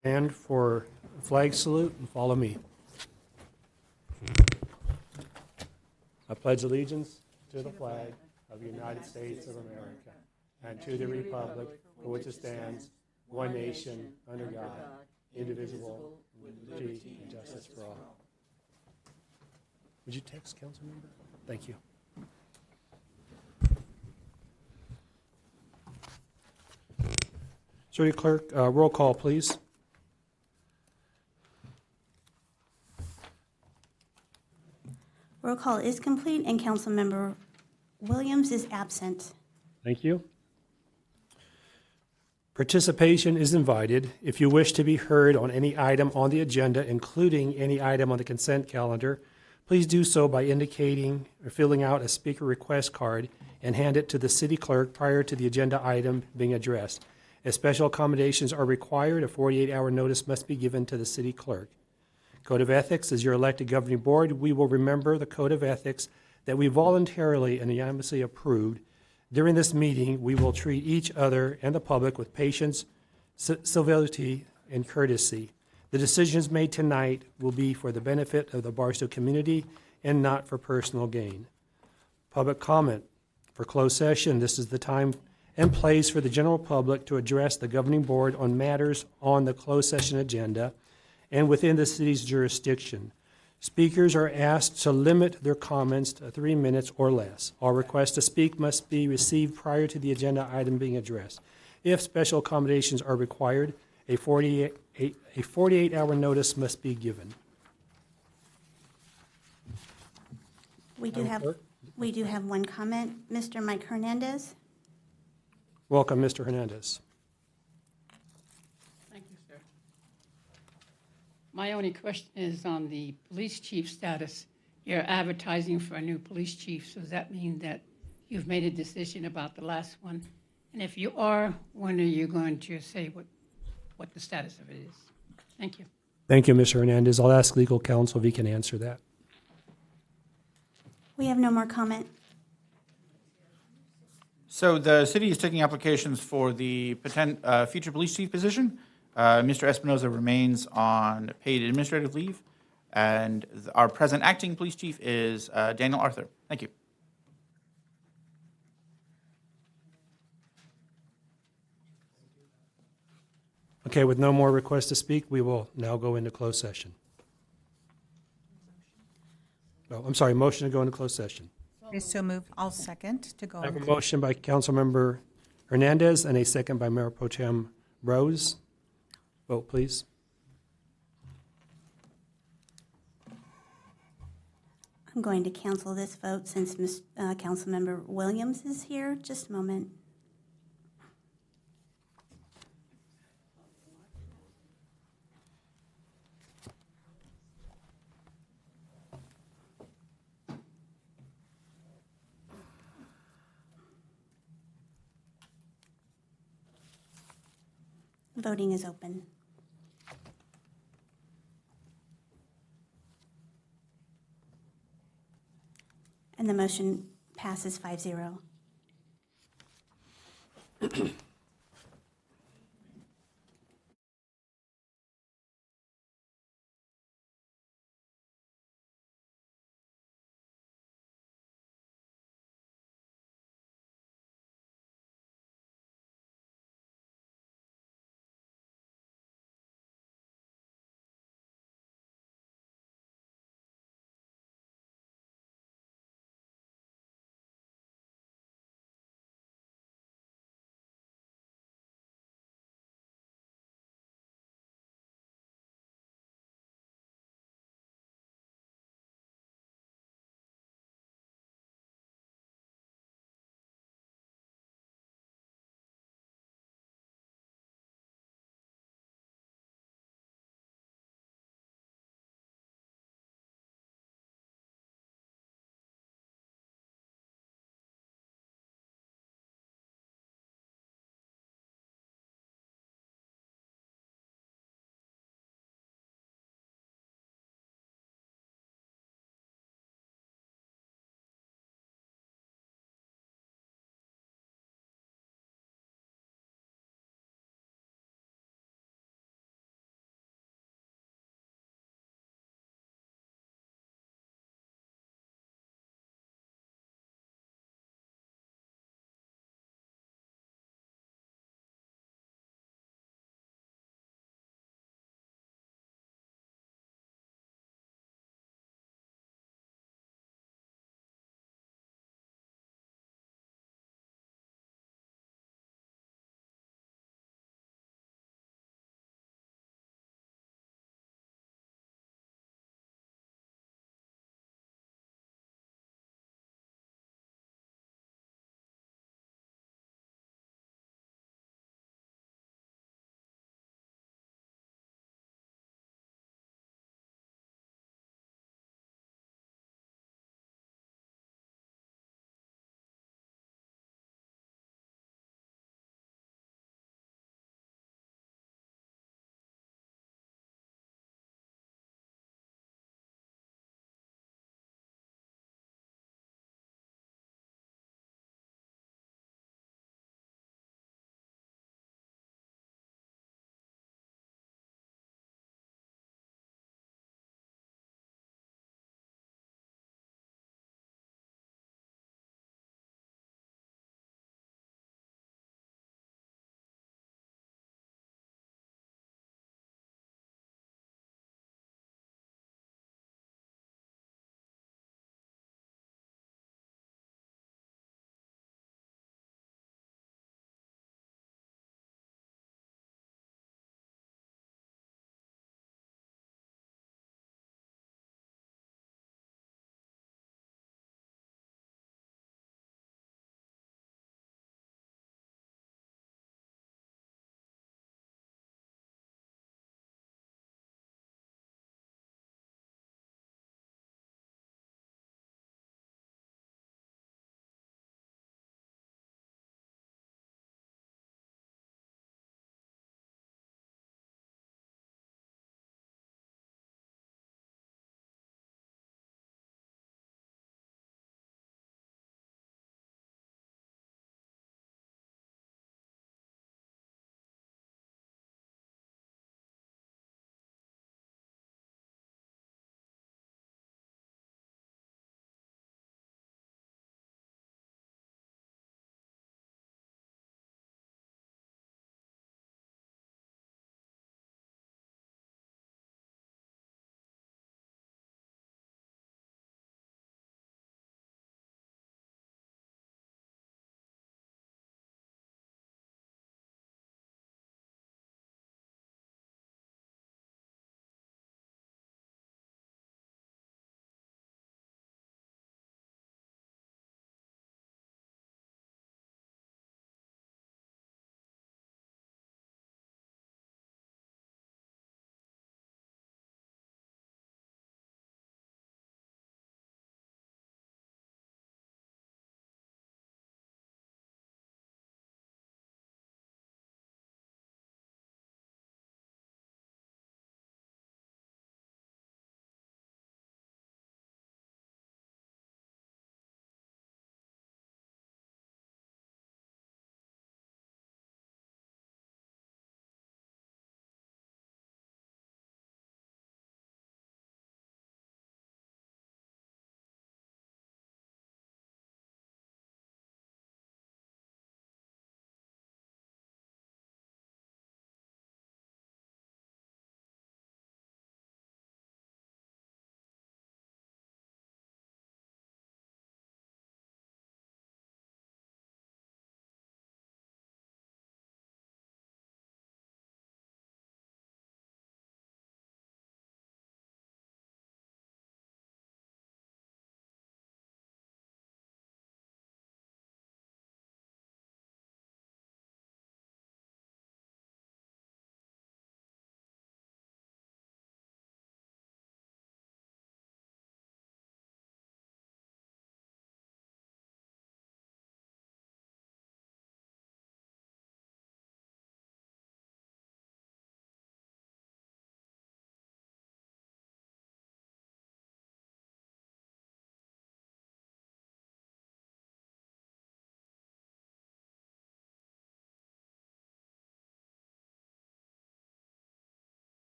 Stand for flag salute and follow me. I pledge allegiance to the flag of the United States of America and to the republic for which it stands, one nation, under God, indivisible, with liberty and justice for all. Would you text council member? Thank you. City Clerk, roll call, please. Roll call is complete and Councilmember Williams is absent. Thank you. Participation is invited. If you wish to be heard on any item on the agenda, including any item on the consent calendar, please do so by indicating or filling out a speaker request card and hand it to the city clerk prior to the agenda item being addressed. If special accommodations are required, a 48-hour notice must be given to the city clerk. Code of Ethics, as your elected governing board, we will remember the Code of Ethics that we voluntarily and unanimously approved. During this meeting, we will treat each other and the public with patience, civility, and courtesy. The decisions made tonight will be for the benefit of the Barstow community and not for personal gain. Public comment. For closed session, this is the time and place for the general public to address the governing board on matters on the closed session agenda and within the city's jurisdiction. Speakers are asked to limit their comments to 3 minutes or less. All requests to speak must be received prior to the agenda item being addressed. If special accommodations are required, a 48-hour notice must be given. We do have one comment. Mr. Mike Hernandez. Welcome, Mr. Hernandez. Thank you, sir. My only question is on the police chief status. You're advertising for a new police chief, so does that mean that you've made a decision about the last one? And if you are, when are you going to say what the status of it is? Thank you. Thank you, Mr. Hernandez. I'll ask legal counsel if he can answer that. We have no more comment. So the city is taking applications for the future police chief position. Mr. Espinoza remains on paid administrative leave, and our present acting police chief is Daniel Arthur. Thank you. Okay, with no more requests to speak, we will now go into closed session. Oh, I'm sorry, motion to go into closed session. Is so moved. I'll second to go. I have a motion by Councilmember Hernandez and a second by Mayor Pro Tem Rose. Vote, please. I'm going to cancel this vote since Councilmember Williams is here. Just a moment. Voting is open. And the motion passes 5-0.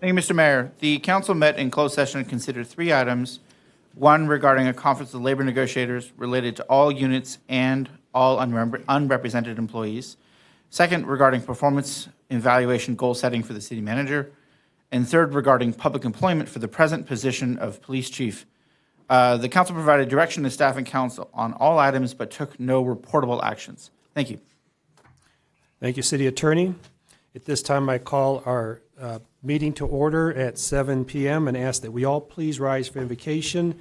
Thank you, Mr. Mayor. The council met in closed session and considered 3 items. One regarding a conference of labor negotiators related to all units and all unrepresented employees. Second, regarding performance evaluation goal setting for the city manager. And third, regarding public employment for the present position of police chief. The council provided direction to staff and council on all items, but took no reportable actions. Thank you. Thank you, City Attorney. At this time, I call our meeting to order at 7 p.m. and ask that we all please rise for invocation.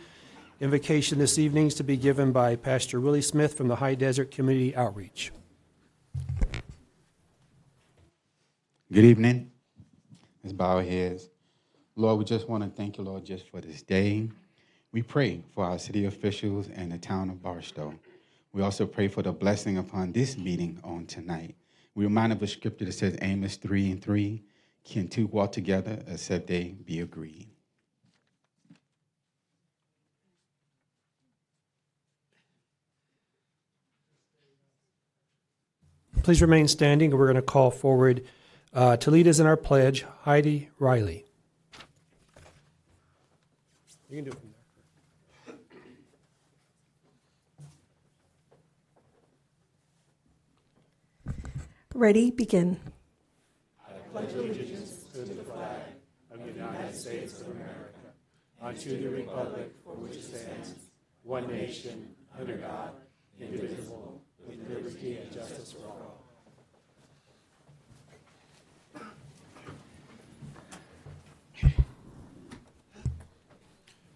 Invocation this evening is to be given by Pastor Willie Smith from the High Desert Community Outreach. Good evening. Let's bow our heads. Lord, we just want to thank you, Lord, just for this day. We pray for our city officials and the town of Barstow. We also pray for the blessing upon this meeting on tonight. We remind of a scripture that says Amos 3:3, can 2 walk together except they be agreed? Please remain standing, and we're going to call forward to lead us in our pledge, Heidi Riley. You can do it from there. Ready, begin.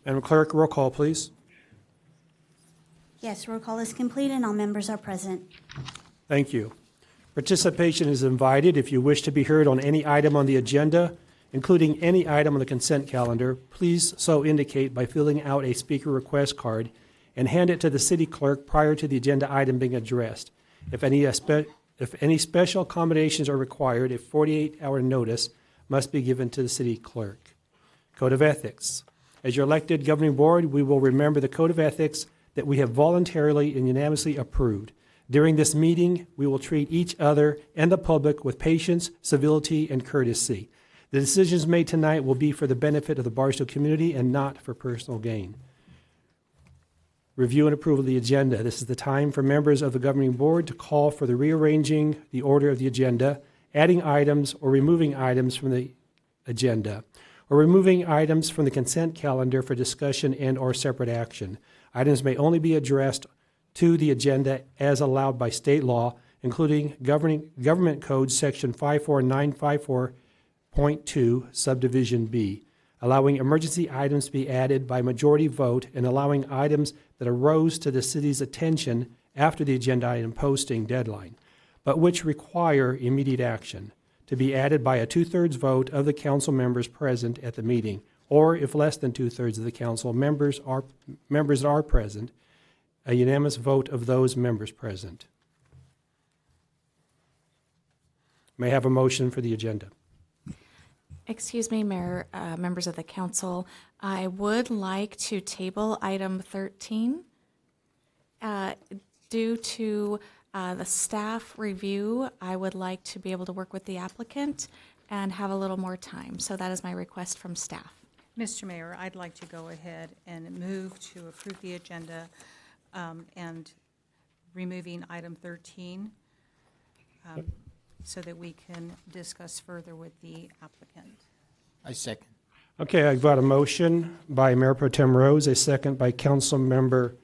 Madam Clerk, roll call, please. Yes, roll call is complete and all members are present. Thank you. Participation is invited. If you wish to be heard on any item on the agenda, including any item on the consent calendar, please so indicate by filling out a speaker request card and hand it to the city clerk prior to the agenda item being addressed. If any special accommodations are required, a 48-hour notice must be given to the city clerk. Code of Ethics. As your elected governing board, we will remember the Code of Ethics that we have voluntarily and unanimously approved. During this meeting, we will treat each other and the public with patience, civility, and courtesy. The decisions made tonight will be for the benefit of the Barstow community and not for personal gain. Review and approval of the agenda. This is the time for members of the governing board to call for the rearranging the order of the agenda, adding items or removing items from the agenda, or removing items from the consent calendar for discussion and or separate action. Items may only be addressed to the agenda as allowed by state law, including Government Code Section 54954.2, Subdivision B, allowing emergency items to be added by majority vote and allowing items that arose to the city's attention after the agenda item posting deadline, but which require immediate action, to be added by a 2/3 vote of the council members present at the meeting, or if less than 2/3 of the council members are present, a unanimous vote of those members present. May I have a motion for the agenda? Excuse me, Mayor, members of the council. I would like to table item 13 due to the staff review. I would like to be able to work with the applicant and have a little more time. So that is my request from staff. Mr. Mayor, I'd like to go ahead and move to approve the agenda and removing item 13 so that we can discuss further with the applicant. I second. Okay, I've got a motion by Mayor Pro Tem Rose, a second by Council Member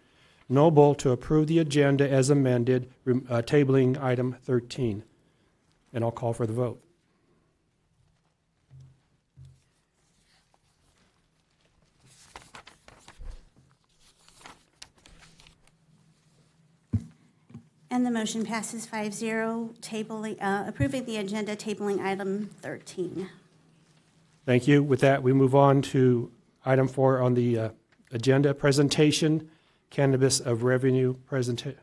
Noble to approve the agenda as amended, tabling item 13. And I'll call for the vote. And the motion passes 5-0, approving the agenda, tabling item 13. Thank you. With that, we move on to item 4 on the agenda, presentation, cannabis revenue presentation.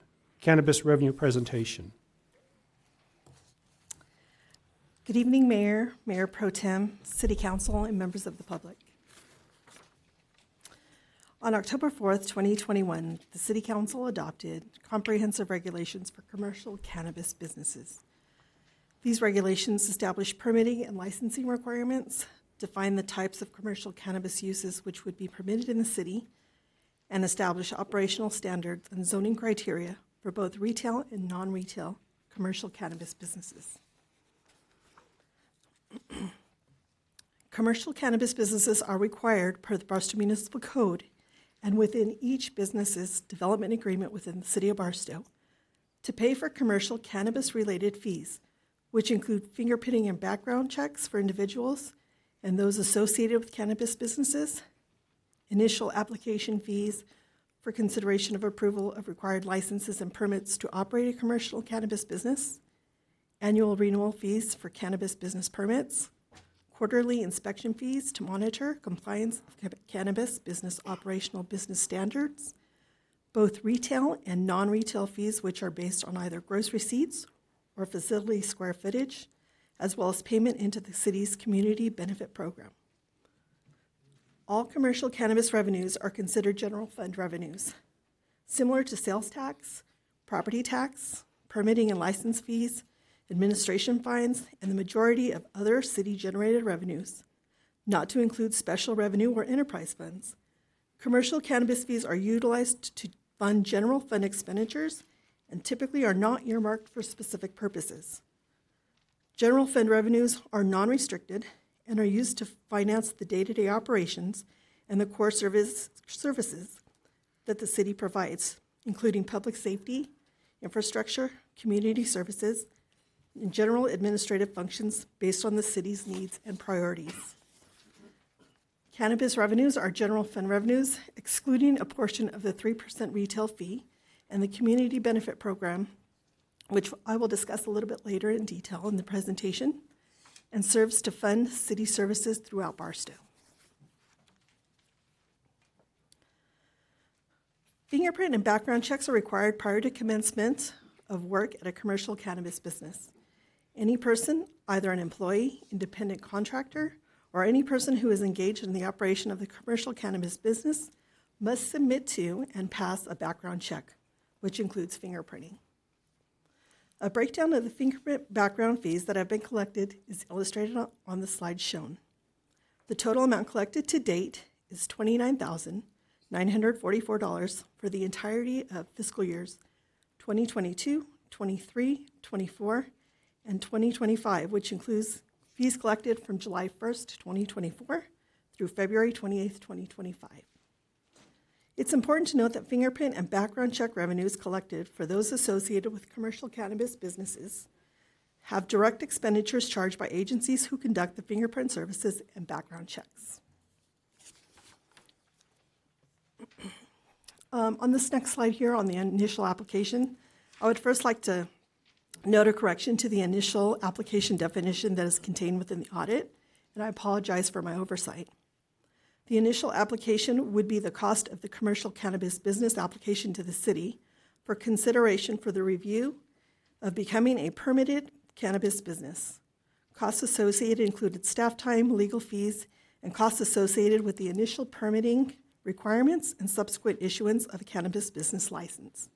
Good evening, Mayor, Mayor Pro Tem, City Council, and members of the public. On October 4th, 2021, the City Council adopted comprehensive regulations for commercial cannabis businesses. These regulations establish permitting and licensing requirements, define the types of commercial cannabis uses which would be permitted in the city, and establish operational standards and zoning criteria for both retail and non-retail commercial cannabis businesses. Commercial cannabis businesses are required per the Barstow Municipal Code and within each business's development agreement within the City of Barstow to pay for commercial cannabis-related fees, which include fingerprinting and background checks for individuals and those associated with cannabis businesses, initial application fees for consideration of approval of required licenses and permits to operate a commercial cannabis business, annual renewal fees for cannabis business permits, quarterly inspection fees to monitor compliance of cannabis business operational business standards, both retail and non-retail fees which are based on either gross receipts or facility square footage, as well as payment into the city's community benefit program. All commercial cannabis revenues are considered general fund revenues, similar to sales tax, property tax, permitting and license fees, administration fines, and the majority of other city-generated revenues, not to include special revenue or enterprise funds. Commercial cannabis fees are utilized to fund general fund expenditures and typically are not earmarked for specific purposes. General fund revenues are non-restricted and are used to finance the day-to-day operations and the core services that the city provides, including public safety, infrastructure, community services, and general administrative functions based on the city's needs and priorities. Cannabis revenues are general fund revenues, excluding a portion of the 3% retail fee and the community benefit program, which I will discuss a little bit later in detail in the presentation, and serves to fund city services throughout Barstow. Fingerprint and background checks are required prior to commencement of work at a commercial cannabis business. Any person, either an employee, independent contractor, or any person who is engaged in the operation of the commercial cannabis business must submit to and pass a background check, which includes fingerprinting. A breakdown of the fingerprint background fees that have been collected is illustrated on the slide shown. The total amount collected to date is $29,944 for the entirety of fiscal years 2022, 23, 24, and 2025, which includes fees collected from July 1st, 2024 through February 28th, 2025. It's important to note that fingerprint and background check revenues collected for those associated with commercial cannabis businesses have direct expenditures charged by agencies who conduct the fingerprint services and background checks. On this next slide here on the initial application, I would first like to note a correction to the initial application definition that is contained within the audit, and I apologize for my oversight. The initial application would be the cost of the commercial cannabis business application to the city for consideration for the review of becoming a permitted cannabis business. Costs associated included staff time, legal fees, and costs associated with the initial permitting requirements and subsequent issuance of a cannabis business license.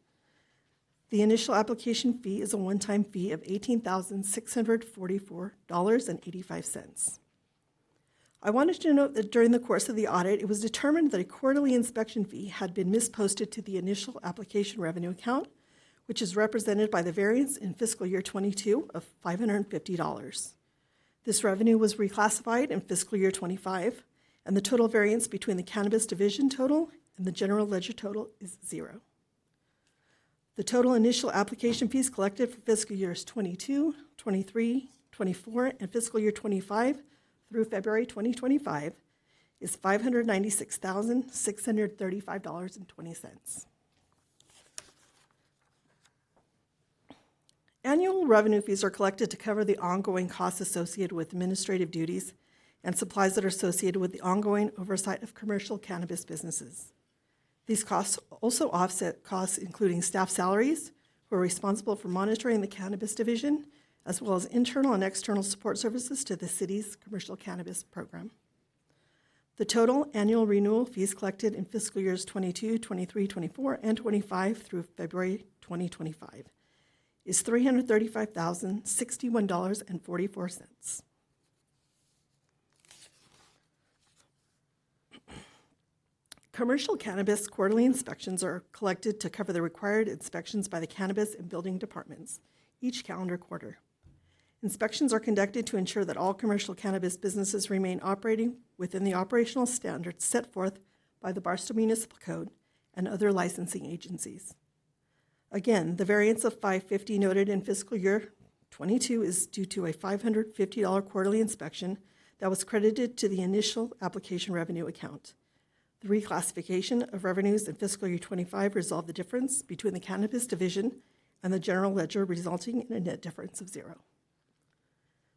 The initial application fee is a one-time fee of $18,644.85. I wanted to note that during the course of the audit, it was determined that a quarterly inspection fee had been misposted to the initial application revenue account, which is represented by the variance in fiscal year 22 of $550. This revenue was reclassified in fiscal year 25, and the total variance between the cannabis division total and the general ledger total is $0. The total initial application fees collected for fiscal years 22, 23, 24, and fiscal year 25 through February 2025 is $596,635.20. Annual revenue fees are collected to cover the ongoing costs associated with administrative duties and supplies that are associated with the ongoing oversight of commercial cannabis businesses. These costs also offset costs including staff salaries who are responsible for monitoring the cannabis division, as well as internal and external support services to the city's commercial cannabis program. The total annual renewal fees collected in fiscal years 22, 23, 24, and 25 through February 2025 is $335,061.44. Commercial cannabis quarterly inspections are collected to cover the required inspections by the cannabis and building departments each calendar quarter. Inspections are conducted to ensure that all commercial cannabis businesses remain operating within the operational standards set forth by the Barstow Municipal Code and other licensing agencies. Again, the variance of $550 noted in fiscal year 22 is due to a $550 quarterly inspection that was credited to the initial application revenue account. The reclassification of revenues in fiscal year 25 resolved the difference between the cannabis division and the general ledger, resulting in a net difference of $0.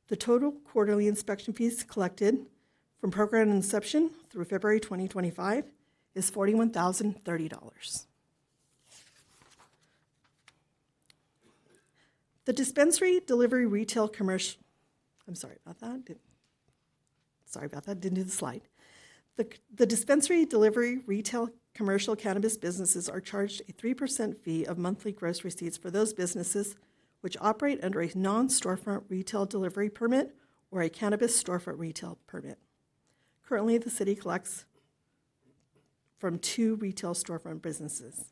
The total quarterly inspection fees collected from program inception through February 2025 is $41,030. The dispensary delivery retail commercial, didn't do the slide. The dispensary delivery retail commercial cannabis businesses are charged a 3% fee of monthly gross receipts for those businesses which operate under a non-storefront retail delivery permit or a cannabis storefront retail permit. Currently, the city collects from 2 retail storefront businesses.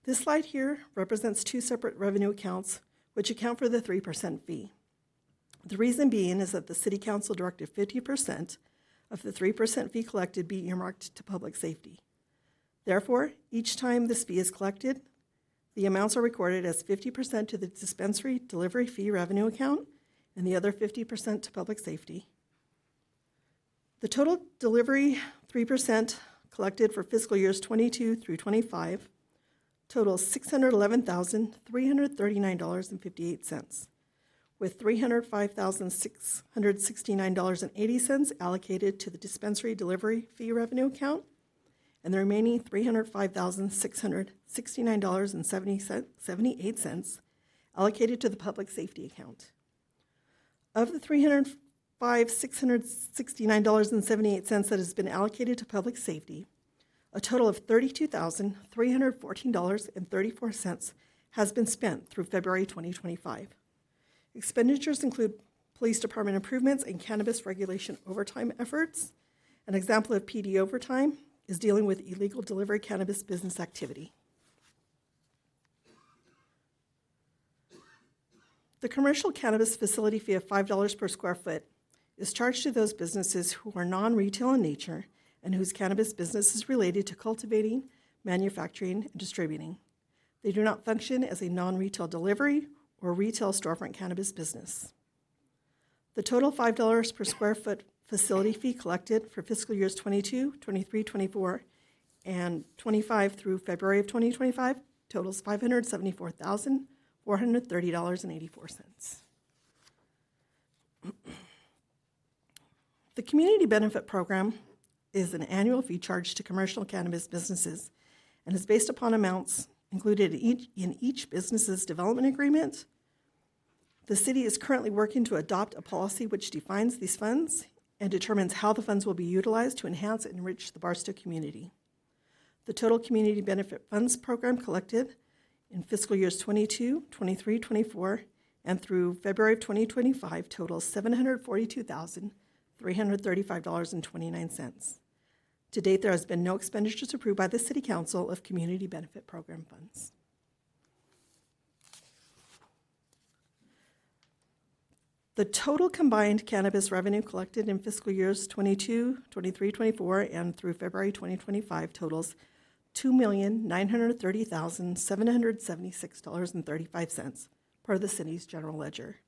This slide here represents 2 separate revenue accounts which account for the 3% fee. The reason being is that the City Council directed 50% of the 3% fee collected be earmarked to public safety. Therefore, each time this fee is collected, the amounts are recorded as 50% to the dispensary delivery fee revenue account and the other 50% to public safety. The total delivery 3% collected for fiscal years 22 through 25 totals $611,339.58, with $305,669.80 allocated to the dispensary delivery fee revenue account, and the remaining $305,669.78 allocated to the public safety account. Of the $305,669.78 that has been allocated to public safety, a total of $32,314.34 has been spent through February 2025. Expenditures include police department improvements and cannabis regulation overtime efforts. An example of PD overtime is dealing with illegal delivery cannabis business activity. The commercial cannabis facility fee of $5 per square foot is charged to those businesses who are non-retail in nature and whose cannabis business is related to cultivating, manufacturing, and distributing. They do not function as a non-retail delivery or retail storefront cannabis business. The total $5 per square foot facility fee collected for fiscal years 22, 23, 24, and 25 through February of 2025 totals $574,430.84. The Community Benefit Program is an annual fee charged to commercial cannabis businesses and is based upon amounts included in each business's development agreement. The city is currently working to adopt a policy which defines these funds and determines how the funds will be utilized to enhance and enrich the Barstow community. The total Community Benefit Funds program collected in fiscal years 22, 23, 24, and through February of 2025 totals $742,335.29. To date, there has been no expenditures approved by the City Council of Community Benefit Program funds. The total combined cannabis revenue collected in fiscal years 22, 23, 24, and through February 2025 totals $2,930,776.35 per the city's general ledger.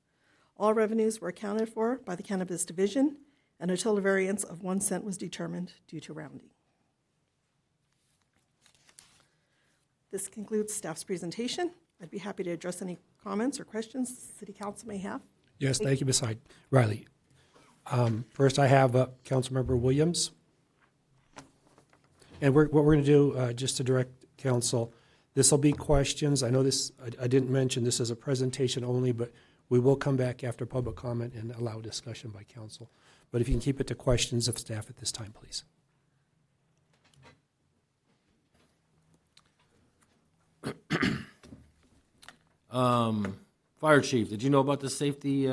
All revenues were accounted for by the Cannabis Division, and a total variance of 1 cent was determined due to rounding. This concludes staff's presentation. I'd be happy to address any comments or questions the City Council may have. Yes, thank you, Ms. Riley. First, I have Councilmember Williams. And what we're going to do, just to direct council, this will be questions. I know this, I didn't mention this is a presentation only, but we will come back after public comment and allow discussion by council. But if you can keep it to questions of staff at this time, please. Fire chief, did you know about the safety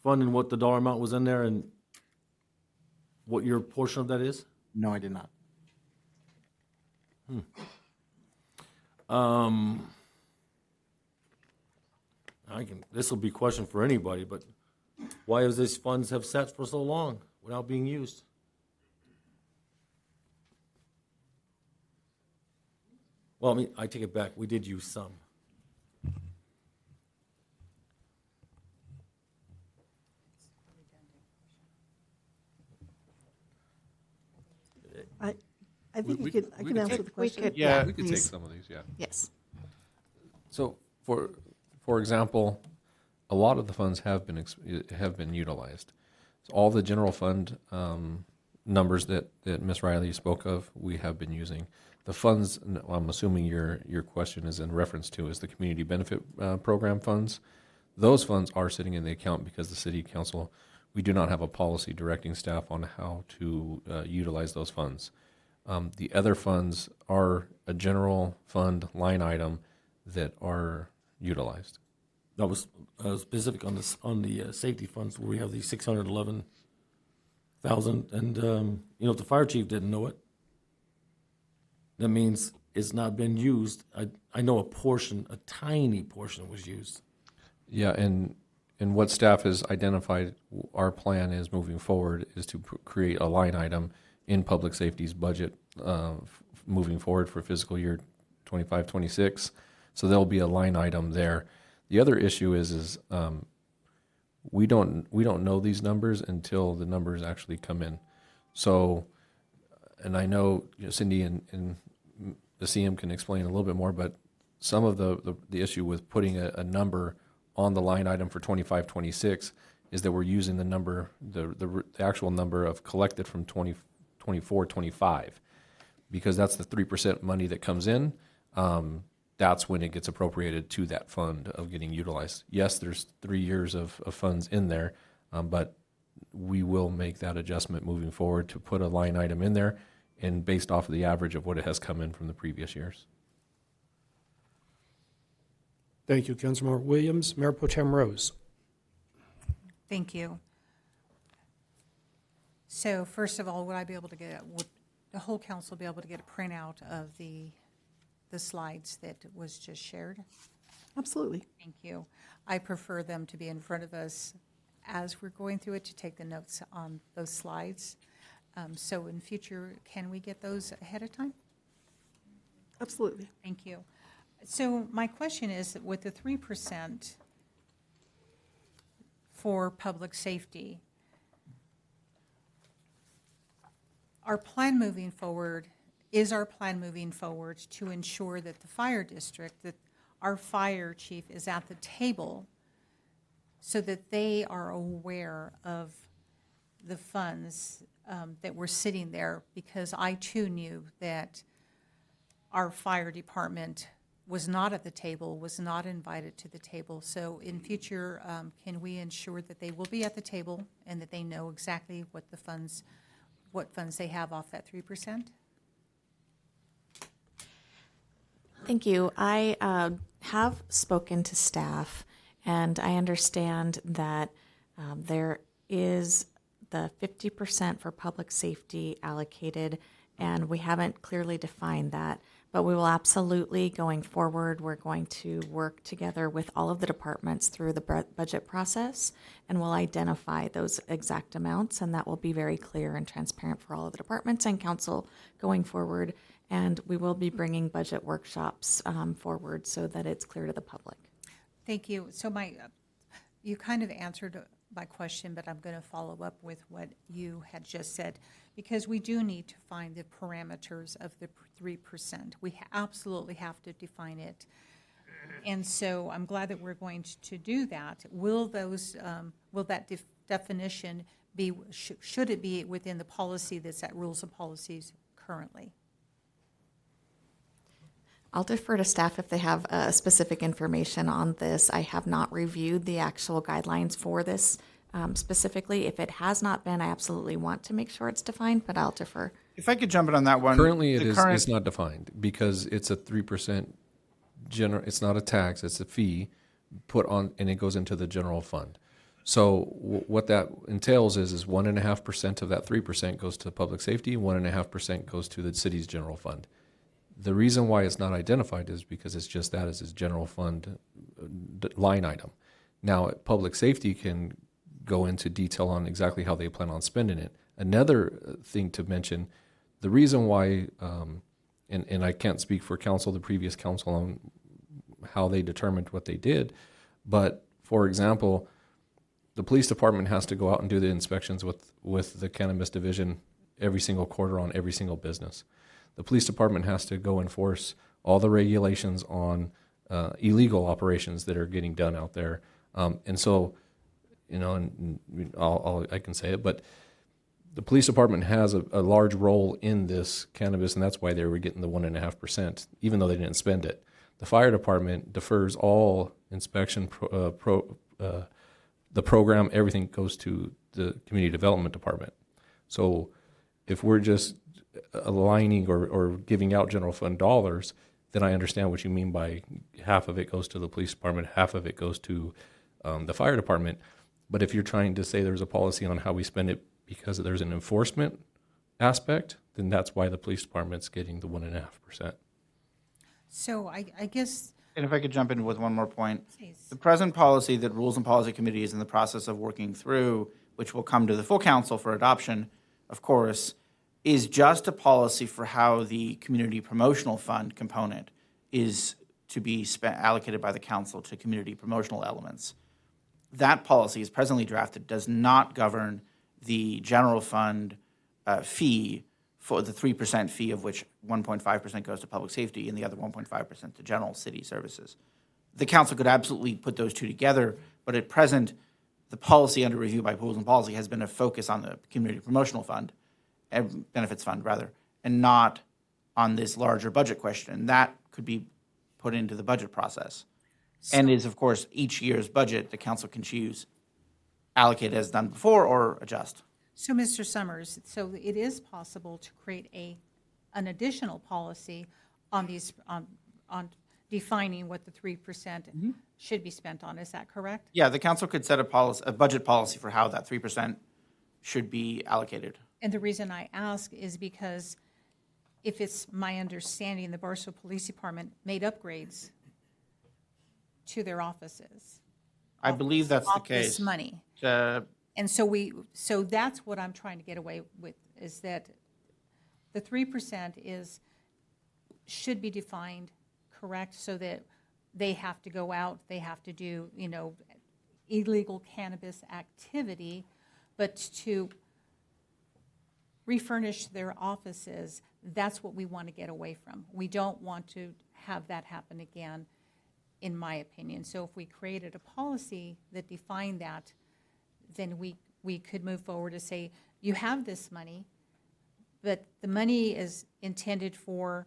fund and what the dollar amount was in there and what your portion of that is? No, I did not. This will be a question for anybody, but why has these funds have sat for so long without being used? Well, I mean, I take it back. We did use some. I think We- I we can could answer take- the question. Yeah. We could take some of these, yeah. Yes. So, for example, a lot of the funds have been utilized. So all the general fund numbers that Ms. Riley spoke of, we have been using. The funds, I'm assuming your question is in reference to, is the community benefit program funds. Those funds are sitting in the account because the city council, we do not have a policy directing staff on how to utilize those funds. The other funds are a general fund line item that are utilized. That was specific on this, on the safety funds where we have these 611,000. And, if the fire chief didn't know it, that means it's not been used. I know a tiny portion was used. Yeah, and what staff has identified, our plan is moving forward is to create a line item in public safety's budget moving forward for fiscal year 25-26. So there'll be a line item there. The other issue is we don't know these numbers until the numbers actually come in. So, and I know Cindy and the CM can explain a little bit more, but some of the issue with putting a number on the line item for 25-26 is that we're using the number, the actual number of collected from 24-25, because that's the 3% money that comes in. That's when it gets appropriated to that fund of getting utilized. Yes, there's 3 years of funds in there, but we will make that adjustment moving forward to put a line item in there and based off of the average of what it has come in from the previous years. Thank you, Councilmember Williams. Mayor Pro Tem Rose. Thank you. So first of all, would the whole council be able to get a printout of the slides that was just shared? Absolutely. Thank you. I prefer them to be in front of us as we're going through it, to take the notes on those slides. So in future, can we get those ahead of time? Absolutely. Thank you. So my question is, with the 3% for public safety, our plan moving forward to ensure that the fire district, that our fire chief is at the table so that they are aware of the funds that were sitting there? Because I too knew that our fire department was not at the table, was not invited to the table. So in future, can we ensure that they will be at the table and that they know exactly what funds they have off that 3%? Thank you. I have spoken to staff, and I understand that there is the 50% for public safety allocated, and we haven't clearly defined that. But we will absolutely, going forward, we're going to work together with all of the departments through the budget process, and we'll identify those exact amounts, and that will be very clear and transparent for all of the departments and council going forward. And we will be bringing budget workshops forward so that it's clear to the public. Thank you. So you kind of answered my question, but I'm going to follow up with what you had just said, because we do need to find the parameters of the 3%. We absolutely have to define it. And so I'm glad that we're going to do that. Will that definition be, should it be within the policy that's at rules and policies currently? I'll defer to staff if they have specific information on this. I have not reviewed the actual guidelines for this specifically. If it has not been, I absolutely want to make sure it's defined, but I'll defer. If I could jump in on that one. Currently, the it's not defined because it's a 3% it's not a tax, it's a fee put on, and it goes into the general fund. So what that entails is 1.5% of that 3% goes to public safety, 1.5% goes to the city's general fund. The reason why it's not identified is because it's just that as its general fund line item. Now, public safety can go into detail on exactly how they plan on spending it. Another thing to mention, the reason why, and I can't speak for council, the previous council, on how they determined what they did, but for example, the police department has to go out and do the inspections with the cannabis division every single quarter on every single business. The police department has to go enforce all the regulations on illegal operations that are getting done out there. And so, you know, and I can say it, but the police department has a large role in this cannabis, and that's why they were getting the 1.5%, even though they didn't spend it. The fire department defers all inspection, the program, everything goes to the community development department. So if we're just aligning or giving out general fund dollars, then I understand what you mean by half of it goes to the police department, half of it goes to the fire department. But if you're trying to say there's a policy on how we spend it because there's an enforcement aspect, then that's why the police department's getting the 1.5%. So I guess, And if I could jump in with one more point. please. The present policy that Rules and Policy Committee is in the process of working through, which will come to the full council for adoption, of course, is just a policy for how the community promotional fund component is to be allocated by the council to community promotional elements. That policy is presently drafted, does not govern the general fund fee for the 3% fee, of which 1.5% goes to public safety and the other 1.5% to general city services. The council could absolutely put those two together, but at present, the policy under review by Rules and Policy has been a focus on the community promotional fund, benefits fund rather, and not on this larger budget question. And that could be put into the budget process. And is, of course, each year's budget, the council can choose allocate as done before or adjust. So, Mr. Summers, so it is possible to create an additional policy on these, on defining what the 3% should be spent on. Is that correct? Yeah, the council could set a budget policy for how that 3% should be allocated. And the reason I ask is because if it's my understanding, the Barstow Police Department made upgrades to their offices. I believe that's the Off this case. money. Uh, And so that's what I'm trying to get away with, is that the 3% should be defined correct, so that they have to go out, they have to do, illegal cannabis activity, but to refurnish their offices, that's what we want to get away from. We don't want to have that happen again, in my opinion. So if we created a policy that defined that, then we could move forward to say, you have this money, but the money is intended for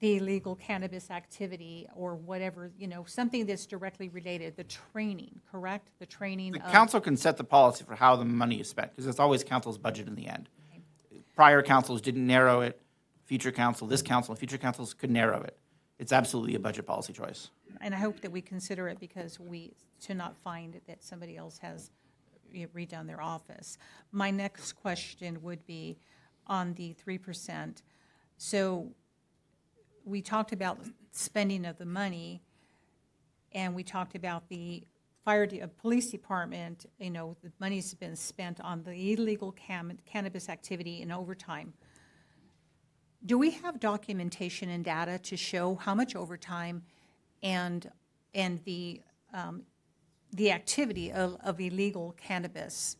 the illegal cannabis activity or whatever, something that's directly related, the training, correct? The training The of. council can set the policy for how the money is spent, because it's always council's budget in the end. Prior councils didn't narrow it. Future council, this council, and future councils could narrow it. It's absolutely a budget policy choice. And I hope that we consider it because to not find that somebody else has redone their office. My next question would be on the 3%. So we talked about spending of the money, and we talked about the police department, the money's been spent on the illegal cannabis activity and overtime. Do we have documentation and data to show how much overtime and the activity of illegal cannabis?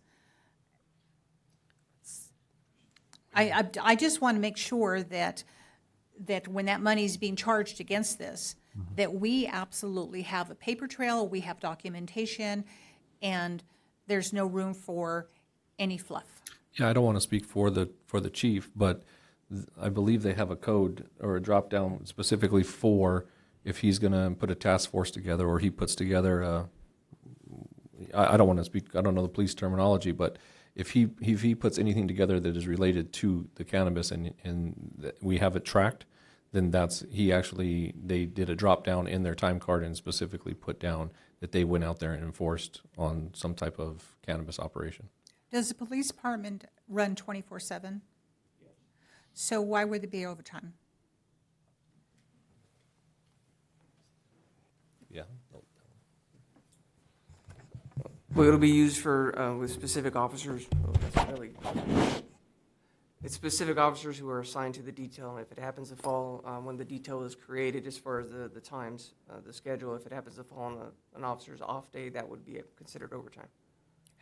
I just want to make sure that when that money is being charged against this, that we absolutely have a paper trail, we have documentation, and there's no room for any fluff. Yeah, I don't want to speak for the chief, but I believe they have a code or a drop down specifically for if he's going to put a task force together or he puts together I don't want to speak, I don't know the police terminology, but if he puts anything together that is related to the cannabis and we have it tracked, then they did a drop down in their time card and specifically put down that they went out there and enforced on some type of cannabis operation. Does the police department run 24/7? So why would there be overtime? Yeah. Well, it'll be used for, with specific officers. Well, that's really- It's specific officers who are assigned to the detail, and if it happens to fall, when the detail is created, as far as the times, the schedule, if it happens to fall on an officer's off day, that would be considered overtime.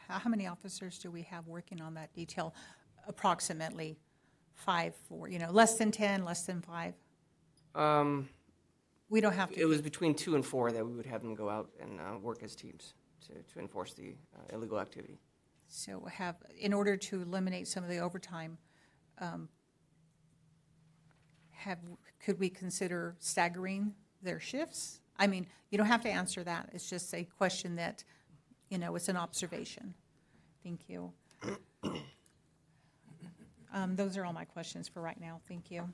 How many officers do we have working on that detail? Approximately 5, 4, less than 10, less than 5? We don't have to. It was between 2 and 4 that we would have them go out and work as teams to enforce the illegal activity. So in order to eliminate some of the overtime, could we consider staggering their shifts? I mean, you don't have to answer that. It's just a question that, it's an observation. Thank you. Those are all my questions for right now. Thank you.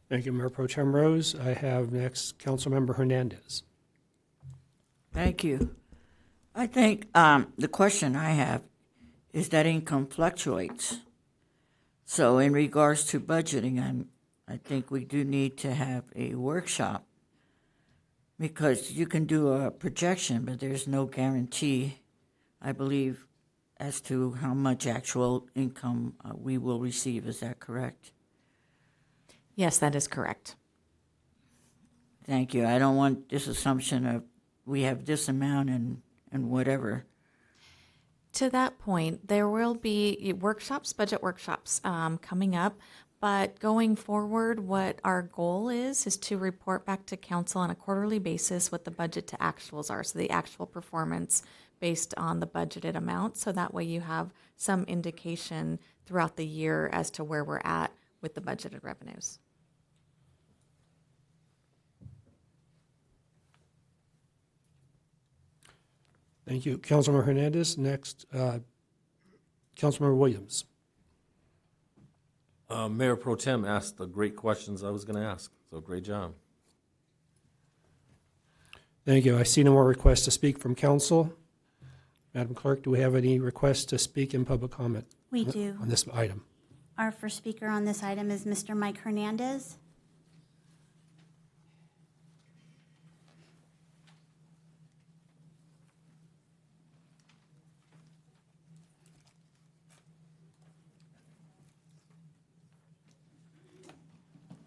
Thank you, Mayor Pro Tem Rose. I have next Councilmember Hernandez. Thank you. I think the question I have is that income fluctuates. So in regards to budgeting, I think we do need to have a workshop because you can do a projection, but there's no guarantee, I believe, as to how much actual income we will receive. Is that correct? Yes, that is correct. Thank you. I don't want this assumption of we have this amount and whatever. To that point, there will be workshops, budget workshops coming up. But going forward, what our goal is to report back to council on a quarterly basis what the budget to actuals are. So the actual performance based on the budgeted amount. So that way you have some indication throughout the year as to where we're at with the budgeted revenues. Thank you. Councilmember Hernandez. Next, Councilmember Williams. Mayor Pro Tem asked the great questions I was going to ask, so great job. Thank you. I see no more requests to speak from council. Madam Clerk, do we have any requests to speak in public comment? We do. On this item? Our first speaker on this item is Mr. Mike Hernandez.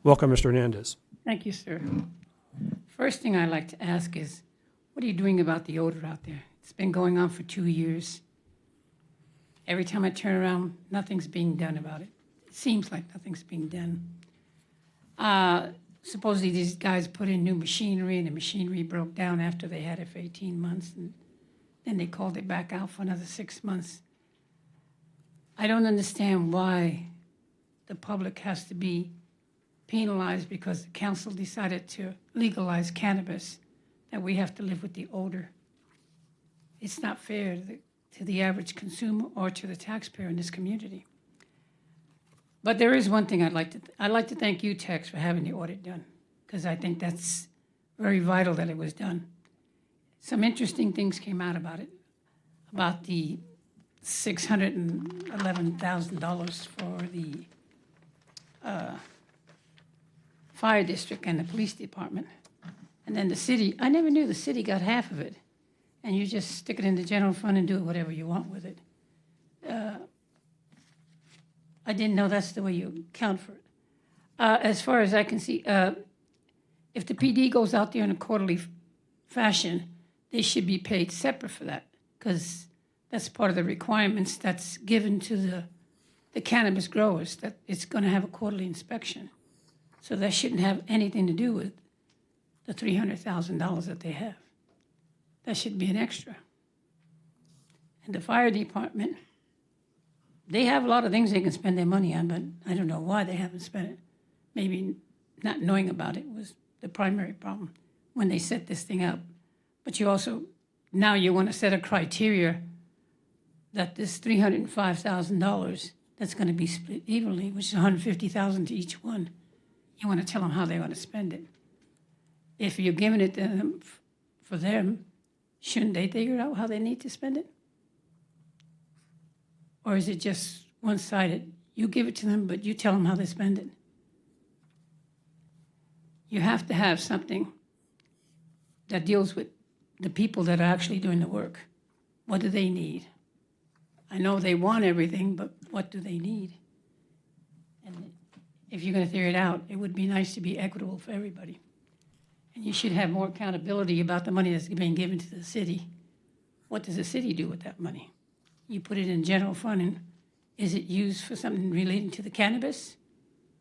Welcome, Mr. Hernandez. Thank you, sir. First thing I'd like to ask is, what are you doing about the odor out there? It's been going on for 2 years. Every time I turn around, nothing's being done about it. It seems like nothing's being done. Supposedly these guys put in new machinery, and the machinery broke down after they had it for 18 months, and then they called it back out for another 6 months. I don't understand why the public has to be penalized because the council decided to legalize cannabis, that we have to live with the odor. It's not fair to the average consumer or to the taxpayer in this community. But there is one thing I'd like to thank you, Tex, for having the audit done, because I think that's very vital that it was done. Some interesting things came out about it, about the $611,000 for the fire district and the police department. And then the city, I never knew the city got half of it. And you just stick it in the general fund and do whatever you want with it. I didn't know that's the way you count for it. As far as I can see, if the PD goes out there in a quarterly fashion, they should be paid separate for that, because that's part of the requirements that's given to the cannabis growers, that it's going to have a quarterly inspection. So that shouldn't have anything to do with the $300,000 that they have. That should be an extra. And the fire department, they have a lot of things they can spend their money on, but I don't know why they haven't spent it. Maybe not knowing about it was the primary problem when they set this thing up. But you also, now you want to set a criteria that this $305,000 that's going to be split evenly, which is $150,000 to each one, you want to tell them how they're going to spend it. If you're giving it to them for them, shouldn't they figure out how they need to spend it? Or is it just one-sided? You give it to them, but you tell them how they spend it. You have to have something that deals with the people that are actually doing the work. What do they need? I know they want everything, but what do they need? And if you're going to figure it out, it would be nice to be equitable for everybody. And you should have more accountability about the money that's being given to the city. What does the city do with that money? You put it in general fund, and is it used for something relating to the cannabis?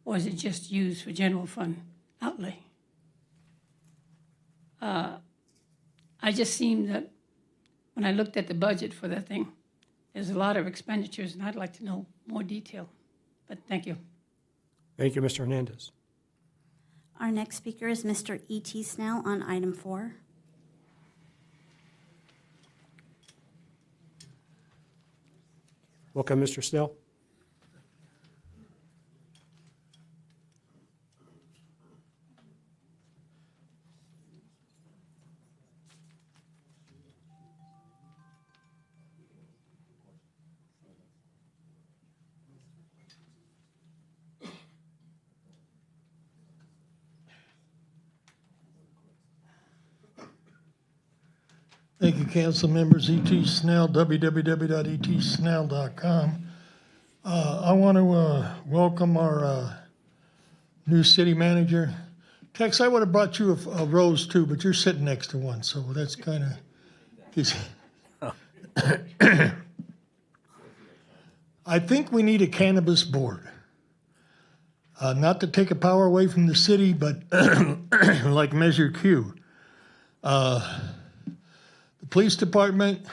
Or is it just used for general fund outlay? I just seen that when I looked at the budget for that thing, there's a lot of expenditures, and I'd like to know more detail. But thank you. Thank you, Mr. Hernandez. Our next speaker is Mr. E.T. Snell on item 4. Welcome, Mr. Snell. Thank you, council members. E.T. Snell, www.etsnell.com. I want to welcome our new city manager. Tex, I would have brought you a rose too, but you're sitting next to one, so that's kind of. I think we need a cannabis board. Not to take a power away from the city, but like Measure Q. The police department,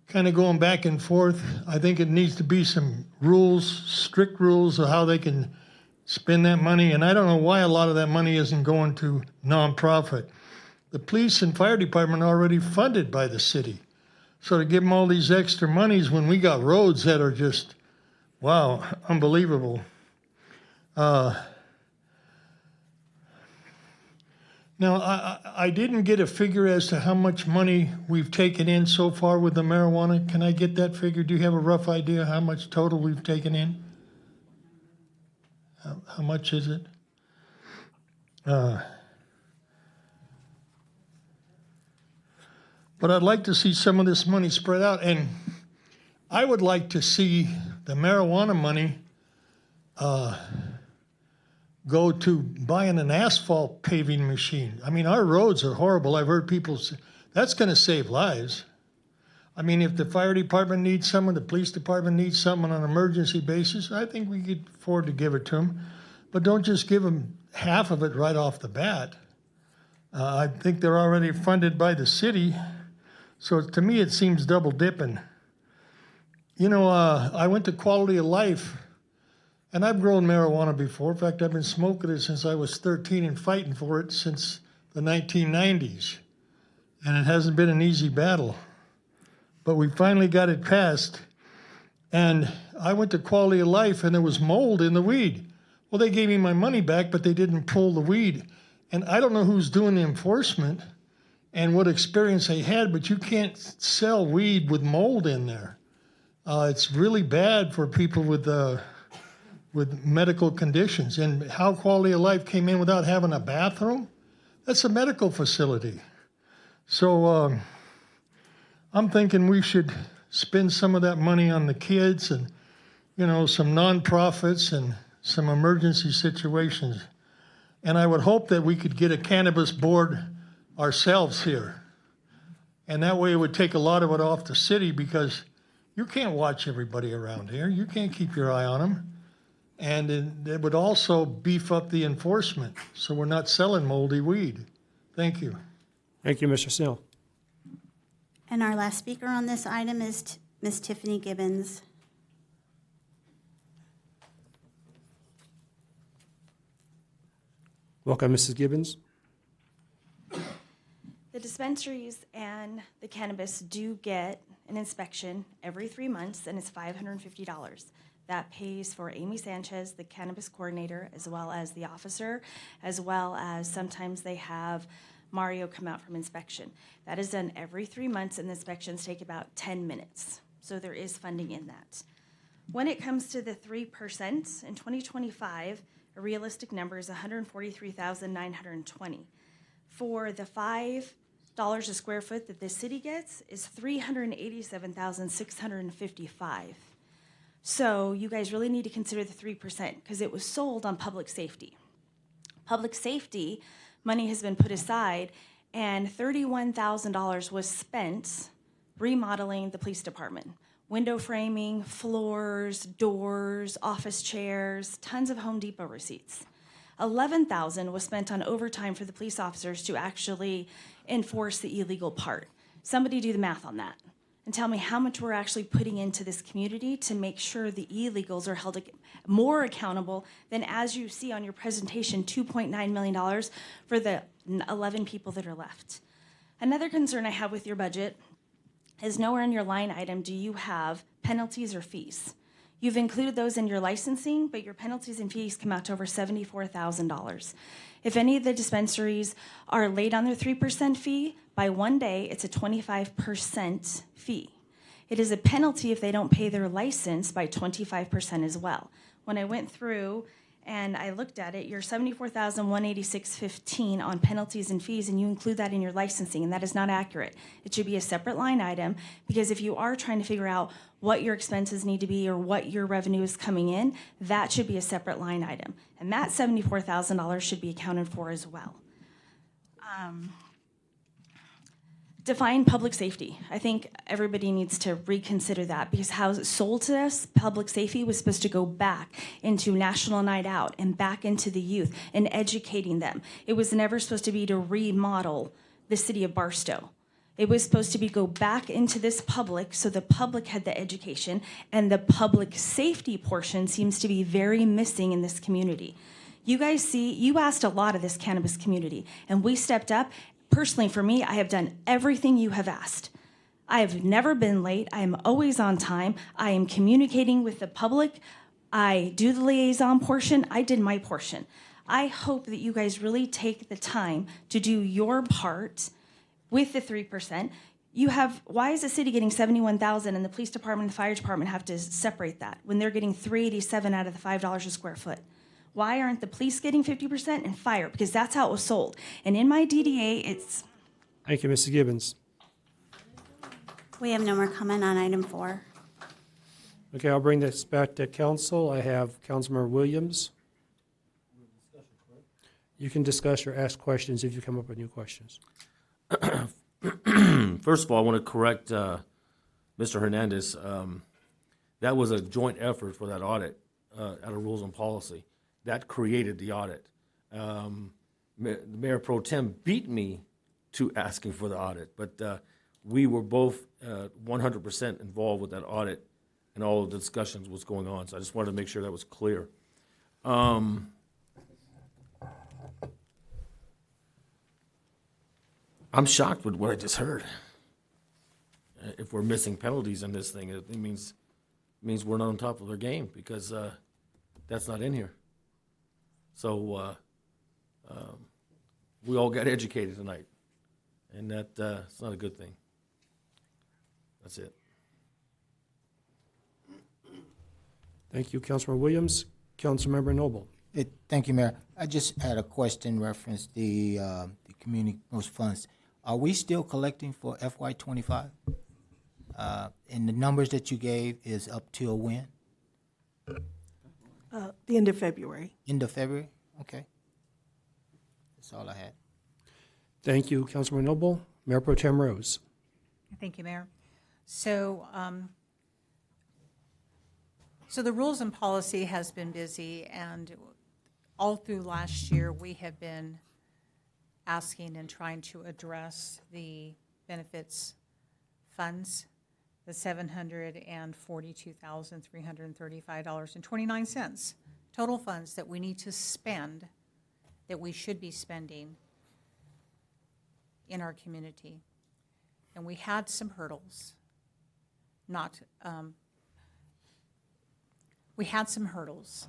kind of going back and forth. I think it needs to be some rules, strict rules of how they can spend that money. And I don't know why a lot of that money isn't going to nonprofit. The police and fire department are already funded by the city. So to give them all these extra monies when we got roads that are just, wow, unbelievable. Now, I didn't get a figure as to how much money we've taken in so far with the marijuana. Can I get that figure? Do you have a rough idea how much total we've taken in? How much is it? But I'd like to see some of this money spread out. And I would like to see the marijuana money go to buying an asphalt paving machine. I mean, our roads are horrible. I've heard people say, that's going to save lives. I mean, if the fire department needs someone, the police department needs someone on an emergency basis, I think we could afford to give it to them. But don't just give them half of it right off the bat. I think they're already funded by the city. So to me, it seems double dipping. You know, I went to Quality of Life. And I've grown marijuana before. In fact, I've been smoking it since I was 13 and fighting for it since the 1990s. And it hasn't been an easy battle. But we finally got it passed. And I went to Quality of Life, and there was mold in the weed. Well, they gave me my money back, but they didn't pull the weed. And I don't know who's doing the enforcement and what experience they had, but you can't sell weed with mold in there. It's really bad for people with medical conditions. And how Quality of Life came in without having a bathroom, that's a medical facility. So I'm thinking we should spend some of that money on the kids and, you know, some nonprofits and some emergency situations. And I would hope that we could get a cannabis board ourselves here. And that way it would take a lot of it off the city, because you can't watch everybody around here. You can't keep your eye on them. And it would also beef up the enforcement, so we're not selling moldy weed. Thank you. Thank you, Mr. Snell. And our last speaker on this item is Ms. Tiffany Gibbons. Welcome, Mrs. Gibbons. The dispensaries and the cannabis do get an inspection every 3 months, and it's $550. That pays for Amy Sanchez, the cannabis coordinator, as well as the officer, as well as sometimes they have Mario come out from inspection. That is done every 3 months, and the inspections take about 10 minutes. So there is funding in that. When it comes to the 3%, in 2025, a realistic number is $143,920. for the $5 a square foot that the city gets is $387,655. So you guys really need to consider the 3% because it was sold on public safety. Public safety money has been put aside, and $31,000 was spent remodeling the police department. Window framing, floors, doors, office chairs, tons of Home Depot receipts. $11,000 was spent on overtime for the police officers to actually enforce the illegal part. Somebody do the math on that and tell me how much we're actually putting into this community to make sure the illegals are held more accountable than, as you see on your presentation, $2.9 million for the 11 people that are left. Another concern I have with your budget is nowhere in your line item do you have penalties or fees. You've included those in your licensing, but your penalties and fees come out to over $74,000. If any of the dispensaries are late on their 3% fee, by one day, it's a 25% fee. It is a penalty if they don't pay their license by 25% as well. When I went through and I looked at it, you're $74,186.15 on penalties and fees, and you include that in your licensing, and that is not accurate. It should be a separate line item, because if you are trying to figure out what your expenses need to be or what your revenue is coming in, that should be a separate line item. And that $74,000 should be accounted for as well. Define public safety. I think everybody needs to reconsider that, because how it's sold to us, public safety was supposed to go back into National Night Out and back into the youth and educating them. It was never supposed to be to remodel the city of Barstow. It was supposed to be go back into this public so the public had the education, and the public safety portion seems to be very missing in this community. You guys see, you asked a lot of this cannabis community, and we stepped up. Personally, for me, I have done everything you have asked. I have never been late. I am always on time. I am communicating with the public. I do the liaison portion. I did my portion. I hope that you guys really take the time to do your part with the 3%. Why is the city getting $71,000 and the police department and the fire department have to separate that when they're getting $387 out of the $5 a square foot? Why aren't the police getting 50% and fire? Because that's how it was sold. And in my DDA, it's... Thank you, Mrs. Gibbons. We have no more comment on item 4. Okay, I'll bring this back to council. I have Councilmember Williams. You can discuss or ask questions if you come up with new questions. First of all, I want to correct Mr. Hernandez. That was a joint effort for that audit out of Rules and Policy. That created the audit. Mayor Pro Tem beat me to asking for the audit, but we were both 100% involved with that audit and all of the discussions was going on. So I just wanted to make sure that was clear. I'm shocked with what I just heard. If we're missing penalties in this thing, it means we're not on top of our game, because that's not in here. So we all got educated tonight, and it's not a good thing. That's it. Thank you, Councilmember Williams. Councilmember Noble. Thank you, Mayor. I just had a question reference the community most funds. Are we still collecting for FY25? And the numbers that you gave is up till when? The end of February. End of February? Okay. That's all I had. Thank you, Councilmember Noble. Mayor Pro Tem Rose. Thank you, Mayor. So, so the Rules and Policy has been busy, and all through last year, we have been asking and trying to address the benefits funds, the $742,335.29 total funds that we need to spend, that we should be spending in our community. And we had some hurdles. We had some hurdles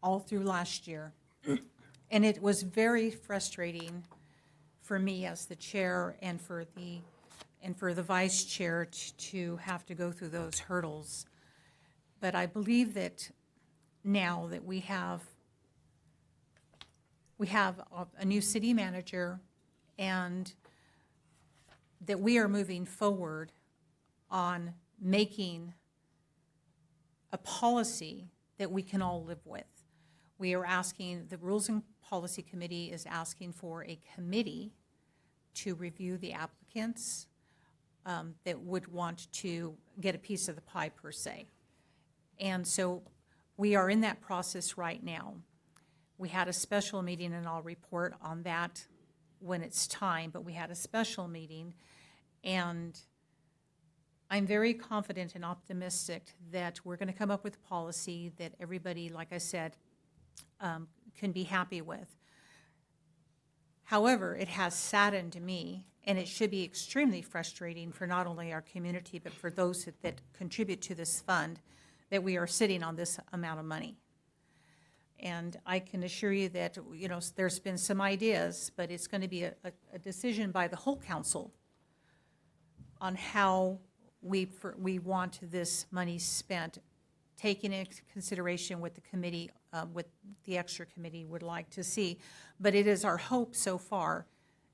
all through last year. And it was very frustrating for me as the chair and for the vice chair to have to go through those hurdles. But I believe that now that we have a new city manager and that we are moving forward on making a policy that we can all live with. We are asking, the Rules and Policy Committee is asking for a committee to review the applicants that would want to get a piece of the pie per se. And so we are in that process right now. We had a special meeting, and I'll report on that when it's time, but we had a special meeting, and I'm very confident and optimistic that we're going to come up with a policy that everybody, like I said, can be happy with. However, it has saddened me, and it should be extremely frustrating for not only our community, but for those that contribute to this fund, that we are sitting on this amount of money. And I can assure you that, you know, there's been some ideas, but it's going to be a decision by the whole council on how we want this money spent, taking into consideration what the committee, what the extra committee would like to see. But it is our hope so far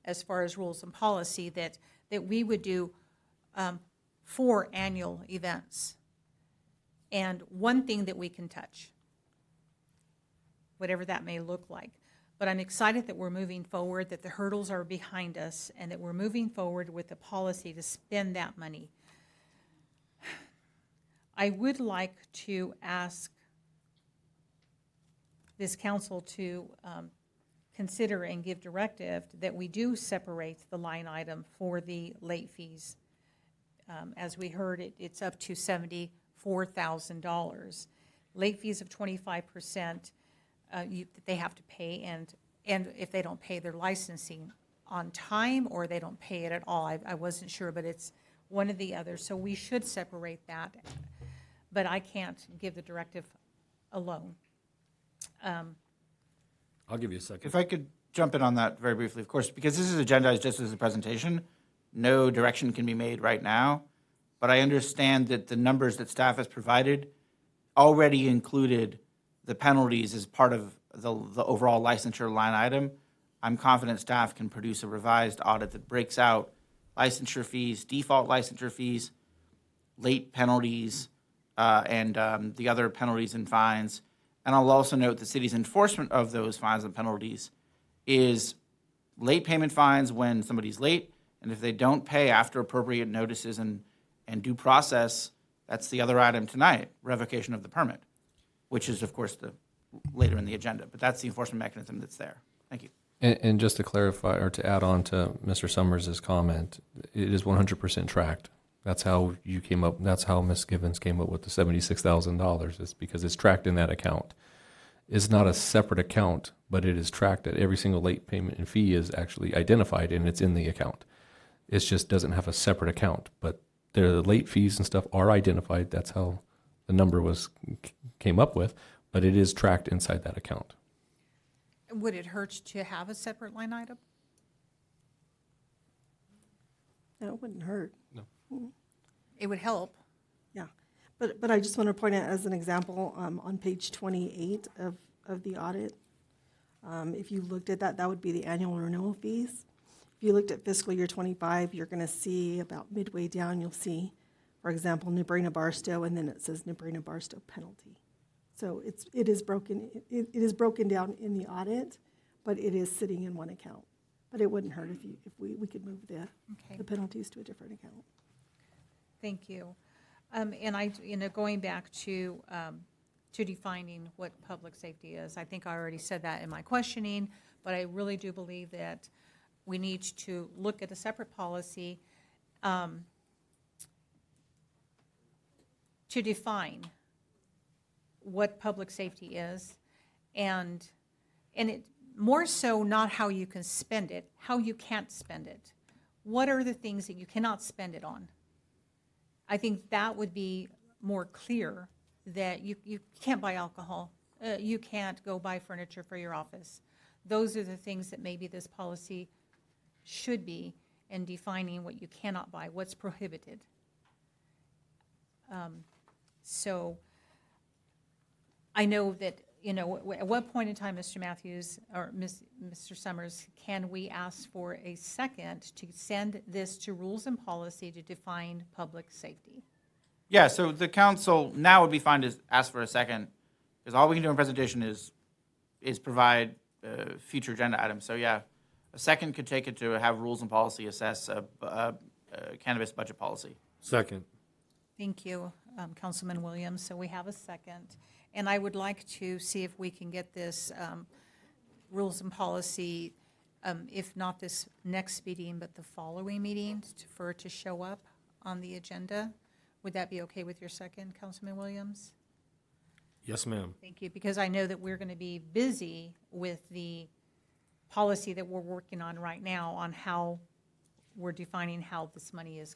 as rules and policy, that we would do 4 annual events. And one thing that we can touch, whatever that may look like. But I'm excited that we're moving forward, that the hurdles are behind us, and that we're moving forward with the policy to spend that money. I would like to ask this council to consider and give directive that we do separate the line item for the late fees. As we heard, it's up to $74,000. Late fees of 25%, they have to pay, and if they don't pay their licensing on time, or they don't pay it at all, I wasn't sure, but it's one or the other. So we should separate that, but I can't give the directive alone. I'll give you a second. If I could jump in on that very briefly, of course, because this is agendized just as a presentation, no direction can be made right now. But I understand that the numbers that staff has provided already included the penalties as part of the overall licensure line item. I'm confident staff can produce a revised audit that breaks out licensure fees, default licensure fees, late penalties, and the other penalties and fines. And I'll also note the city's enforcement of those fines and penalties is late payment fines when somebody's late, and if they don't pay after appropriate notices and due process, that's the other item tonight, revocation of the permit, which is, of course, the later in the agenda. But that's the enforcement mechanism that's there. Thank you. And just to clarify, or to add on to Mr. Summers' comment, it is 100% tracked. That's how you came up, that's how Ms. Givens came up with the $76,000, is because it's tracked in that account. It's not a separate account, but it is tracked that every single late payment and fee is actually identified, and it's in the account. It just doesn't have a separate account, but the late fees and stuff are identified. That's how the number came up with, but it is tracked inside that account. Would it hurt to have a separate line item? No, it wouldn't hurt. It would help. Yeah, but I just want to point out as an example, on page 28 of the audit, if you looked at that, that would be the annual renewal fees. If you looked at fiscal year 25, you're going to see about midway down, you'll see, for example, Nebrina Barstow, and then it says Nebrina Barstow penalty. So it is broken down in the audit, but it is sitting in one account. But it wouldn't hurt if we could move the penalties to a different account. Thank you. And going back to defining what public safety is, I think I already said that in my questioning, but I really do believe that we need to look at a separate policy to define what public safety is, and it more so not how you can spend it, how you can't spend it. What are the things that you cannot spend it on? I think that would be more clear, that you can't buy alcohol, you can't go buy furniture for your office. Those are the things that maybe this policy should be in defining what you cannot buy, what's prohibited. So I know that, you know, at what point in time, Mr. Matthews, or Mr. Summers, can we ask for a second to send this to Rules and Policy to define public safety? Yeah, so the council now would be fine to ask for a second, because all we can do in presentation is provide future agenda items. So yeah, a second could take it to have Rules and Policy assess a cannabis budget policy. Second. Thank you, Councilman Williams. So we have a second. And I would like to see if we can get this Rules and Policy, if not this next meeting, but the following meeting, for it to show up on the agenda. Would that be okay with your second, Councilman Williams? Yes, ma'am. Thank you, because I know that we're going to be busy with the policy that we're working on right now on how we're defining how this money is,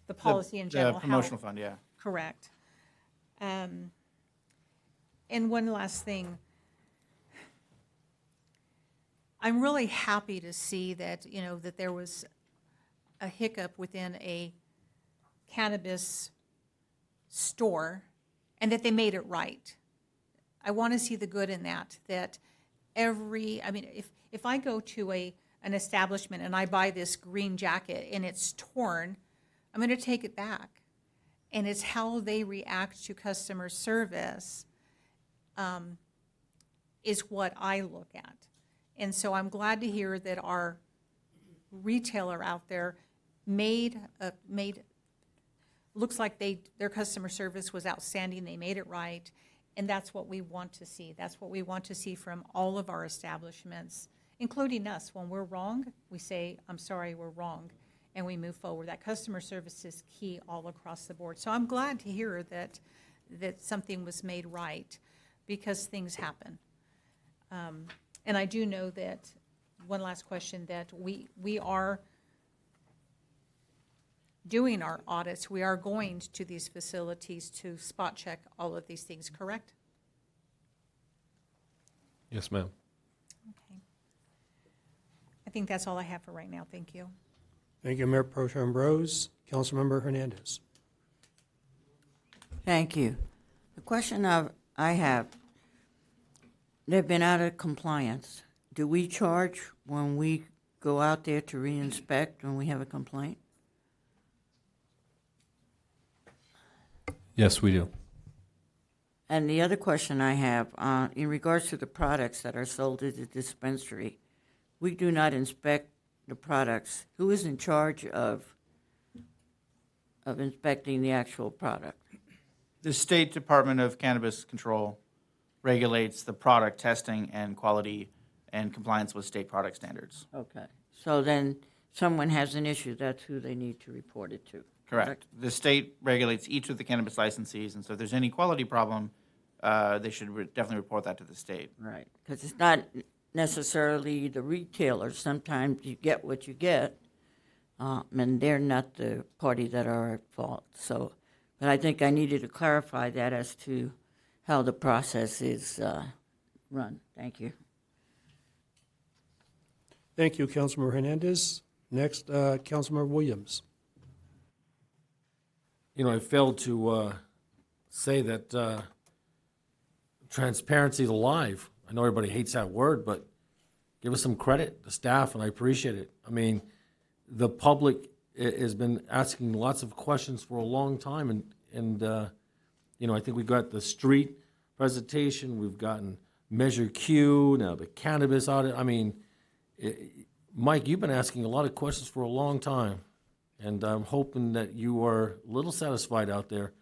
the policy in general. The promotional fund, yeah. Correct. And one last thing. I'm really happy to see that, you know, that there was a hiccup within a cannabis store and that they made it right. I want to see the good in that, that I mean, if I go to an establishment and I buy this green jacket and it's torn, I'm going to take it back. And it's how they react to customer service is what I look at. And so I'm glad to hear that our retailer out there looks like their customer service was outstanding. They made it right. And that's what we want to see. That's what we want to see from all of our establishments, including us. When we're wrong, we say, I'm sorry, we're wrong, and we move forward. That customer service is key all across the board. So I'm glad to hear that something was made right, because things happen. And I do know that, one last question, that we are doing our audits. We are going to these facilities to spot check all of these things, correct? Yes, ma'am. Okay. I think that's all I have for right now. Thank you. Thank you, Mayor Pro Tem Rose. Councilmember Hernandez. Thank you. The question I have, they've been out of compliance. Do we charge when we go out there to re-inspect when we have a complaint? Yes, we do. And the other question I have, in regards to the products that are sold at the dispensary, we do not inspect the products. Who is in charge of inspecting the actual product? The State Department of Cannabis Control regulates the product testing and quality and compliance with state product standards. Okay. So then someone has an issue, that's who they need to report it to. Correct. The state regulates each of the cannabis licensees, and so if there's any quality problem, they should definitely report that to the state. Right, because it's not necessarily the retailer. Sometimes you get what you get, and they're not the party that are at fault. So, but I think I needed to clarify that as to how the process is run. Thank you. Thank you, Councilmember Hernandez. Next, Councilmember Williams. You know, I failed to say that transparency is alive. I know everybody hates that word, but give us some credit, the staff, and I appreciate it. I mean, the public has been asking lots of questions for a long time, and you know, I think we got the street presentation, we've gotten Measure Q, now the cannabis audit. I mean, Mike, you've been asking a lot of questions for a long time, and I'm hoping that you are a little satisfied out there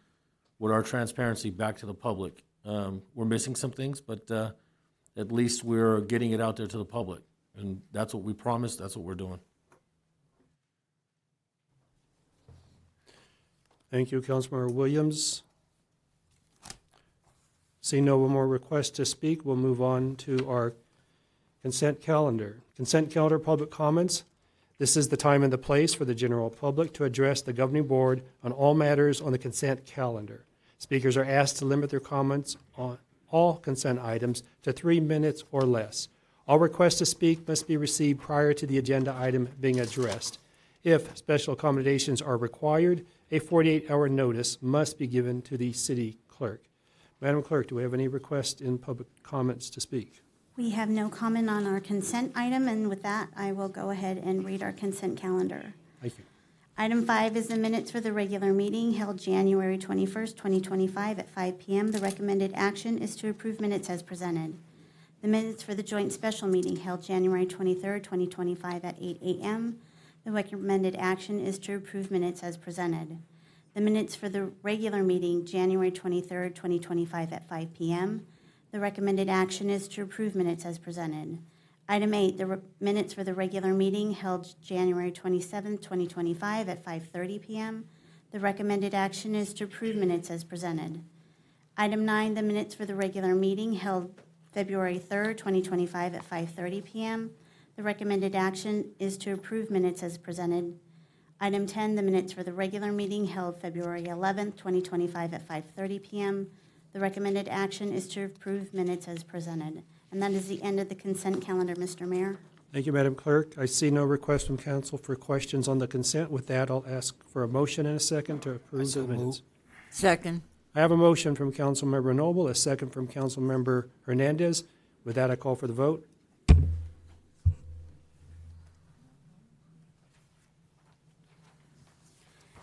with our transparency back to the public. We're missing some things, but at least we're getting it out there to the public, and that's what we promised, that's what we're doing. Thank you, Councilmember Williams. Seeing no more requests to speak, we'll move on to our consent calendar. Consent calendar public comments. This is the time and the place for the general public to address the governing board on all matters on the consent calendar. Speakers are asked to limit their comments on all consent items to 3 minutes or less. All requests to speak must be received prior to the agenda item being addressed. If special accommodations are required, a 48-hour notice must be given to the city clerk. Madam Clerk, do we have any requests in public comments to speak? We have no comment on our consent item, and with that, I will go ahead and read our consent calendar. Thank you. Item 5 is the minutes for the regular meeting held January 21st, 2025 at 5 p.m. The recommended action is to approve minutes as presented. The minutes for the joint special meeting held January 23rd, 2025 at 8 a.m. The recommended action is to approve minutes as presented. The minutes for the regular meeting January 23rd, 2025 at 5 p.m. The recommended action is to approve minutes as presented. Item 8, the minutes for the regular meeting held January 27th, 2025 at 5:30 p.m. The recommended action is to approve minutes as presented. Item 9, the minutes for the regular meeting held February 3rd, 2025 at 5:30 p.m. The recommended action is to approve minutes as presented. Item 10, the minutes for the regular meeting held February 11th, 2025 at 5:30 p.m. The recommended action is to approve minutes as presented. And that is the end of the consent calendar, Mr. Mayor. Thank you, Madam Clerk. I see no request from council for questions on the consent. With that, I'll ask for a motion and a second to approve the minutes. Second. I have a motion from Councilmember Noble, a second from Councilmember Hernandez. With that, I call for the vote.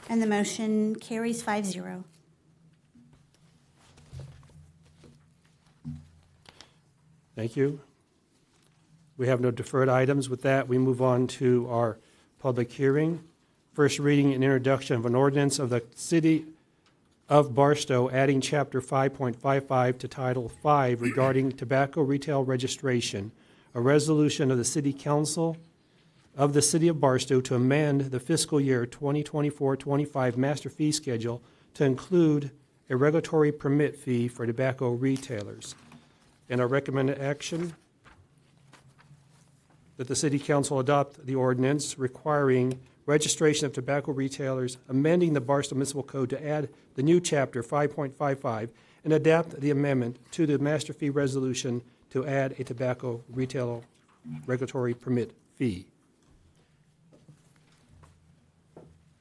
And the motion carries 5-0. Thank you. We have no deferred items. With that, we move on to our public hearing. First reading and introduction of an ordinance of the City of Barstow adding Chapter 5.55 to Title 5 regarding tobacco retail registration, a resolution of the City Council of the City of Barstow to amend the fiscal year 2024-25 master fee schedule to include a regulatory permit fee for tobacco retailers. And our recommended action that the City Council adopt the ordinance requiring registration of tobacco retailers, amending the Barstow Municipal Code to add the new Chapter 5.55 and adapt the amendment to the master fee resolution to add a tobacco retail regulatory permit fee.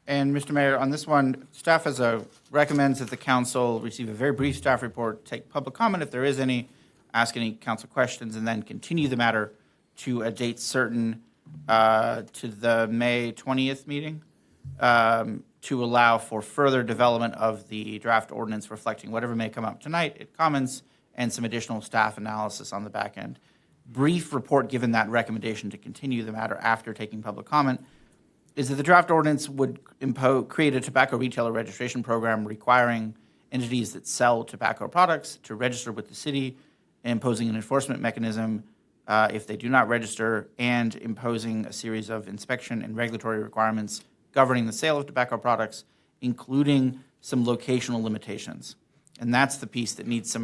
And Mr. Mayor, on this one, staff recommends that the council receive a very brief staff report, take public comment if there is any, ask any council questions, and then continue the matter to a date certain to the May 20th meeting to allow for further development of the draft ordinance reflecting whatever may come up tonight at Commons and some additional staff analysis on the back end. Brief report given that recommendation to continue the matter after taking public comment is that the draft ordinance would create a tobacco retailer registration program requiring entities that sell tobacco products to register with the city, imposing an enforcement mechanism if they do not register, and imposing a series of inspection and regulatory requirements governing the sale of tobacco products, including some locational limitations. And that's the piece that needs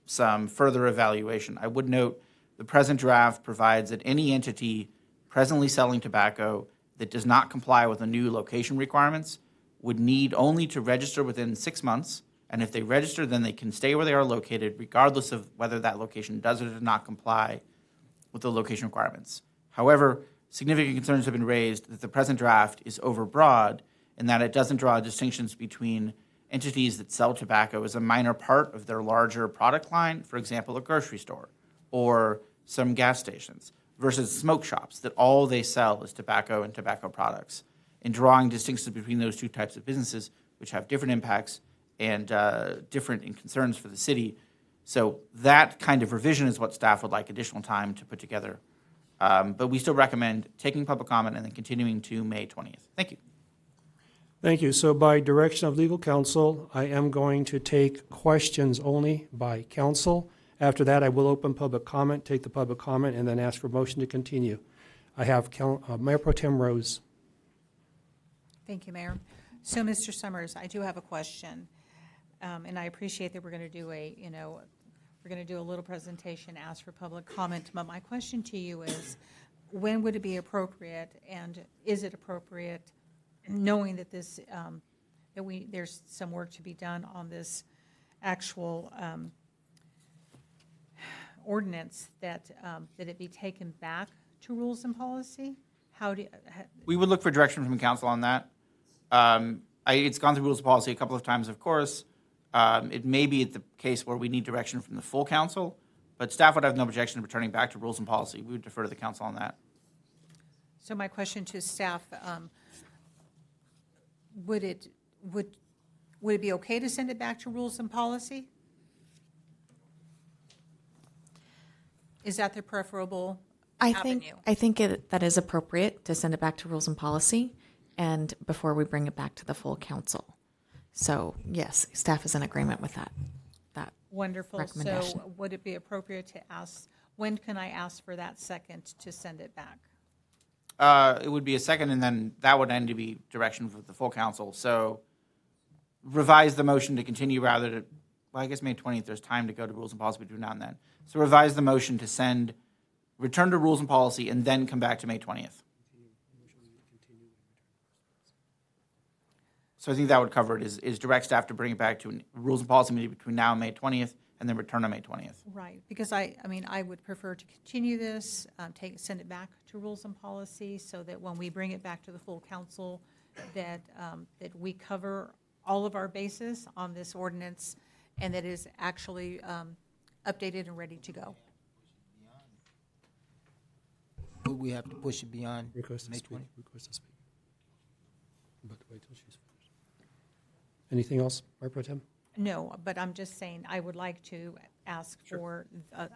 some further evaluation. I would note the present draft provides that any entity presently selling tobacco that does not comply with the new location requirements would need only to register within 6 months. And if they register, then they can stay where they are located, regardless of whether that location does or does not comply with the location requirements. However, significant concerns have been raised that the present draft is overbroad in that it doesn't draw distinctions between entities that sell tobacco as a minor part of their larger product line, for example, a grocery store or some gas stations, versus smoke shops that all they sell is tobacco and tobacco products, and drawing distinctions between those two types of businesses, which have different impacts and different concerns for the city. So that kind of revision is what staff would like additional time to put together. But we still recommend taking public comment and then continuing to May 20th. Thank you. Thank you. So by direction of legal counsel, I am going to take questions only by council. After that, I will open public comment, take the public comment, and then ask for motion to continue. I have Mayor Pro Tem Rose. Thank you, Mayor. So, Mr. Summers, I do have a question, and I appreciate that we're going to do a little presentation, ask for public comment. But my question to you is, when would it be appropriate, and is it appropriate, knowing that this there's some work to be done on this actual ordinance, that it be taken back to rules and policy? We would look for direction from council on that. It's gone through rules of policy a couple of times, of course. It may be the case where we need direction from the full council, but staff would have no objection to returning back to rules and policy. We would defer to the council on that. So my question to staff, would it be okay to send it back to rules and policy? Is that the preferable avenue? I think that is appropriate to send it back to rules and policy, and before we bring it back to the full council. So yes, staff is in agreement with that. Wonderful. Recommendation. So would it be appropriate to ask, when can I ask for that second to send it back? It would be a second, and then that would end to be direction for the full council. So revise the motion to continue rather to, well, I guess May 20th, there's time to go to rules and policy between now and then. So revise the motion to return to rules and policy, and then come back to May 20th. So I think that would cover it, is direct staff to bring it back to rules and policy meeting between now and May 20th, and then return on May 20th. Right, because I would prefer to continue this, send it back to rules and policy, so that when we bring it back to the full council, that we cover all of our bases on this ordinance, and that is actually updated and ready to go. Would we have to push it beyond Request to May speak. 20th? Request to speak. But wait till she's finished. Anything else, Mayor Pro Tem? No, but I'm just saying, I would like to ask for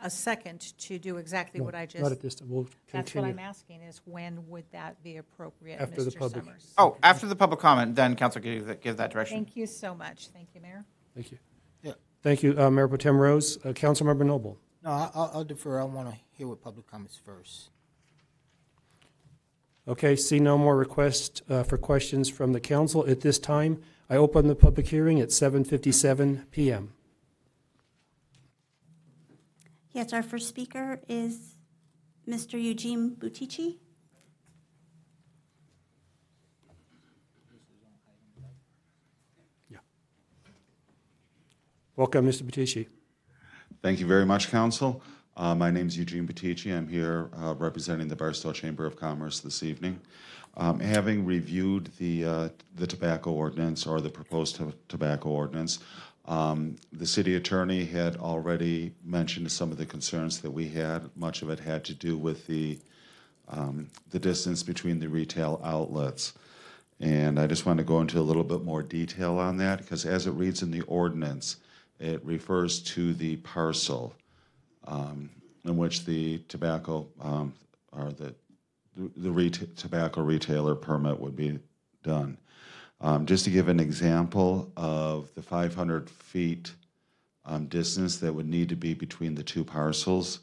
a second to do exactly what I just. Not at this time. We'll That's what continue. I'm asking, is when would that be appropriate, After the Mr. public- Summers? Oh, after the public comment, then council give that direction. Thank you so much. Thank you, Mayor. Thank you. Yeah. Thank you, Mayor Pro Tem Rose. Councilmember Noble. No, I'll defer. I want to hear what public comments first. Okay, see no more requests for questions from the council. At this time, I open the public hearing at 7:57 PM. Yes, our first speaker is Mr. Eugene Butici. Welcome, Mr. Butici. Thank you very much, Council. My name is Eugene Butici. I'm here representing the Barstow Chamber of Commerce this evening. Having reviewed the tobacco ordinance, or the proposed tobacco ordinance, the city attorney had already mentioned some of the concerns that we had. Much of it had to do with the distance between the retail outlets. And I just want to go into a little bit more detail on that, because as it reads in the ordinance, it refers to the parcel in which the tobacco or the tobacco retailer permit would be done. Just to give an example of the 500 feet distance that would need to be between the two parcels,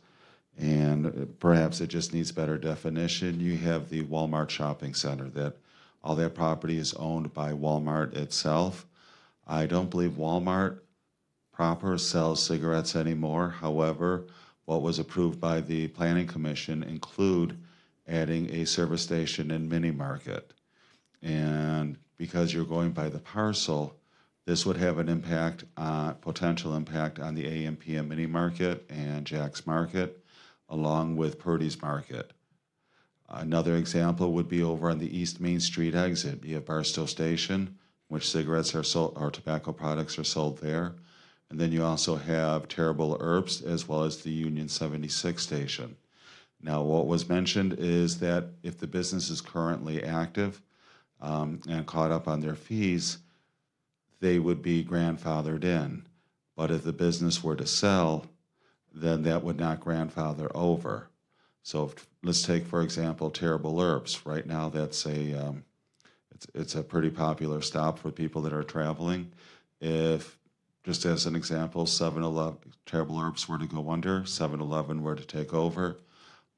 and perhaps it just needs better definition, you have the Walmart shopping center, that all that property is owned by Walmart itself. I don't believe Walmart proper sells cigarettes anymore. However, what was approved by the Planning Commission include adding a service station and mini market. And because you're going by the parcel, this would have an impact, potential impact on the AM/PM mini market and Jack's Market, along with Purdy's Market. Another example would be over on the East Main Street exit. You have Barstow Station, which cigarettes are sold, or tobacco products are sold there. And then you also have Terrible Herbs, as well as the Union 76 station. Now, what was mentioned is that if the business is currently active and caught up on their fees, they would be grandfathered in. But if the business were to sell, then that would not grandfather over. So let's take, for example, Terrible Herbs. Right now, that's it's a pretty popular stop for people that are traveling. If, just as an example, 7-Eleven, Terrible Herbs were to go under, 7-Eleven were to take over,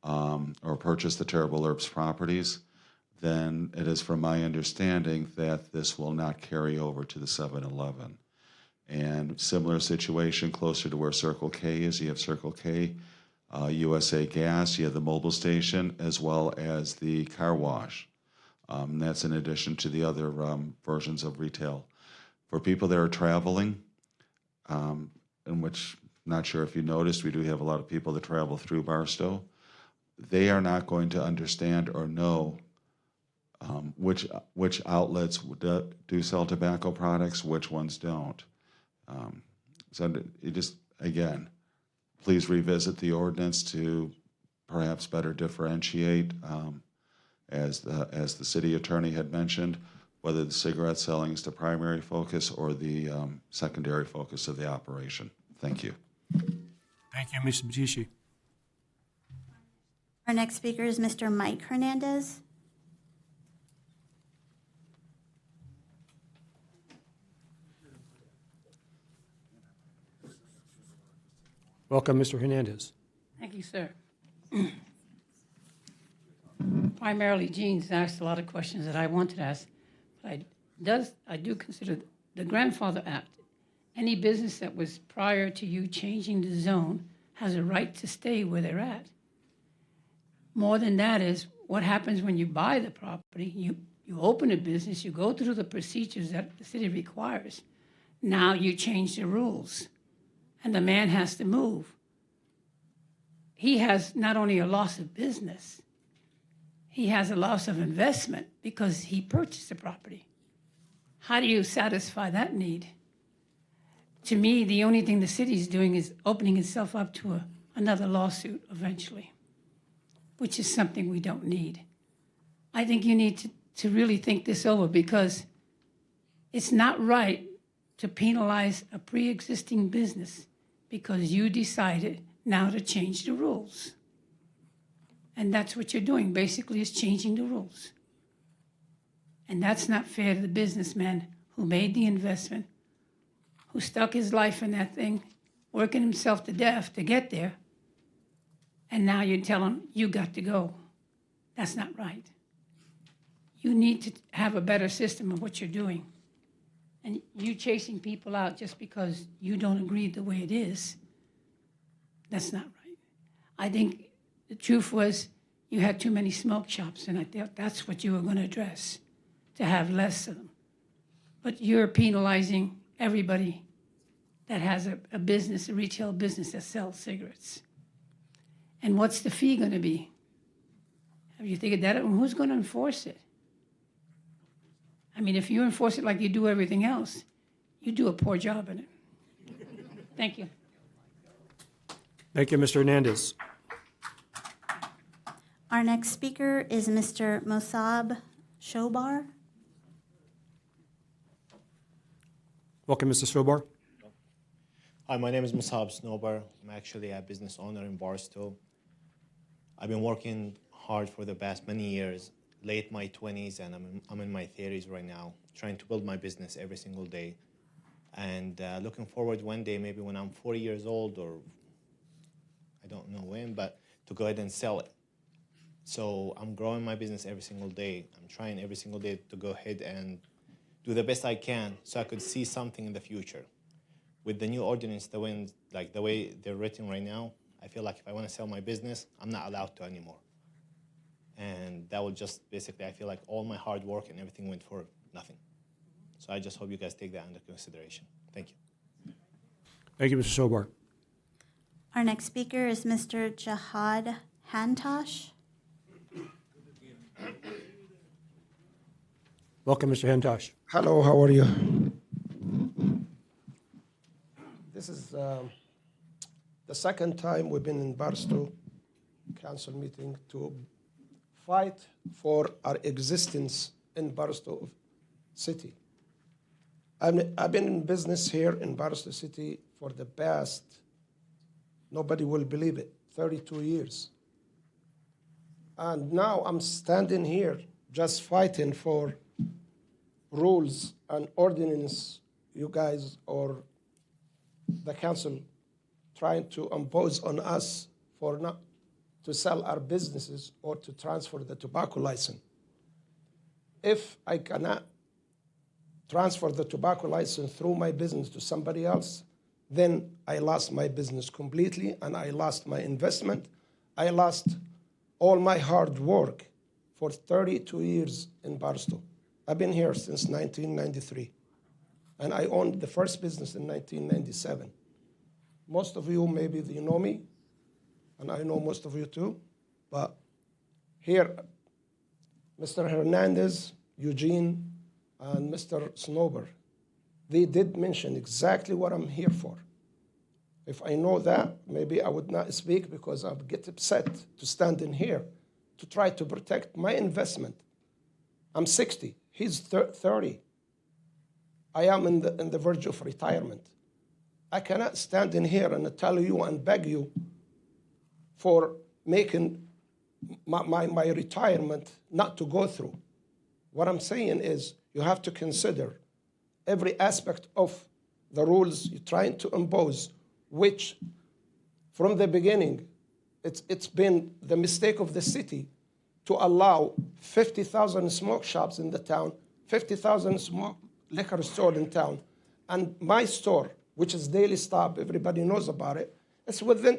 or purchase the Terrible Herbs properties, then it is from my understanding that this will not carry over to the 7-Eleven. And similar situation closer to where Circle K is. You have Circle K, USA Gas, you have the mobile station, as well as the car wash. That's in addition to the other versions of retail. For people that are traveling, in which, not sure if you noticed, we do have a lot of people that travel through Barstow. They are not going to understand or know which outlets do sell tobacco products, which ones don't. So it just, again, please revisit the ordinance to perhaps better differentiate, as the city attorney had mentioned, whether the cigarette selling is the primary focus or the secondary focus of the operation. Thank you. Thank you, Mr. Batici. Our next speaker is Mr. Mike Hernandez. Welcome, Mr. Hernandez. Thank you, sir. Primarily, Gene's asked a lot of questions that I wanted to ask, but I do consider the Grandfather Act. Any business that was prior to you changing the zone has a right to stay where they're at. More than that is what happens when you buy the property. You open a business, you go through the procedures that the city requires. Now you change the rules, and the man has to move. He has not only a loss of business, he has a loss of investment because he purchased the property. How do you satisfy that need? To me, the only thing the city is doing is opening itself up to another lawsuit eventually, which is something we don't need. I think you need to really think this over, because it's not right to penalize a pre-existing business because you decided now to change the rules. And that's what you're doing, basically, is changing the rules. And that's not fair to the businessman who made the investment, who stuck his life in that thing, working himself to death to get there, and now you tell him, you got to go. That's not right. You need to have a better system of what you're doing. And you chasing people out just because you don't agree the way it is, that's not right. I think the truth was you had too many smoke shops, and I thought that's what you were going to address, to have less of them. But you're penalizing everybody that has a business, a retail business that sells cigarettes. And what's the fee going to be? Have you think of that? And who's going to enforce it? I mean, if you enforce it like you do everything else, you do a poor job in it. Thank you. Thank you, Mr. Hernandez. Our next speaker is Mr. Mossab Shobar. Welcome, Mr. Strobar. Hi, my name is Musab Snobar. I'm actually a business owner in Barstow. I've been working hard for the past many years, late my 20s, and I'm in my 30s right now, trying to build my business every single day. And looking forward one day, maybe when I'm 40 years old, or I don't know when, but to go ahead and sell it. So I'm growing my business every single day. I'm trying every single day to go ahead and do the best I can so I could see something in the future. With the new ordinance, the way they're written right now, I feel like if I want to sell my business, I'm not allowed to anymore. And that will just basically, I feel like all my hard work and everything went for nothing. So I just hope you guys take that under consideration. Thank you. Thank you, Mr. Sobar. Our next speaker is Mr. Jihad Hantosh. Welcome, Mr. Hantosh. Hello, how are you? This is the second time we've been in Barstow council meeting to fight for our existence in Barstow City. I've been in business here in Barstow City for the past, nobody will believe it, 32 years. And now I'm standing here just fighting for rules and ordinance you guys or the council trying to impose on us for not to sell our businesses or to transfer the tobacco license. If I cannot transfer the tobacco license through my business to somebody else, then I lost my business completely and I lost my investment. I lost all my hard work for 32 years in Barstow. I've been here since 1993, and I owned the first business in 1997. Most of you, maybe you know me, and I know most of you too, but here, Mr. Hernandez, Eugene, and Mr. Snober, they did mention exactly what I'm here for. If I know that, maybe I would not speak because I would get upset to stand in here to try to protect my investment. I'm 60, he's 30. I am in the verge of retirement. I cannot stand in here and tell you and beg you for making my retirement not to go through. What I'm saying is you have to consider every aspect of the rules you're trying to impose, which from the beginning, it's been the mistake of the city to allow 50,000 smoke shops in the town, 50,000 smoke liquor stores in town, and my store, which is Daily Stop, everybody knows about it, it's within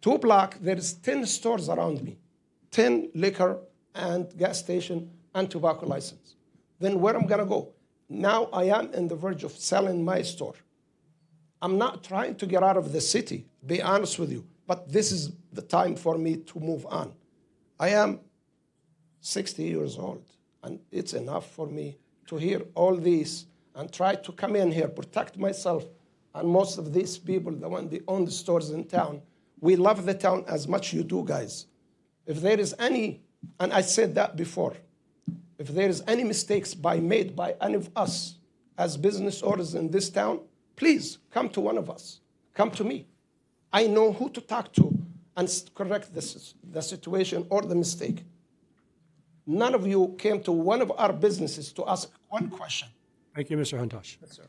2 blocks, there is 10 stores around me, 10 liquor and gas station and tobacco license. Then where I'm gonna go? Now I am in the verge of selling my store. I'm not trying to get out of the city, be honest with you, but this is the time for me to move on. I am 60 years old, and it's enough for me to hear all this and try to come in here, protect myself, and most of these people, the one they own the stores in town, we love the town as much you do, guys. If there is any, and I said that before, if there is any mistakes made by any of us as business owners in this town, please come to one of us. Come to me. I know who to talk to and correct the situation or the mistake. None of you came to one of our businesses to ask one question. Thank you, Mr. Huntosh. Yes, sir.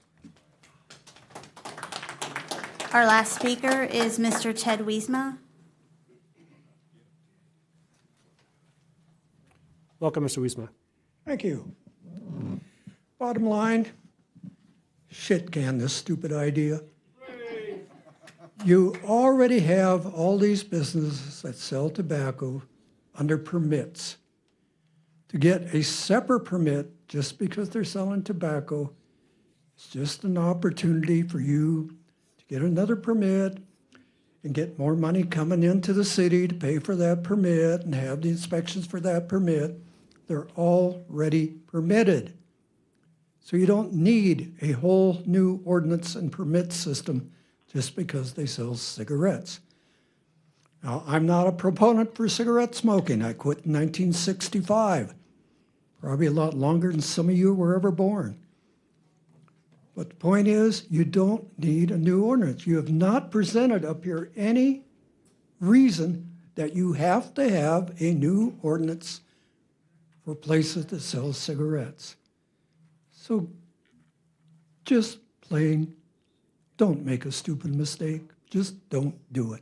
Our last speaker is Mr. Ted Wiesma. Welcome, Mr. Wiesma. Thank you. Bottom line, shit can this stupid idea. You already have all these businesses that sell tobacco under permits. To get a separate permit just because they're selling tobacco, it's just an opportunity for you to get another permit and get more money coming into the city to pay for that permit and have the inspections for that permit. They're already permitted. So you don't need a whole new ordinance and permit system just because they sell cigarettes. Now, I'm not a proponent for cigarette smoking. I quit in 1965, probably a lot longer than some of you were ever born. But the point is, you don't need a new ordinance. You have not presented up here any reason that you have to have a new ordinance for places that sell cigarettes. So just plain, don't make a stupid mistake. Just don't do it.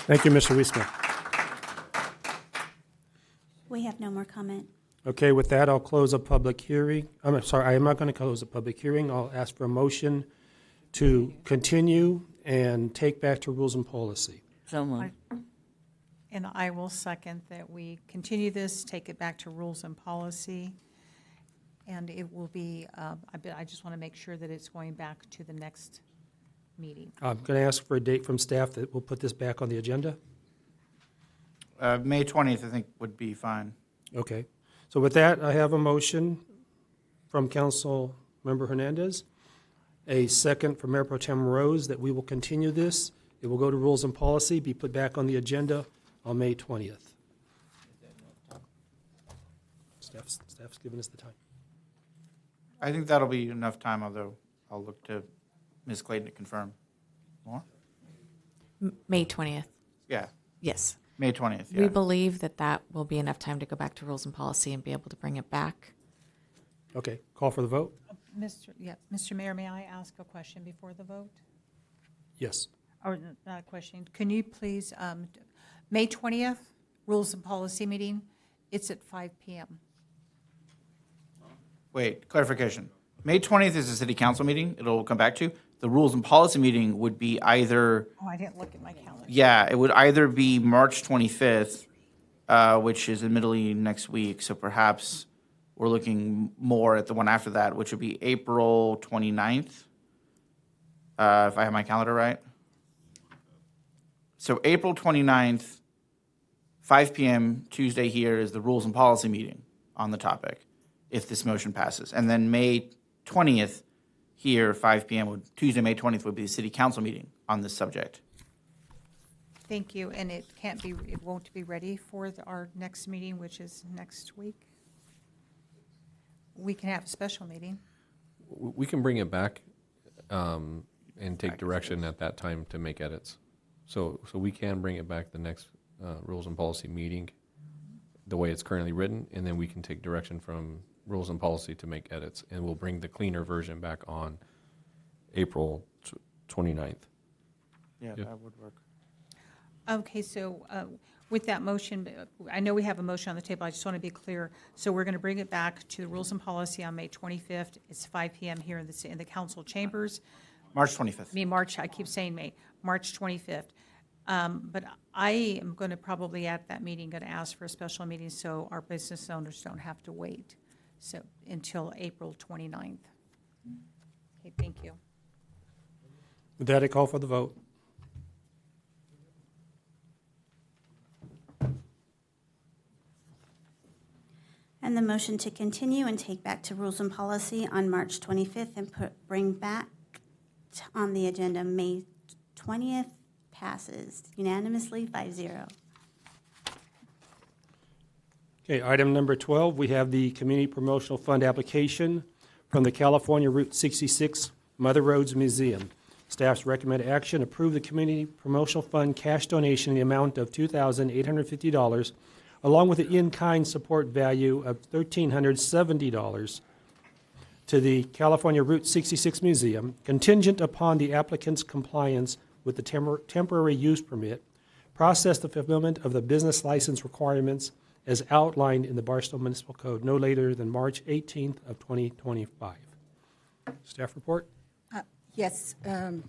Thank you, Mr. Wiesma. We have no more comment. Okay, with that, I'll close a public hearing. I'm sorry, I am not going to close a public hearing. I'll ask for a motion to continue and take back to rules and policy. Someone. And I will second that we continue this, take it back to rules and policy. And it will be, I just want to make sure that it's going back to the next meeting. I'm going to ask for a date from staff that we'll put this back on the agenda. May 20th, I think, would be fine. Okay. So with that, I have a motion from Council Member Hernandez, a second from Mayor Pro Tem Rose that we will continue this. It will go to rules and policy, be put back on the agenda on May 20th. Staff's giving us the time. I think that'll be enough time, although I'll look to Ms. Clayton to confirm. More? May 20th. Yeah, Yes. May 20th, We yeah. believe that that will be enough time to go back to rules and policy and be able to bring it back. Okay, call for the vote? Mr. Mayor, may I ask a question before the vote? Yes. Or not a question. Can you please, May 20th, rules and policy meeting, it's at 5 p.m. Wait, clarification. May 20th is a city council meeting. It'll come back to. The rules and policy meeting would be either, Oh, I didn't look at my calendar. yeah, it would either be March 25th, which is admittedly next week. So perhaps we're looking more at the one after that, which would be April 29th, if I have my calendar right. So April 29th, 5 p.m. Tuesday here is the rules and policy meeting on the topic. if this motion passes. And then May 20th, here, 5 p.m., Tuesday, May 20th, would be the city council meeting on this subject. Thank you, and it won't be ready for our next meeting, which is next week. We can have a special meeting. We can bring it back and take direction at that time to make edits. So we can bring it back the next Rules and Policy meeting, the way it's currently written, and then we can take direction from Rules and Policy to make edits, and we'll bring the cleaner version back on April 29th. Yeah, Yep. that would work. Okay, so with that motion, I know we have a motion on the table, I just want to be clear. So we're going to bring it back to the Rules and Policy on May 25th. It's 5 p.m. here in the council chambers. March 25th. I keep saying May, March 25th. But I am going to probably at that meeting, going to ask for a special meeting so our business owners don't have to wait until April 29th. Okay, thank you. With that, I call for the vote. And the motion to continue and take back to Rules and Policy on March 25th and bring back on the agenda May 20th passes unanimously 5-0. Okay, item number 12, we have the Community Promotional Fund application from the California Route 66 Mother Roads Museum. Staff's recommended action, approve the Community Promotional Fund cash donation in the amount of $2,850, along with the in-kind support value of $1,370 to the California Route 66 Museum, contingent upon the applicant's compliance with the temporary use permit, process the fulfillment of the business license requirements as outlined in the Barstow Municipal Code no later than March 18th of 2025. Staff report? Yes,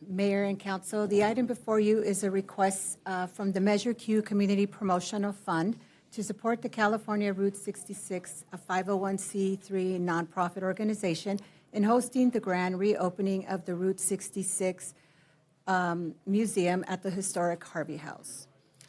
Mayor and Council, the item before you is a request from the Measure Q Community Promotional Fund to support the California Route 66, a 501c3 nonprofit organization, in hosting the grand reopening of the Route 66 Museum at the historic Harvey House.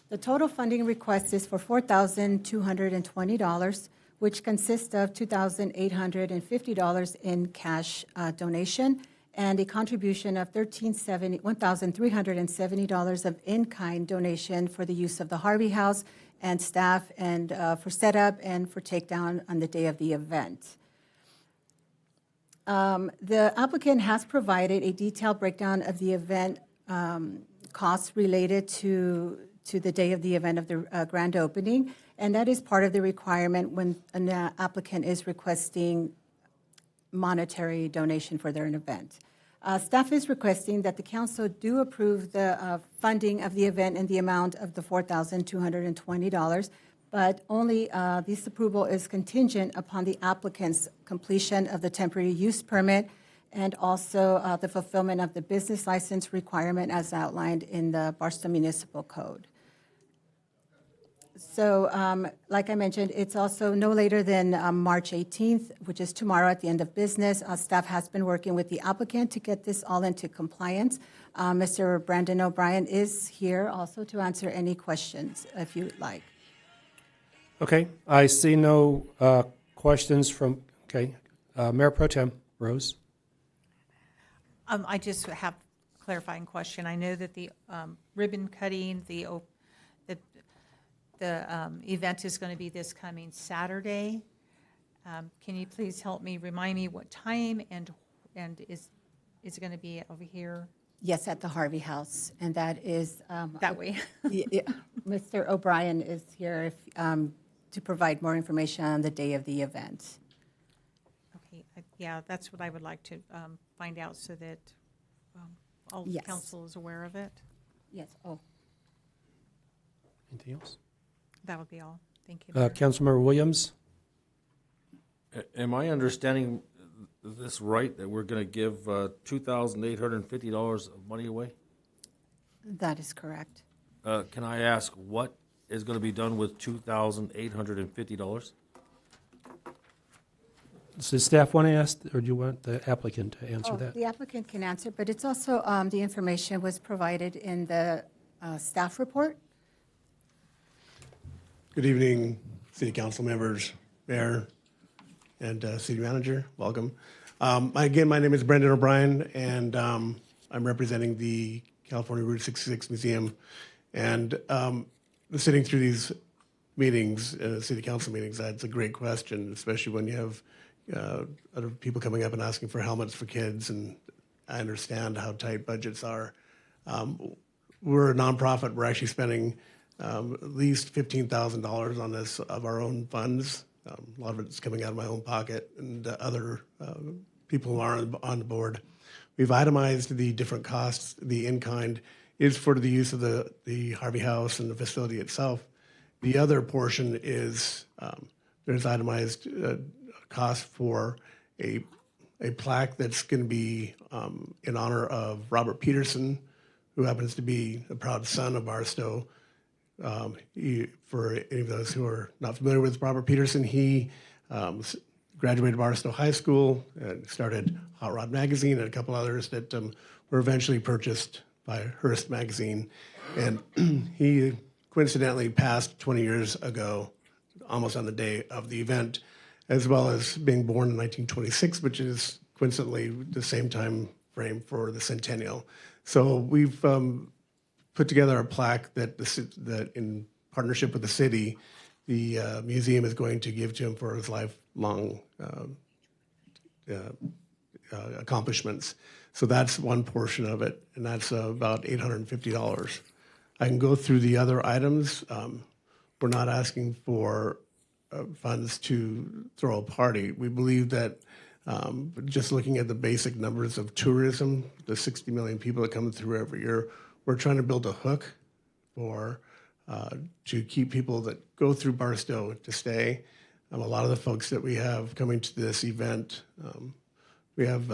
The total funding request is for $4,220, which consists of $2,850 in cash donation and a contribution of $1,370 of in-kind donation for the use of the Harvey House and staff and for setup and for takedown on the day of the event. The applicant has provided a detailed breakdown of the event costs related to the day of the event of the grand opening, and that is part of the requirement when an applicant is requesting monetary donation for their event. Staff is requesting that the council do approve the funding of the event in the amount of the $4,220, but only this approval is contingent upon the applicant's completion of the temporary use permit and also the fulfillment of the business license requirement as outlined in the Barstow Municipal Code. So, like I mentioned, it's also no later than March 18th, which is tomorrow at the end of business. Staff has been working with the applicant to get this all into compliance. Mr. Brandon O'Brien is here also to answer any questions if you'd like. Okay, I see no questions from, Mayor Pro Tem Rose. I just have a clarifying question. I know that the ribbon cutting, the event is going to be this coming Saturday. Can you please help me, remind me what time and is it going to be over here? Yes, at the Harvey House, and that is that way. Mr. O'Brien is here to provide more information on the day of the event. Okay, yeah, that's what I would like to find out so that all Yes. council is aware of it. Yes. Oh, Anything else? That would be all. Thank you. Mayor. Councilmember Williams? Am I understanding this right, that we're going to give $2,850 of money away? that is correct. Can I ask what is going to be done with $2,850? Does staff want to ask, or do you want the applicant to answer that? The applicant can answer, but it's also, the information was provided in the staff report. Good evening, city council members, mayor, and City Manager. Welcome. Again, my name is Brendan O'Brien, and I'm representing the California Route 66 Museum. And sitting through these meetings, city council meetings, that's a great question, especially when you have other people coming up and asking for helmets for kids, and I understand how tight budgets are. We're a nonprofit. We're actually spending at least $15,000 on this of our own funds. A lot of it's coming out of my own pocket, and other people who are on the board. We've itemized the different costs. The in-kind is for the use of the Harvey House and the facility itself. The other portion is there's itemized cost for a plaque that's going to be in honor of Robert Peterson, who happens to be a proud son of Barstow. For any of those who are not familiar with Robert Peterson, he graduated Barstow High School and started Hot Rod Magazine and a couple others that were eventually purchased by Hearst Magazine. And he coincidentally passed 20 years ago, almost on the day of the event, as well as being born in 1926, which is coincidentally the same time frame for the centennial. So we've put together a plaque that in partnership with the city, the museum is going to give to him for his lifelong accomplishments. So that's one portion of it, and that's about $850. I can go through the other items. We're not asking for funds to throw a party. We believe that just looking at the basic numbers of tourism, the 60 million people that come through every year, we're trying to build a hook for to keep people that go through Barstow to stay. A lot of the folks that we have coming to this event, we have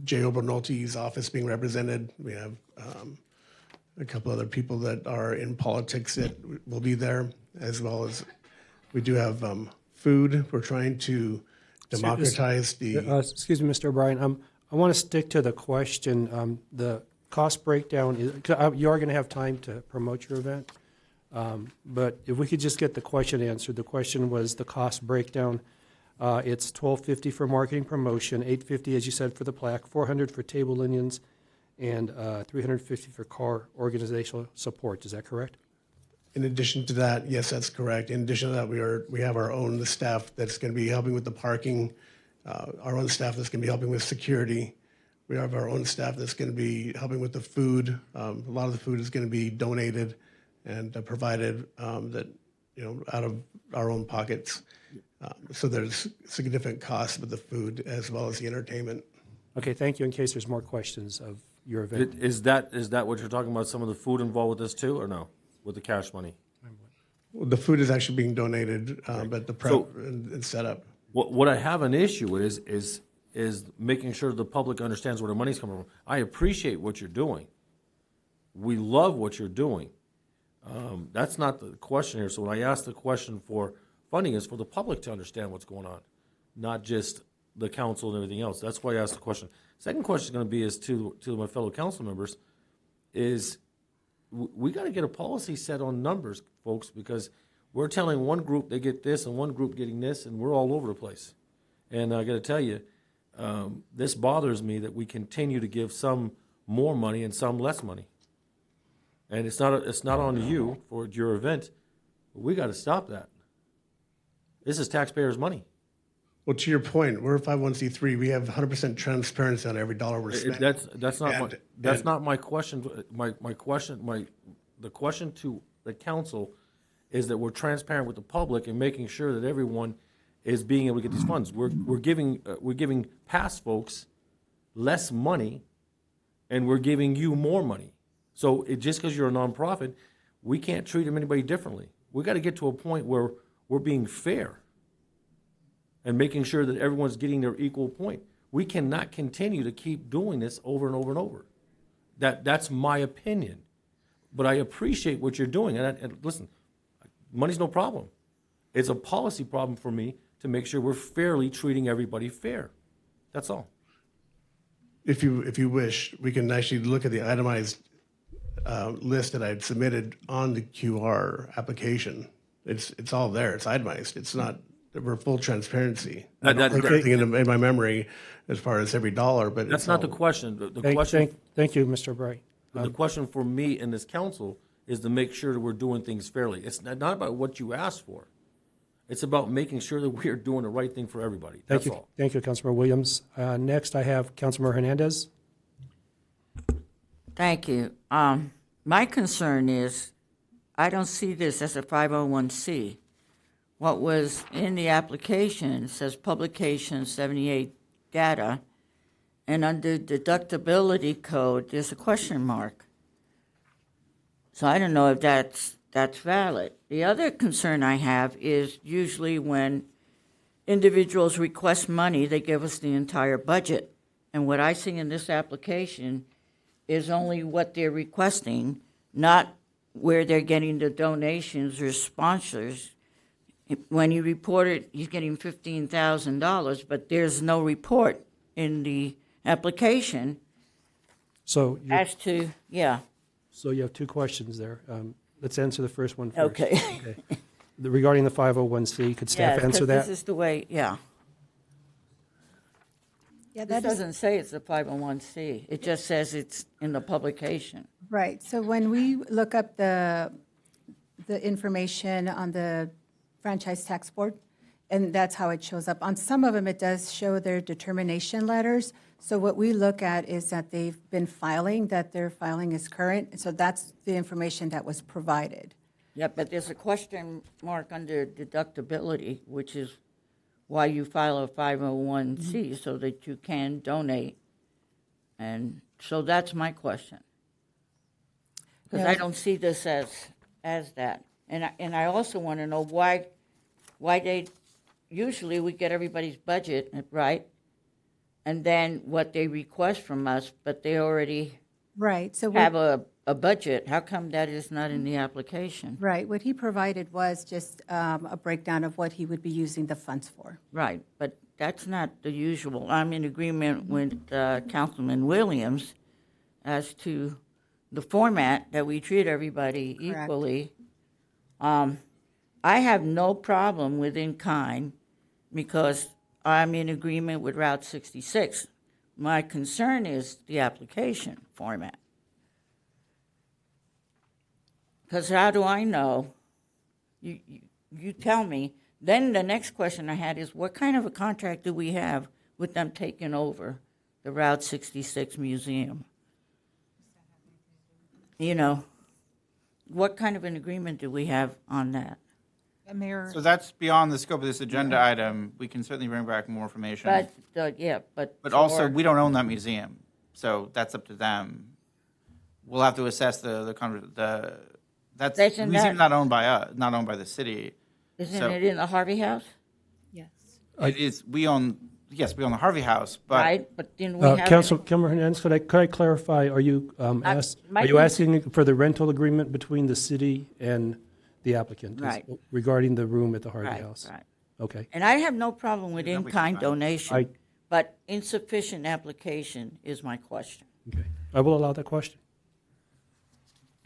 Jay Obernolte office being represented. We have a couple other people that are in politics that will be there, as well as we do have food. We're trying to democratize the... Excuse me, Mr. O'Brien. I want to stick to the question. The cost breakdown, you are going to have time to promote your event, but if we could just get the question answered. The question was the cost breakdown. It's $1,250 for marketing promotion, $850, as you said, for the plaque, $400 for table linen, and $350 for car organizational support. Is that correct? In addition to that, yes, that's correct. In addition to that, we have our own staff that's going to be helping with the parking, our own staff that's going to be helping with security. We have our own staff that's going to be helping with the food. A lot of the food is going to be donated and provided that out of our own pockets. So there's significant costs with the food as well as the entertainment. Okay, thank you. In case there's more questions of your event. Is that what you're talking about, some of the food involved with this too, or no, with the cash money? Well, the food is actually being donated, but the prep and setup. What I have an issue with is making sure the public understands where the money's coming from. I appreciate what you're doing. We love what you're doing. That's not the question here. So when I ask the question for funding, is for the public to understand what's going on, not just the council and everything else. That's why I asked the question. Second question is going to be is to my fellow council members is we got to get a policy set on numbers, folks, because we're telling one group they get this and one group getting this, and we're all over the place. And I got to tell you, this bothers me that we continue to give some more money and some less money. And it's not on you for your event. But we got to stop that. This is taxpayers' money. Well, to your point, we're a 501c3. We have 100% transparency on every dollar we're spending. That's not my question. The question to the council is that we're transparent with the public and making sure that everyone is being able to get these funds. We're giving past folks less money, and we're giving you more money. So just because you're a nonprofit, we can't treat them anybody differently. We got to get to a point where we're being fair and making sure that everyone's getting their equal point. We cannot continue to keep doing this over and over and over. That's my opinion. But I appreciate what you're doing. And listen, money's no problem. It's a policy problem for me to make sure we're fairly treating everybody fair. That's all. If you wish, we can actually look at the itemized list that I'd submitted on the QR application. It's all there. It's itemized. It's not for full transparency. I That- don't that- have everything in my memory as far as every dollar, but That's it's not the all- question. The question, Thank you, Mr. Bright. the question for me and this council is to make sure that we're doing things fairly. It's not about what you asked for. It's about making sure that we are doing the right thing for everybody. Thank That's you. all. Thank you, Councilmember Williams. Next, I have Councilmember Hernandez. Thank you. My concern is, I don't see this as a 501c. What was in the application says publication 78 data, and under deductibility code, there's a question mark. So I don't know if that's valid. The other concern I have is usually when individuals request money, they give us the entire budget. And what I see in this application is only what they're requesting, not where they're getting the donations or sponsors. When you report it, he's getting $15,000, but there's no report in the application So, as to, yeah. so you have two questions there. Let's answer the first one first. Okay. Regarding the 501c, could staff Yes, answer 'cause that? This is the way, yeah. Yeah, This that is, doesn't say it's a 501c. It just says it's in the publication. right. So when we look up the information on the franchise tax board, and that's how it shows up. On some of them, it does show their determination letters. So what we look at is that they've been filing, that their filing is current. So that's the information that was provided. Yeah, but there's a question mark under deductibility, which is why you file a 501c, so that you can donate. And so that's my question. Because I Yeah. don't see this as that. And I also want to know why they, usually we get everybody's budget, right? And then what they request from us, but they already Right. So have a budget. How come that is not in the application? right. What he provided was just a breakdown of what he would be using the funds for. Right, but that's not the usual. I'm in agreement with Councilman Williams as to the format that we treat everybody Correct. equally. I have no problem with in-kind because I'm in agreement with Route 66. My concern is the application format. Because how do I know? You tell me. Then the next question I had is, what kind of a contract do we have with them taking over the Route 66 museum? You know, what kind of an agreement do we have on that? Mayor, So that's beyond the scope of this agenda item. We can certainly bring back more information. But also, for- we don't own that museum, so that's up to them. We'll have to assess that's Isn't museum that- not owned by us, not owned by the city. Isn't So- it in the Harvey House? It is, we own the Harvey House, but Right, but then we have. Councilmember Hernandez, could I clarify, are you my asking for the rental agreement between the city and the applicant? Right. Regarding the room at the Harvey Right, House? right. Okay. And I have no problem with Yeah, we can in-kind find it. donation, but insufficient application is my question. Okay. I will allow that question.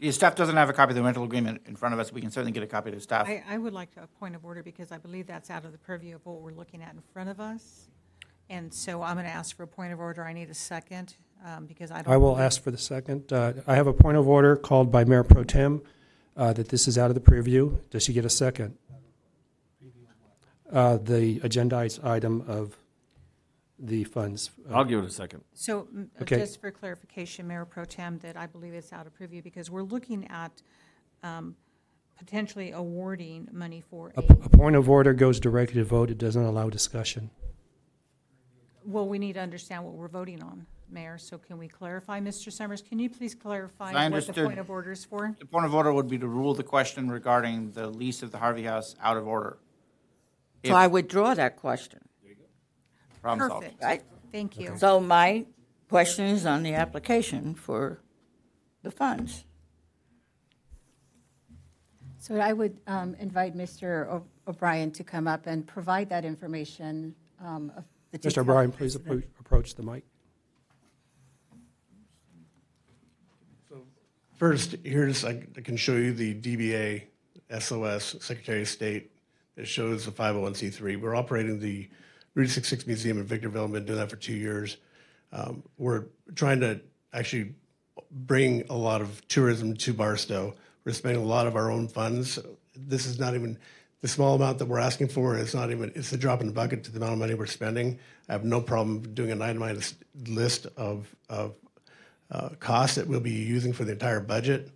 yeah, staff doesn't have a copy of the rental agreement in front of us. We can certainly get a copy to staff. I would like a point of order because I believe that's out of the purview of what we're looking at in front of us. And so I'm going to ask for a point of order. I need a second because I don't. I will believe- ask for the second. I have a point of order called by Mayor Pro Tem that this is out of the preview. Does she get a second? The agendized item of the funds. I'll give it a second. So Okay. just for clarification, Mayor Pro Tem, that I believe it's out of preview because we're looking at potentially awarding money for A point of order goes directly to vote. It doesn't allow discussion. well, we need to understand what we're voting on, Mayor. So can we clarify, Mr. Summers? Can you please clarify I what the understood- point of order is for? The point of order would be to rule the question regarding the lease of the Harvey House out of order. So I withdraw that question, Problem solved. Perfect. right? Thank you. So my question is on the application for the funds. So I would invite Mr. O'Brien to come up and provide that information. Of the Mr. details O'Brien, please presented. approach the mic. First, I can show you the DBA SOS, Secretary of State. that shows the 501c3. We're operating the Route 66 Museum in Victorville. I've been doing that for 2 years. We're trying to actually bring a lot of tourism to Barstow. We're spending a lot of our own funds. This is not even the small amount that we're asking for. It's not even, it's a drop in the bucket to the amount of money we're spending. I have no problem doing an itemized list of costs that we'll be using for the entire budget.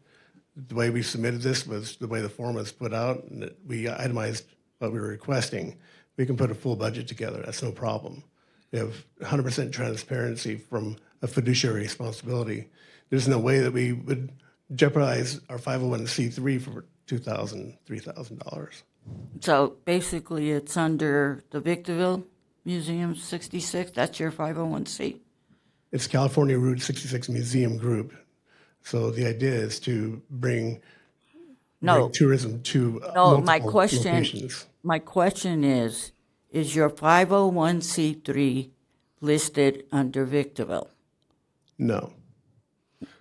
The way we submitted this was the way the form was put out, and that we itemized what we were requesting. We can put a full budget together. That's no problem. We have 100% transparency from a fiduciary responsibility. There's no way that we would jeopardize our 501c3 for $2,000, $3,000. So basically, it's under the Victorville Museum 66. That's your 501c. It's California Route 66 Museum Group. So the idea is to bring tourism to multiple locations. My question is your 501c3 listed under Victorville? No.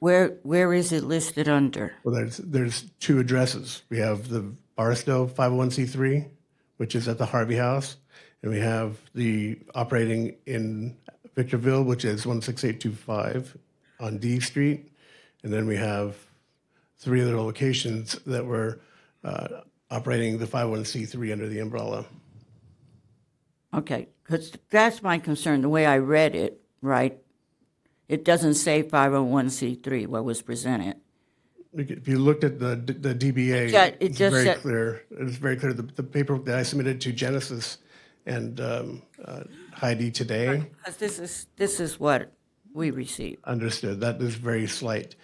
Where is it listed under? Well, there's two addresses. We have the Barstow 501c3, which is at the Harvey House, and we have the operating in Victorville, which is 16825 on D Street, and then we have 3 other locations that were operating the 501c3 under the umbrella. Okay, because that's my concern. The way I read it, right, it doesn't say 501c3, what was presented. If you looked at the DBA, it's very clear. It's very clear. The paperwork that I submitted to Genesis and Heidi today. Because this is what we received. Understood. That is very slight.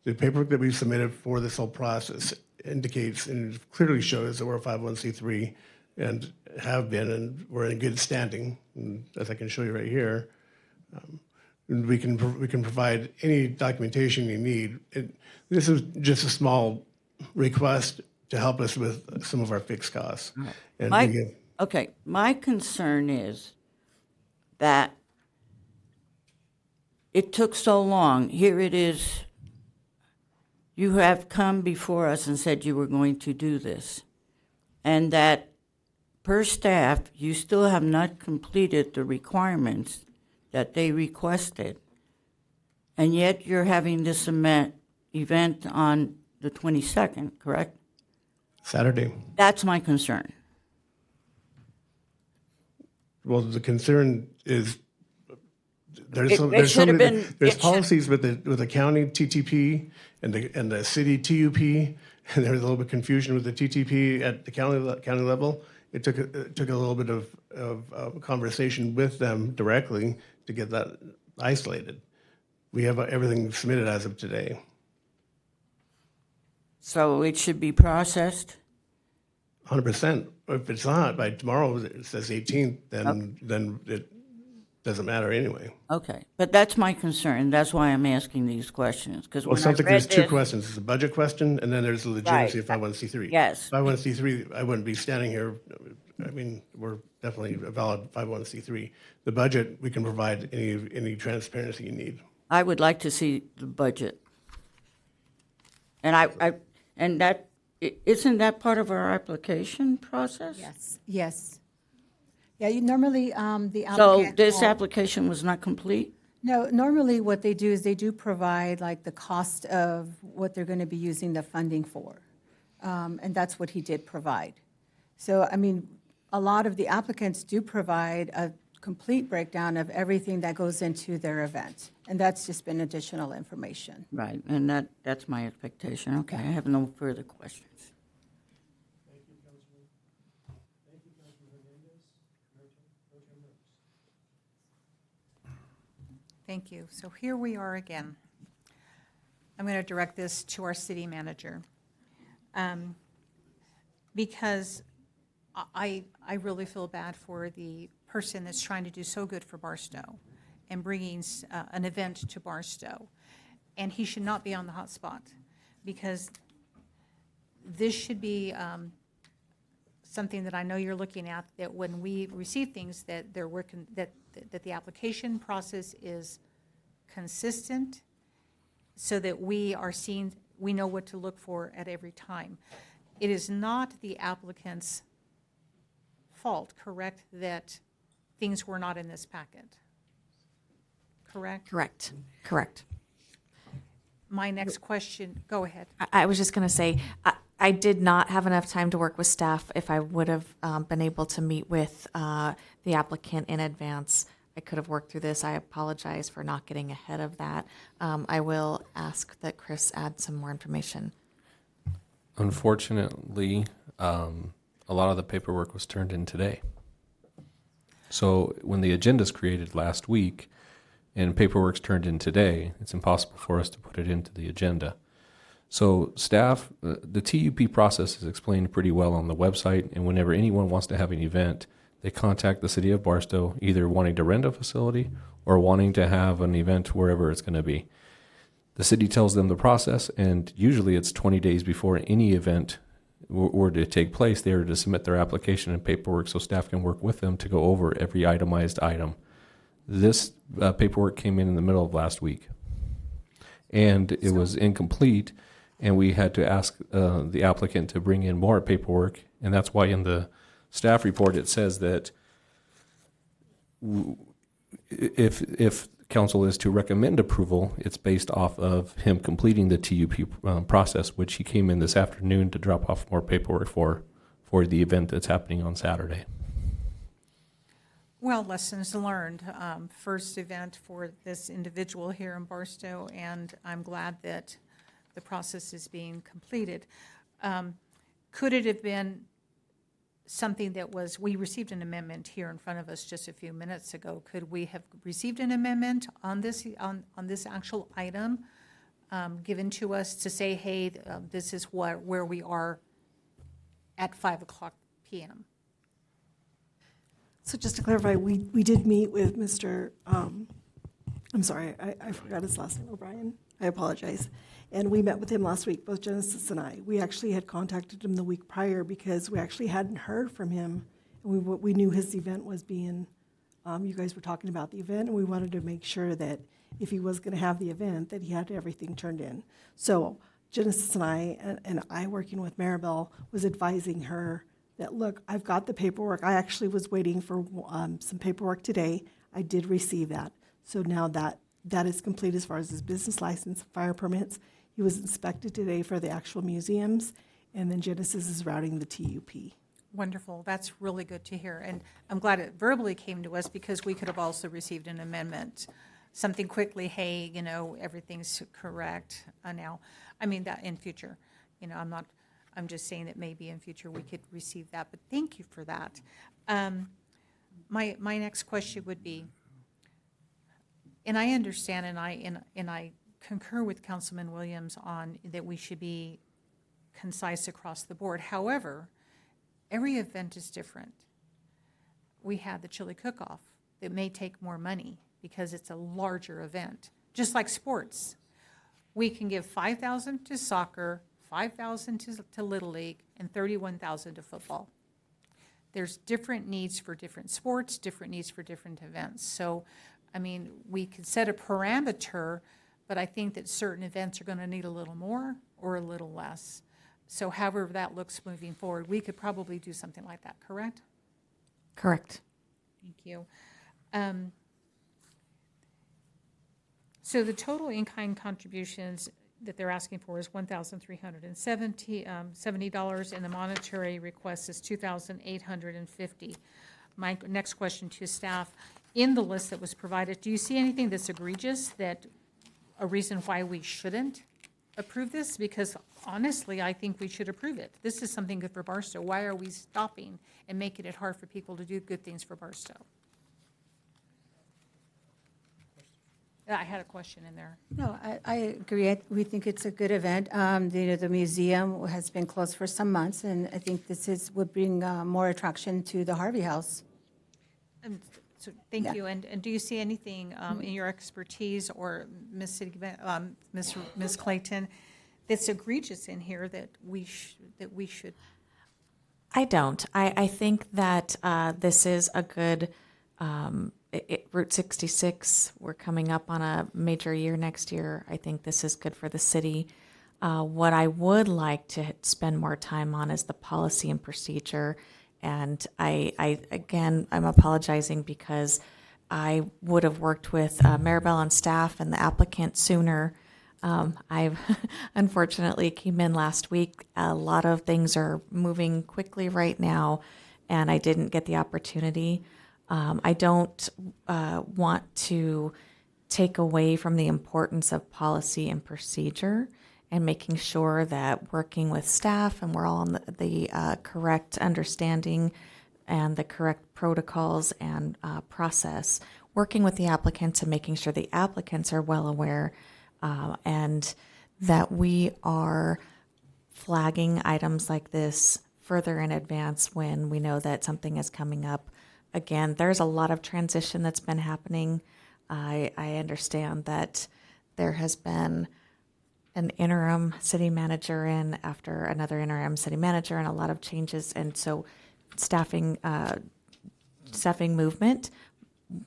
The paperwork that we submitted for this whole process indicates and clearly shows that we're a 501c3 and have been, and we're in good standing. And as I can show you right here, we can provide any documentation you need. This is just a small request to help us with some of our fixed costs. And My concern is that it took so long. Here it is. You have come before us and said you were going to do this, and that per staff, you still have not completed the requirements that they requested, and yet you're having this event on the 22nd, correct? Saturday. That's my concern. Well, the concern is there's policies with the county TTP and the city TUP, and there's a little bit of confusion with the TTP at the county level. It took a little bit of conversation with them directly to get that isolated. We have everything submitted as of today. So it should be processed? 100%. If it's not, by tomorrow, it says 18th, then it doesn't matter anyway. Okay, but that's my concern. That's why I'm asking these questions. Well, there's two questions. There's a budget question, and then there's the legitimacy of 501c3. Yes. 501c3, I wouldn't be standing here. I mean, we're definitely a valid 501c3. The budget, we can provide any transparency you need. I would like to see the budget. And isn't that part of our application process? Yes. Yeah, you normally, the applicant. So this application was not complete? No, normally what they do is they do provide like the cost of what they're going to be using the funding for. And that's what he did provide. So, I mean, a lot of the applicants do provide a complete breakdown of everything that goes into their event. And that's just been additional information. Right, and that's my expectation. Okay, I have no further questions. Thank you. So here we are again. I'm going to direct this to our city manager. Because I really feel bad for the person that's trying to do so good for Barstow and bringing an event to Barstow. And he should not be on the hot spot, because this should be something that I know you're looking at, that when we receive things, that they're working, that the application process is consistent, so that we know what to look for at every time. It is not the applicant's fault, correct, that things were not in this packet? Correct? Correct. Correct. My next question, go ahead. I was just going to say, I did not have enough time to work with staff. If I would have been able to meet with the applicant in advance, I could have worked through this. I apologize for not getting ahead of that. I will ask that Chris add some more information. Unfortunately, a lot of the paperwork was turned in today. So when the agenda's created last week and paperwork's turned in today, it's impossible for us to put it into the agenda. So staff, the TUP process is explained pretty well on the website, and whenever anyone wants to have an event, they contact the city of Barstow, either wanting to rent a facility or wanting to have an event wherever it's going to be. The city tells them the process, and usually it's 20 days before any event were to take place. They are to submit their application and paperwork so staff can work with them to go over every itemized item. This paperwork came in the middle of last week, and it was incomplete, and we had to ask the applicant to bring in more paperwork, and that's why in the staff report it says that if council is to recommend approval, it's based off of him completing the TUP process, which he came in this afternoon to drop off more paperwork for the event that's happening on Saturday. Well, lessons learned. First event for this individual here in Barstow, and I'm glad that the process is being completed. Could it have been something that was, we received an amendment here in front of us just a few minutes ago. Could we have received an amendment on this actual item given to us to say, hey, this is where we are at 5:00 p.m.? So just to clarify, we did meet with Mr., I'm sorry, I forgot his last name, O'Brien. I apologize. And we met with him last week, both Genesis and I. We actually had contacted him the week prior because we actually hadn't heard from him. And we knew his event was being, you guys were talking about the event, and we wanted to make sure that if he was going to have the event, that he had everything turned in. So Genesis and I working with Maribel, was advising her that, look, I've got the paperwork. I actually was waiting for some paperwork today. I did receive that. So now that is complete as far as his business license, fire permits. He was inspected today for the actual museums, and then Genesis is routing the TUP. Wonderful. That's really good to hear. And I'm glad it verbally came to us because we could have also received an amendment, something quickly, hey, everything's correct now. I mean, that in future, I'm just saying that maybe in future we could receive that, but thank you for that. My next question would be, and I understand and I concur with Councilman Williams on that we should be concise across the board. However, every event is different. We had the chili cook-off that may take more money because it's a larger event, just like sports. We can give $5,000 to soccer, $5,000 to Little League, and $31,000 to football. There's different needs for different sports, different needs for different events. So, we could set a parameter, but I think that certain events are going to need a little more or a little less. So however that looks moving forward, we could probably do something like that, correct? Correct. Thank you. So the total in-kind contributions that they're asking for is $1,370, and the monetary request is $2,850. My next question to staff, in the list that was provided, do you see anything that's egregious, that a reason why we shouldn't approve this? Because honestly, I think we should approve it. This is something good for Barstow. Why are we stopping and making it hard for people to do good things for Barstow? I had a question in there. No, I agree. We think it's a good event. The museum has been closed for some months, and I think would bring more attraction to the Harvey House. So thank Yeah. you. And do you see anything in your expertise or Ms. Clayton that's egregious in here that we should? I don't. I think that this is a good Route 66. We're coming up on a major year next year. I think this is good for the city. What I would like to spend more time on is the policy and procedure And again, I'm apologizing because I would have worked with Maribel and staff and the applicant sooner. I've unfortunately came in last week. A lot of things are moving quickly right now, and I didn't get the opportunity. I don't want to take away from the importance of policy and procedure and making sure that working with staff and we're all on the correct understanding and the correct protocols and process, working with the applicants and making sure the applicants are well aware and that we are flagging items like this further in advance when we know that something is coming up. Again, there's a lot of transition that's been happening. I understand that there has been an interim city manager in after another interim city manager and a lot of changes. And so staffing movement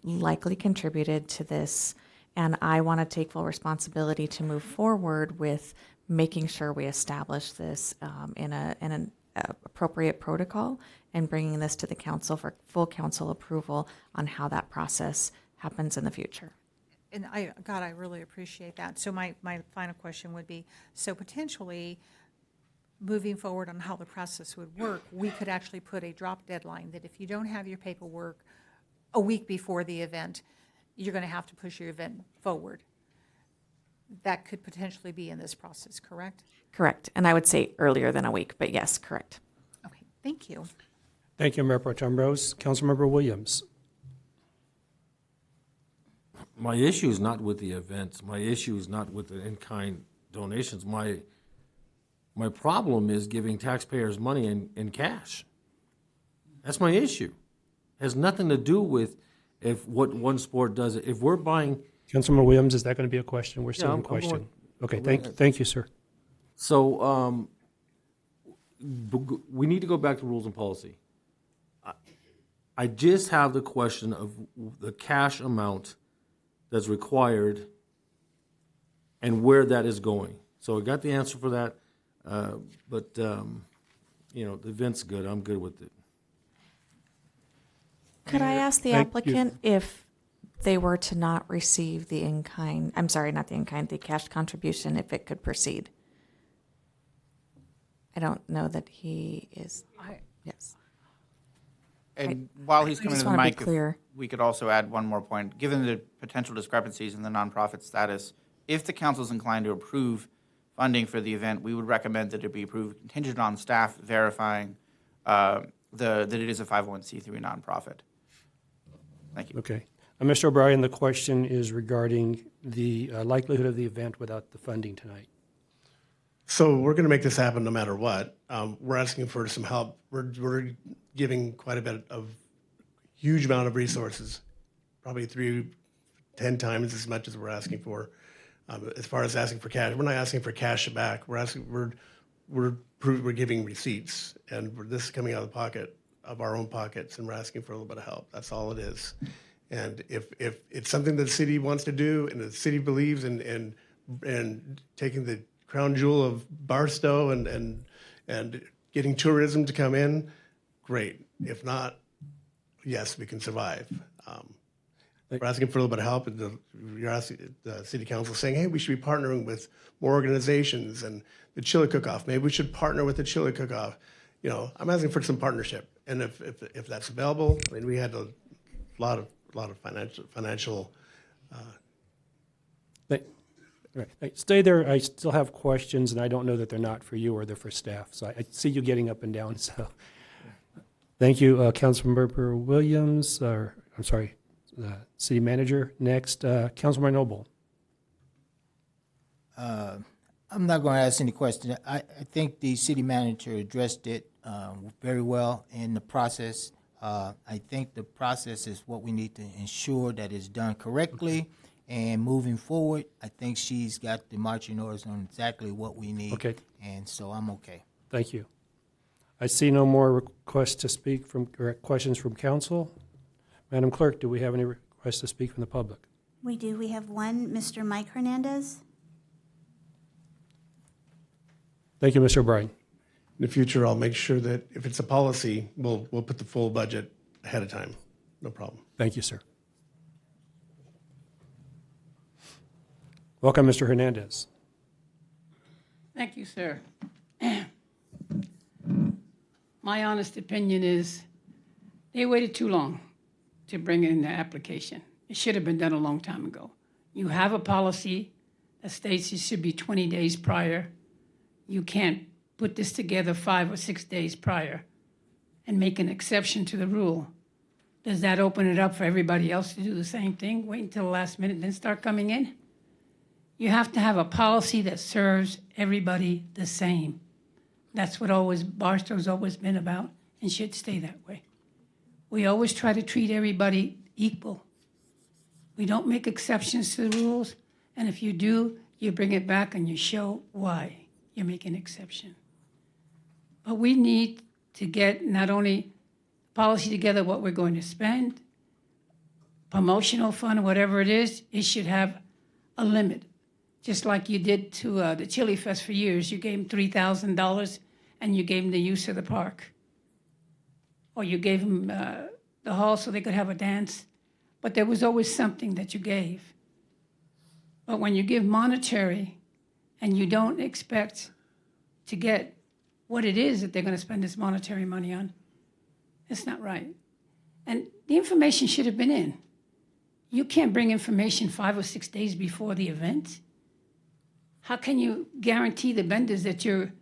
likely contributed to this. And I want to take full responsibility to move forward with making sure we establish this in an appropriate protocol and bringing this to the council for full council approval on how that process happens in the future. And I really appreciate that. So my final question would be, so potentially moving forward on how the process would work, we could actually put a drop deadline that if you don't have your paperwork a week before the event, you're going to have to push your event forward. That could potentially be in this process, correct? Correct. And I would say earlier than a week, but yes, correct. Okay, thank you. Thank you, Mayor Pro Tem Rose. Councilmember Williams. My issue is not with the events. My issue is not with the in-kind donations. My problem is giving taxpayers money in cash. That's my issue. It has nothing to do with if what one sport does. If we're buying... Councilmember Williams, is that going to be a question? We're still Yeah, in I'm question. Okay, going- thank you, sir. So we need to go back to rules and policy. I just have the question of the cash amount that's required and where that is going. So I got the answer for that, but the event's good. I'm good with it. Could I ask the Thank applicant if they were to not receive the in-kind, I'm sorry, not the in-kind, the cash contribution, if it could proceed? I don't know that he is, yes. And while he's I coming just to the wanna be mic, if clear. we could also add one more point. Given the potential discrepancies in the nonprofit status, if the council is inclined to approve funding for the event, we would recommend that it be approved contingent on staff verifying that it is a 501c3 nonprofit. Thank you. Okay. Mr. O'Brien, the question is regarding the likelihood of the event without the funding tonight. So we're going to make this happen no matter what. We're asking for some help. We're giving quite a bit of huge amount of resources, probably 10 times as much as we're asking for. As far as asking for cash, we're not asking for cash back. We're giving receipts, and this is coming out of the pocket of our own pockets, and we're asking for a little bit of help. That's all it is. And if it's something that the city wants to do, and the city believes in taking the crown jewel of Barstow and getting tourism to come in, great. If not, yes, we can survive. We're asking for a little bit of help, and you're asking the city council saying, hey, we should be partnering with more organizations and the Chili Cook-Off. Maybe we should partner with the Chili Cook-Off. I'm asking for some partnership, and if that's available, I mean, we had a lot of financial. Right. Stay there. I still have questions, and I don't know that they're not for you or they're for staff. So I see you getting up and down. So thank you, Councilmember Williams. I'm sorry, City Manager. Next, Councilmember Noble. I'm not going to ask any questions. I think the city manager addressed it very well in the process. I think the process is what we need to ensure that it's done correctly. And moving forward, I think she's got the marching orders on exactly what we need. Okay. And so I'm okay. Thank you. I see no more requests to speak or questions from council. Madam Clerk, do we have any requests to speak from the public? We do. We have one, Mr. Mike Hernandez. Thank you, Mr. O'Brien. in the future, I'll make sure that if it's a policy, we'll put the full budget ahead of time. No problem. Thank you, sir. Welcome, Mr. Hernandez. Thank you, sir. My honest opinion is they waited too long to bring in the application. It should have been done a long time ago. You have a policy that states it should be 20 days prior. You can't put this together 5 or 6 days prior and make an exception to the rule. Does that open it up for everybody else to do the same thing? Wait until the last minute, then start coming in? You have to have a policy that serves everybody the same. That's what Barstow's always been about and should stay that way. We always try to treat everybody equal. We don't make exceptions to the rules, and if you do, you bring it back and you show why you make an exception. But we need to get not only policy together, what we're going to spend, promotional fund, whatever it is, it should have a limit. Just like you did to the Chili Fest for years. You gave them $3,000 and you gave them the use of the park. Or you gave them the hall so they could have a dance. But there was always something that you gave. But when you give monetary and you don't expect to get what it is that they're going to spend this monetary money on, it's not right. And the information should have been in. You can't bring information 5 or 6 days before the event. How can you guarantee the vendors that you're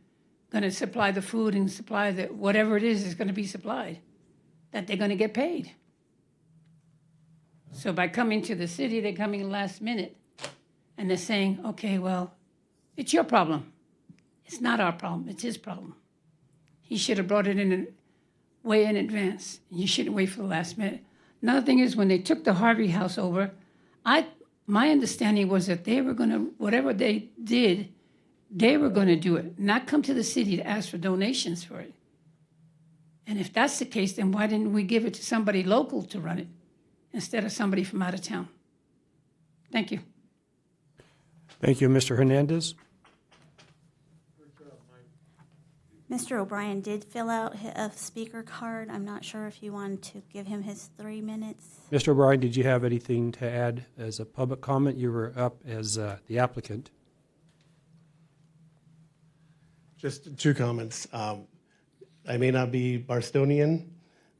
going to supply the food and supply the whatever it is going to be supplied, that they're going to get paid? So by coming to the city, they're coming last minute, and they're saying, okay, well, it's your problem. It's not our problem. It's his problem. He should have brought it in way in advance. You shouldn't wait for the last minute. Another thing is when they took the Harvey House over, my understanding was that they were going to, whatever they did, they were going to do it, not come to the city to ask for donations for it. And if that's the case, then why didn't we give it to somebody local to run it instead of somebody from out of town? Thank you. Thank you, Mr. Hernandez. Mr. O'Brien did fill out a speaker card. I'm not sure if you want to give him his 3 minutes. Mr. O'Brien, did you have anything to add as a public comment? You were up as the applicant. Just 2 comments. I may not be Barstonian,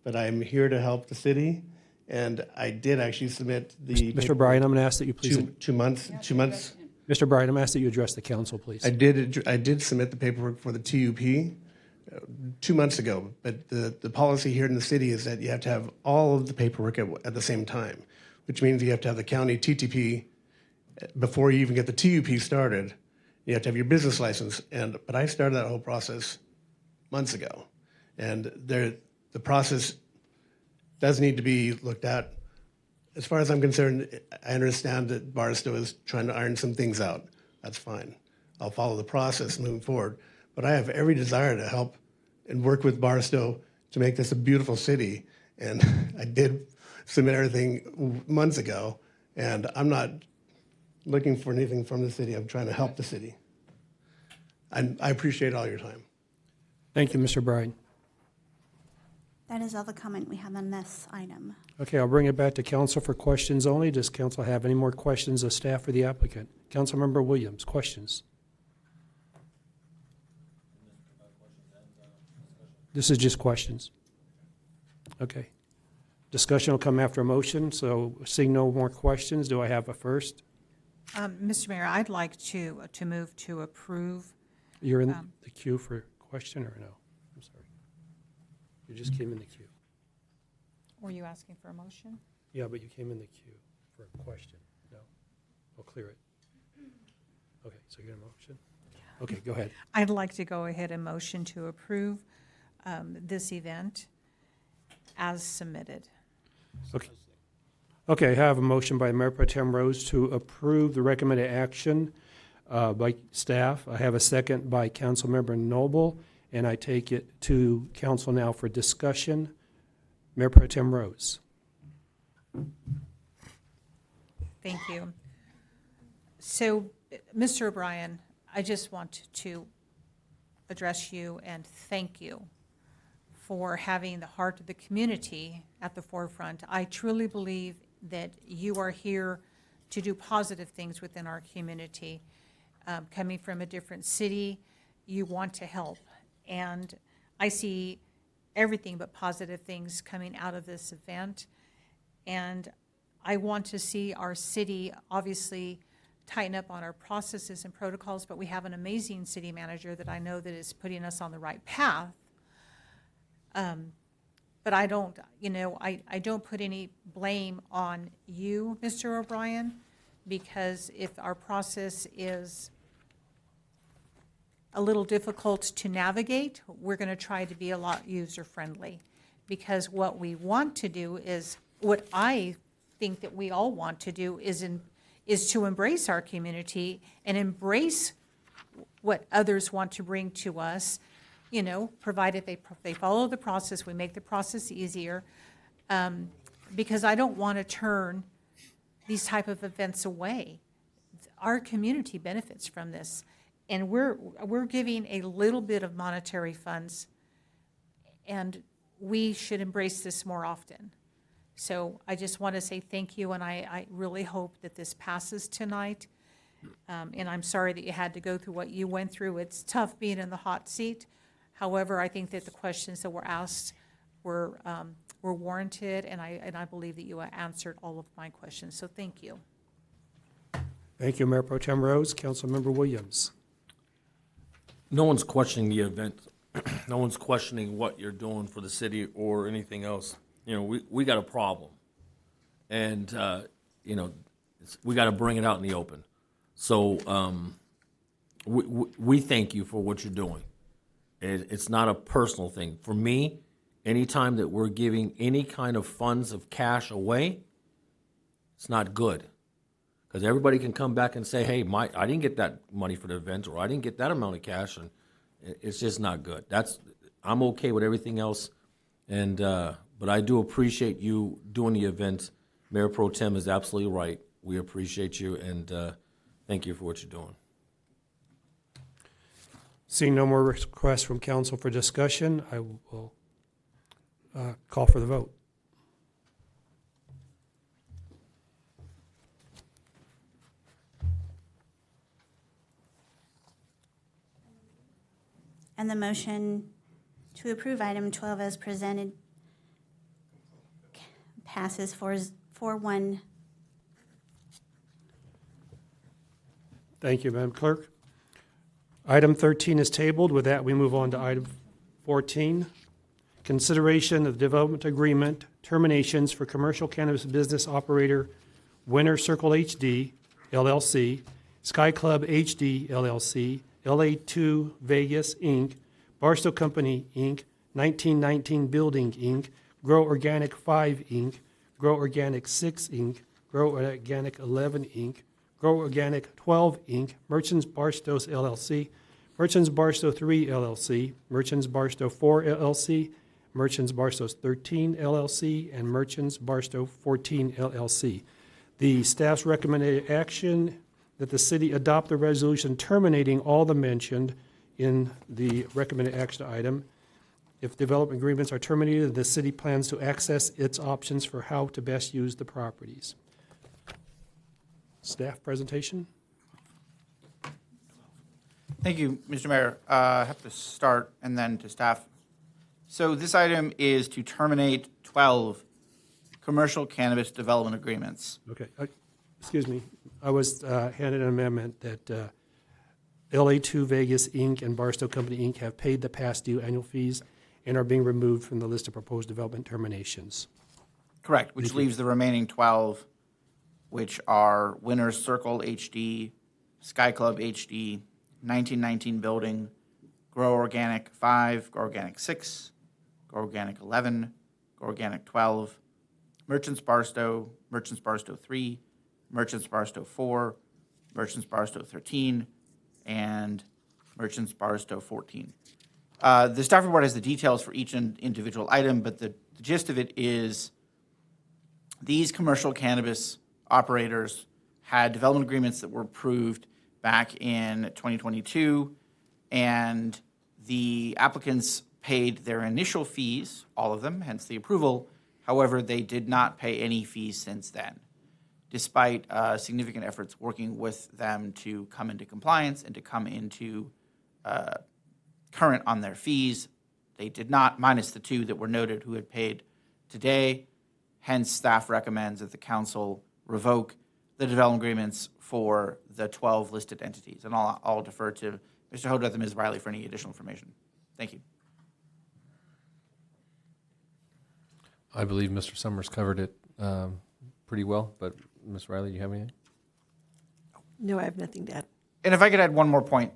but I'm here to help the city. And I did actually submit the... Mr. O'Brien, I'm going to ask that you please... 2 months. Mr. O'Brien, I'm going to ask that you address the council, please. I did submit the paperwork for the TUP 2 months ago, but the policy here in the city is that you have to have all of the paperwork at the same time, which means you have to have the county TTP before you even get the TUP started. You have to have your business license, but I started that whole process months ago, and the process does need to be looked at. As far as I'm concerned, I understand that Barstow is trying to iron some things out. That's fine. I'll follow the process moving forward. But I have every desire to help and work with Barstow to make this a beautiful city. And I did submit everything months ago, and I'm not looking for anything from the city. I'm trying to help the city. And I appreciate all your time. Thank you, Mr. O'Brien. That is all the comment we have on this item. Okay, I'll bring it back to council for questions only. Does council have any more questions of staff or the applicant? Councilmember Williams, questions? This is just questions. Okay. Discussion will come after a motion, so seeing no more questions, do I have a first? Mr. Mayor, I'd like to move to approve. You're in the queue for question or no? I'm sorry. You just came in the queue. Were you asking for a motion? Yeah, but you came in the queue for a question. No? I'll clear it. Okay, so you're in a motion? Okay, go ahead. I'd like to go ahead and motion to approve this event as submitted. Okay. Okay, I have a motion by Mayor Pro Tem Rose to approve the recommended action by staff. I have a second by Councilmember Noble, and I take it to council now for discussion. Mayor Pro Tem Rose. Thank you. So, Mr. O'Brien, I just want to address you and thank you for having the heart of the community at the forefront. I truly believe that you are here to do positive things within our community. Coming from a different city, you want to help. And I see everything but positive things coming out of this event. And I want to see our city obviously tighten up on our processes and protocols, but we have an amazing city manager that I know that is putting us on the right path. But I don't, I don't put any blame on you, Mr. O'Brien, because if our process is a little difficult to navigate, we're going to try to be a lot user-friendly. Because what we want to do is, what I think that we all want to do is to embrace our community and embrace what others want to bring to us, provided they follow the process, we make the process easier. Because I don't want to turn these type of events away. Our community benefits from this. And we're giving a little bit of monetary funds, and we should embrace this more often. So I just want to say thank you, and I really hope that this passes tonight. And I'm sorry that you had to go through what you went through. It's tough being in the hot seat. However, I think that the questions that were asked were warranted, and I believe that you answered all of my questions. So thank you. Thank you, Mayor Pro Tem Rose. Councilmember Williams. No one's questioning the event. No one's questioning what you're doing for the city or anything else. We got a problem. And, we got to bring it out in the open. So we thank you for what you're doing. It's not a personal thing. For me, anytime that we're giving any kind of funds of cash away, it's not good. Because everybody can come back and say, hey, I didn't get that money for the event, or I didn't get that amount of cash, and it's just not good. I'm okay with everything else, but I do appreciate you doing the event. Mayor Pro Tem is absolutely right. We appreciate you, and thank you for what you're doing. Seeing no more requests from council for discussion, I will call for the vote. And the motion to approve item 12 as presented passes 4-1. Thank you, Madam Clerk. Item 13 is tabled. With that, we move on to item 14. Consideration of the development agreement terminations for commercial cannabis business operator Winter Circle HD, LLC, Sky Club HD, LLC, LA2 Vegas, Inc., Barstow Company, Inc., 1919 Building, Inc., Grow Organic 5, Inc., Grow Organic 6, Inc., Grow Organic 11, Inc., Grow Organic 12, Inc., Merchants Barstow LLC, Merchants Barstow 3, LLC, Merchants Barstow 4, LLC, Merchants Barstow 13, LLC, and Merchants Barstow 14, LLC. The staff's recommended action that the city adopt the resolution terminating all the mentioned in the recommended action item. If development agreements are terminated, the city plans to access its options for how to best use the properties. Staff presentation. Thank you, Mr. Mayor. I have to start and then to staff. So this item is to terminate 12 commercial cannabis development agreements. Okay, excuse me. I was handed an amendment that LA2 Vegas, Inc. and Barstow Company, Inc. have paid the past due annual fees and are being removed from the list of proposed development terminations. Correct, which leaves the remaining 12, which are Winter Circle HD, Sky Club HD, 1919 Building, Grow Organic 5, Grow Organic 6, Grow Organic 11, Grow Organic 12, Merchants Barstow 3, Merchants Barstow 4, Merchants Barstow 13, and Merchants Barstow 14. The staff report has the details for each individual item, but the gist of it is these commercial cannabis operators had development agreements that were approved back in 2022, and The applicants paid their initial fees, all of them, hence the approval. However, they did not pay any fees since then, despite significant efforts working with them to come into compliance and to come into current on their fees. They did not, minus the 2 that were noted who had paid today. Hence, staff recommends that the council revoke the development agreements for the 12 listed entities. And I'll defer to Mr. Hodrath and Ms. Riley for any additional information. Thank you. I believe Mr. Summers covered it pretty well, but Ms. Riley, do you have anything? No, I have nothing to add. And if I could add one more point,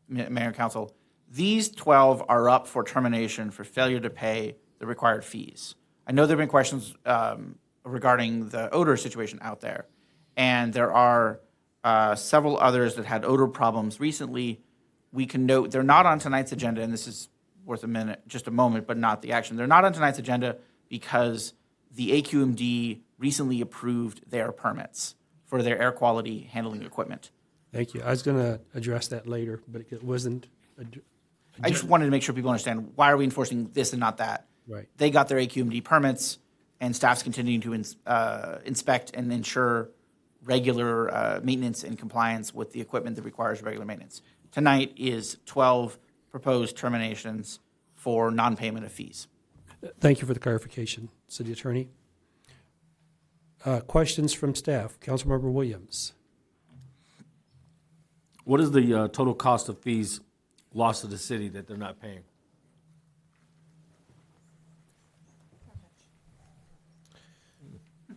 Mayor and Council, these 12 are up for termination for failure to pay the required fees. I know there have been questions regarding the odor situation out there, and there are several others that had odor problems recently. We can note they're not on tonight's agenda, and this is worth just a moment, but not the action. They're not on tonight's agenda because the AQMD recently approved their permits for their air quality handling equipment. Thank you. I was going to address that later, but it wasn't. I just wanted to make sure people understand, why are we enforcing this and not that? Right. They got their AQMD permits, and staff's continuing to inspect and ensure regular maintenance and compliance with the equipment that requires regular maintenance. Tonight is 12 proposed terminations for non-payment of fees. Thank you for the clarification, City Attorney. Questions from staff. Councilmember Williams. What is the total cost of fees lost to the city that they're not paying?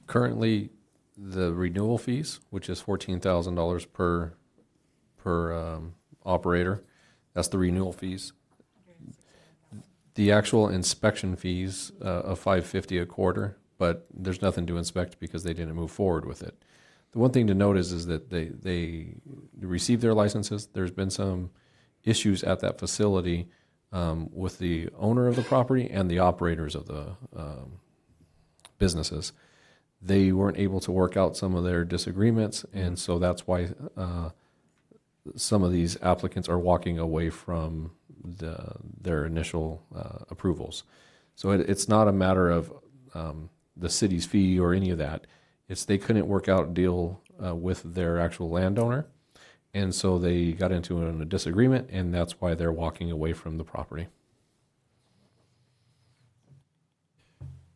Currently, the renewal fees, which is $14,000 per operator, that's the renewal fees. The actual inspection fees of $550 a quarter, but there's nothing to inspect because they didn't move forward with it. The one thing to note is that they received their licenses. There's been some issues at that facility with the owner of the property and the operators of the businesses. They weren't able to work out some of their disagreements, and so that's why some of these applicants are walking away from their initial approvals. So it's not a matter of the city's fee or any of that. It's they couldn't work out a deal with their actual landowner, and so they got into a disagreement, and that's why they're walking away from the property.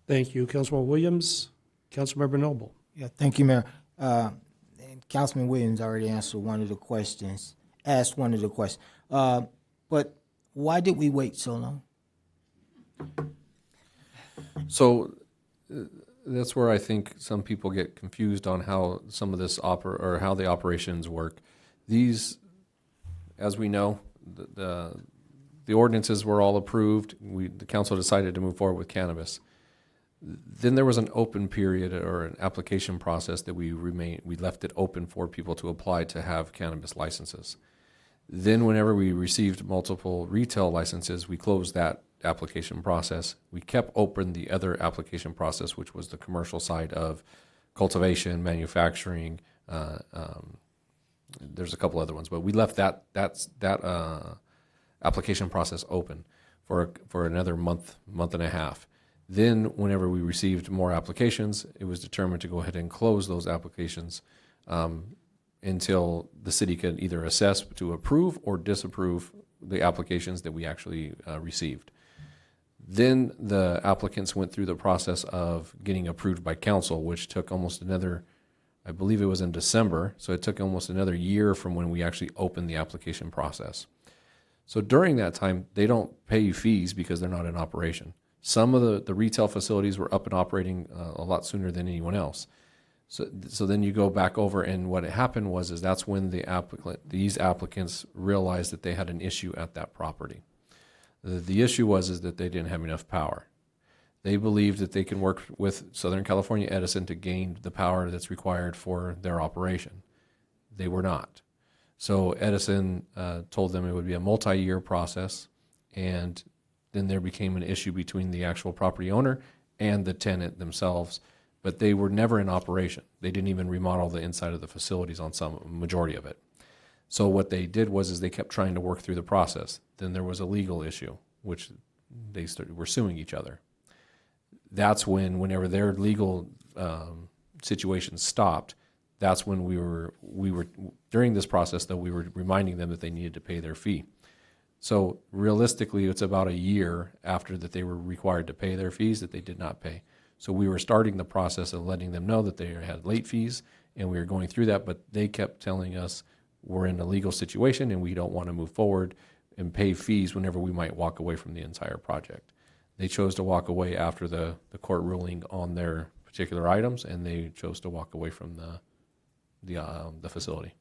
Thank you, Councilmember Williams. Councilmember Noble. Yeah, thank you, Mayor. And Councilman Williams already answered one of the questions, but why did we wait so long? So that's where I think some people get confused on how some of this how the operations work. These, as we know, the ordinances were all approved. The council decided to move forward with cannabis. Then there was an open period or an application process that we left it open for people to apply to have cannabis licenses. Then whenever we received multiple retail licenses, we closed that application process. We kept open the other application process, which was the commercial side of cultivation, manufacturing. There's a couple other ones, but we left that application process open for another month and a half. Then whenever we received more applications, it was determined to go ahead and close those applications until the city could either assess to approve or disapprove the applications that we actually received. Then the applicants went through the process of getting approved by council, which took almost another, I believe it was in December, so it took almost another year from when we actually opened the application process. So during that time, they don't pay you fees because they're not in operation. Some of the retail facilities were up and operating a lot sooner than anyone else. So then you go back over, and what happened was that's when these applicants realized that they had an issue at that property. The issue was that they didn't have enough power. They believed that they can work with Southern California Edison to gain the power that's required for their operation. They were not. So Edison told them it would be a multi-year process, and then there became an issue between the actual property owner and the tenant themselves, but they were never in operation. They didn't even remodel the inside of the facilities on some majority of it. So what they did was they kept trying to work through the process. Then there was a legal issue, which were suing each other. That's whenever their legal situation stopped, that's when we were during this process, though, we were reminding them that they needed to pay their fee. So realistically, it's about a year after that they were required to pay their fees that they did not pay. So we were starting the process of letting them know that they had late fees, and we were going through that, but they kept telling us we're in a legal situation and we don't want to move forward and pay fees whenever we might walk away from the entire project. They chose to walk away after the court ruling on their particular items, and they chose to walk away from the facility.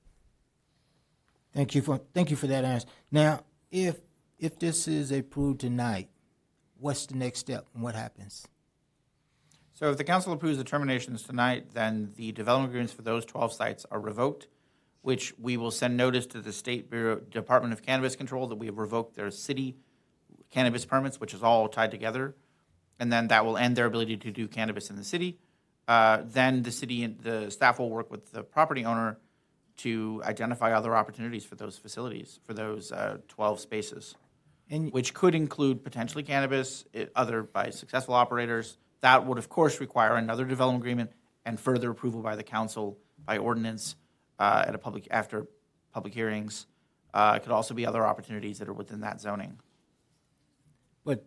Thank you for that answer. Now, if this is approved tonight, what's the next step and what happens? So if the council approves the terminations tonight, then the development agreements for those 12 sites are revoked, which we will send notice to the State Bureau, Department of Cannabis Control that we have revoked their city cannabis permits, which is all tied together. And then that will end their ability to do cannabis in the city. Then the city and the staff will work with the property owner to identify other opportunities for those facilities, for those 12 spaces, which could include potentially cannabis, other by successful operators. That would, of course, require another development agreement and further approval by the council by ordinance after public hearings. It could also be other opportunities that are within that zoning. But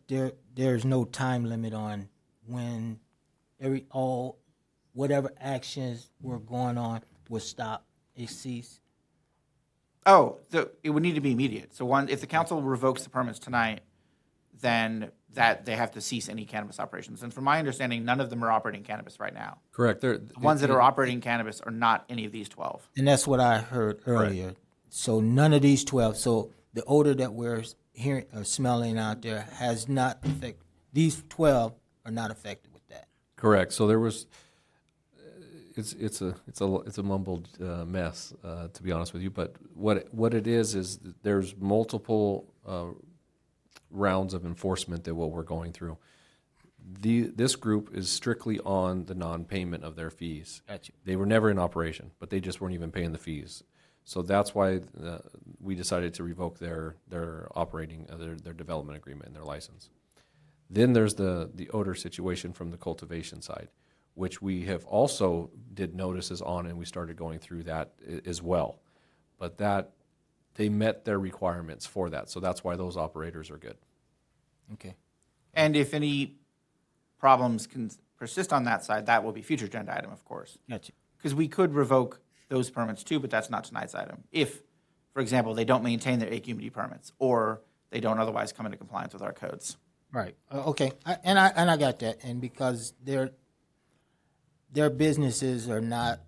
there's no time limit on when whatever actions were going on will stop, it cease. Oh, it would need to be immediate. So if the council revokes the permits tonight, then that they have to cease any cannabis operations. And from my understanding, none of them are operating cannabis right now. Correct. The ones that are operating cannabis are not any of these 12. And that's what I heard earlier. Right. So none of these 12. So the odor that we're hearing or smelling out there has not affected. These 12 are not affected with that. Correct. So there was. It's a mumbled mess, to be honest with you. But what it is there's multiple rounds of enforcement that what we're going through. This group is strictly on the non-payment of their fees. Gotcha. They were never in operation, but they just weren't even paying the fees. So that's why we decided to revoke their operating their development agreement and their license. Then there's the odor situation from the cultivation side, which we have also did notices on, and we started going through that as well. But that they met their requirements for that, so that's why those operators are good. Okay. And if any problems can persist on that side, that will be future agenda item, of course. Gotcha. Because we could revoke those permits too, but that's not tonight's item. If, for example, they don't maintain their AQMD permits or they don't otherwise come into compliance with our codes. Right. Okay. I got that. And because their businesses are not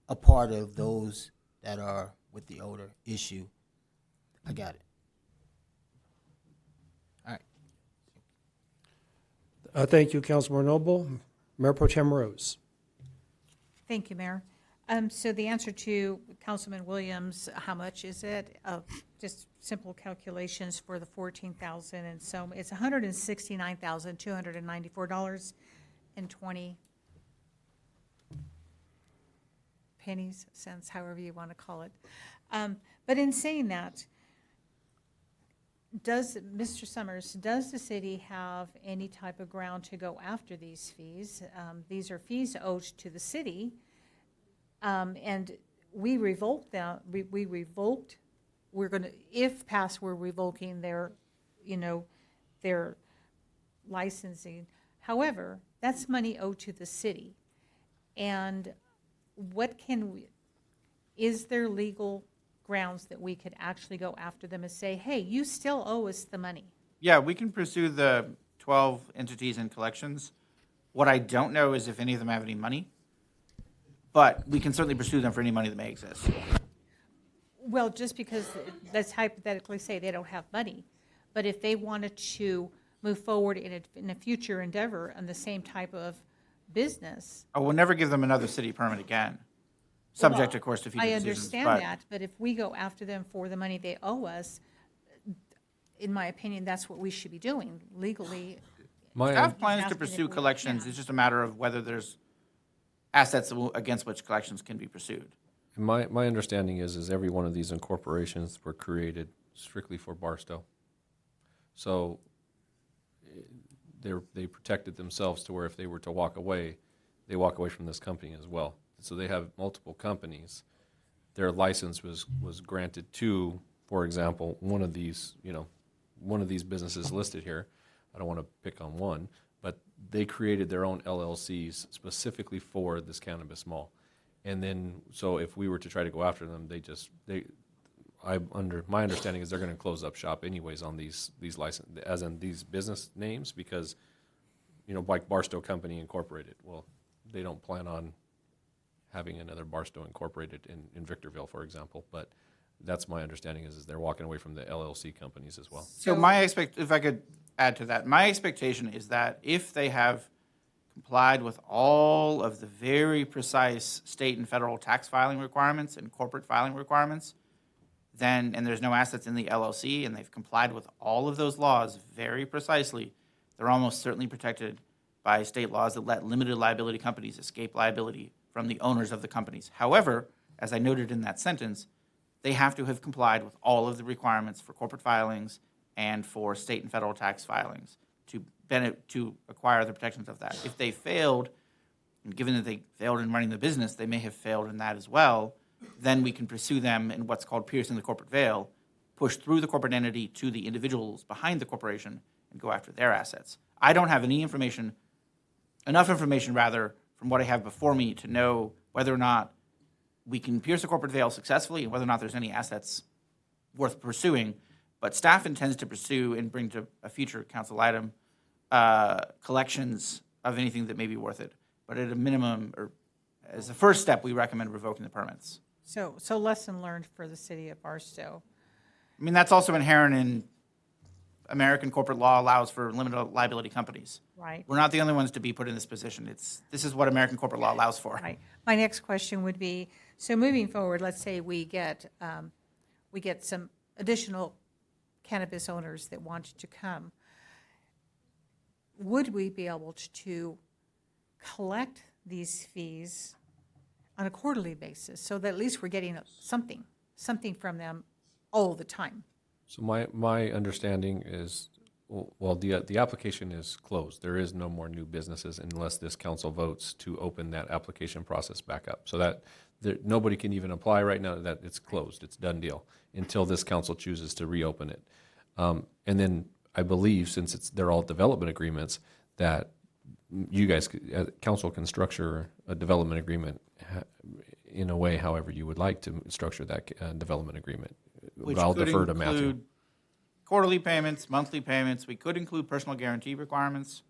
a part of those that are with the odor issue, I got it. All right. Thank you, Councilmember Noble. Mayor Pro Tem Rose. Thank you, Mayor. So the answer to Councilman Williams, how much is it? Just simple calculations for the 14,000 and so it's $169,294.20 pennies, cents, however you want to call it. But in saying that, Mr. Summers, does the city have any type of ground to go after these fees? These are fees owed to the city. And we revoked them. We revoked. We're going to, if passed, we're revoking their licensing. However, that's money owed to the city. And is there legal grounds that we could actually go after them and say, hey, you still owe us the money? Yeah, we can pursue the 12 entities and collections. What I don't know is if any of them have any money. But we can certainly pursue them for any money that may exist. Well, just because, let's hypothetically say they don't have money, but if they wanted to move forward in a future endeavor on the same type of business. I will never give them another city permit again, subject, of course, to future decisions. I understand that, but if we go after them for the money they owe us, in my opinion, that's what we should be doing legally. Staff plans to pursue collections. It's just a matter of whether there's assets against which collections can be pursued. My understanding is every one of these incorporations were created strictly for Barstow. So they protected themselves to where if they were to walk away, they walk away from this company as well. So they have multiple companies. Their license was granted to, for example, one of these businesses listed here. I don't want to pick on one, but they created their own LLCs specifically for this cannabis mall. And then, so if we were to try to go after them, my understanding is they're going to close up shop anyways on these license, as in these business names, because, like Barstow Company Incorporated. Well, they don't plan on having another Barstow Incorporated in Victorville, for example. But that's my understanding is they're walking away from the LLC companies as well. So if I could add to that, my expectation is that if they have complied with all of the very precise state and federal tax filing requirements and corporate filing requirements, and there's no assets in the LLC, and they've complied with all of those laws very precisely, they're almost certainly protected by state laws that let limited liability companies escape liability from the owners of the companies. However, as I noted in that sentence, they have to have complied with all of the requirements for corporate filings and for state and federal tax filings to acquire the protections of that. If they failed, and given that they failed in running the business, they may have failed in that as well, then we can pursue them in what's called piercing the corporate veil, push through the corporate entity to the individuals behind the corporation and go after their assets. I don't have enough information from what I have before me to know whether or not we can pierce the corporate veil successfully and whether or not there's any assets worth pursuing. But staff intends to pursue and bring to a future council item collections of anything that may be worth it. But at a minimum, or as a first step, we recommend revoking the permits. So lesson learned for the city of Barstow. I mean, that's also inherent in American corporate law allows for limited liability companies. Right. We're not the only ones to be put in this position. This is what American corporate law allows for. Right. My next question would be, so moving forward, let's say we get some additional cannabis owners that want to come. Would we be able to collect these fees on a quarterly basis so that at least we're getting something from them all the time? So my understanding is, well, the application is closed. There is no more new businesses unless this council votes to open that application process back up. So that nobody can even apply right now. That it's closed. It's done deal until this council chooses to reopen it. And then I believe, since they're all development agreements, that you guys, council can structure a development agreement in a way however you would like to structure that development agreement. Which I'll could defer to Matthew. include quarterly payments, monthly payments. We could include personal guarantee requirements.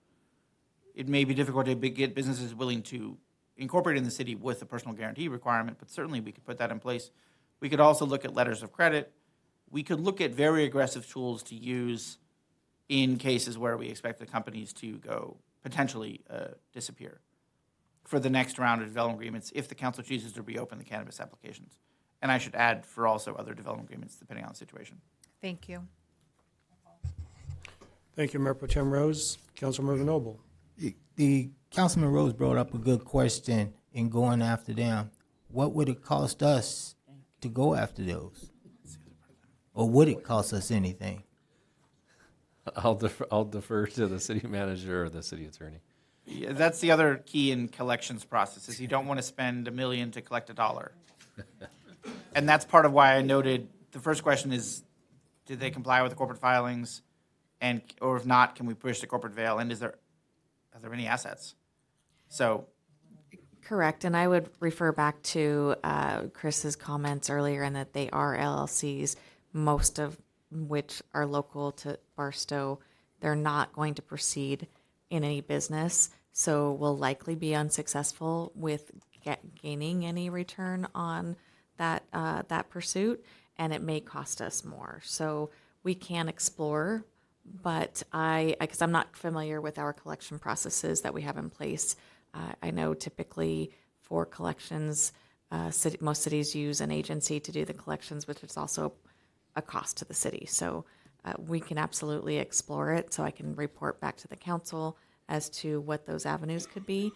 It may be difficult to get businesses willing to incorporate in the city with a personal guarantee requirement, but certainly we could put that in place. We could also look at letters of credit. We could look at very aggressive tools to use in cases where we expect the companies to go potentially disappear for the next round of development agreements if the council chooses to reopen the cannabis applications. And I should add for also other development agreements depending on the situation. Thank you. Thank you, Mayor Pro Tem Rose. Councilmember Noble. The Councilman Rose brought up a good question in going after them. What would it cost us to go after those? Or would it cost us anything? I'll defer to the city manager or the city attorney. Yeah, that's the other key in collections process is you don't want to spend $1 million to collect $1. And that's part of why I noted the first question is, did they comply with the corporate filings? Or if not, can we push the corporate veil? And are there any assets? So. Correct, and I would refer back to Chris's comments earlier in that they are LLCs, most of which are local to Barstow. They're not going to proceed in any business, so will likely be unsuccessful with gaining any return on that pursuit, and it may cost us more. So we can explore, but because I'm not familiar with our collection processes that we have in place, I know typically for collections, most cities use an agency to do the collections, which is also a cost to the city. So we can absolutely explore it. So I can report back to the council as to what those avenues could be.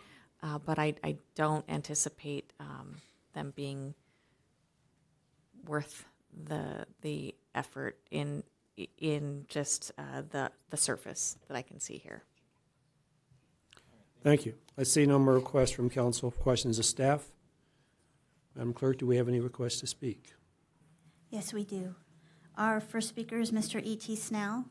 But I don't anticipate them being worth the effort in just the surface that I can see here. Thank you. I see no more requests from council. Questions of staff? Madam Clerk, do we have any requests to speak? Yes, we do. Our first speaker is Mr. E.T. Snell.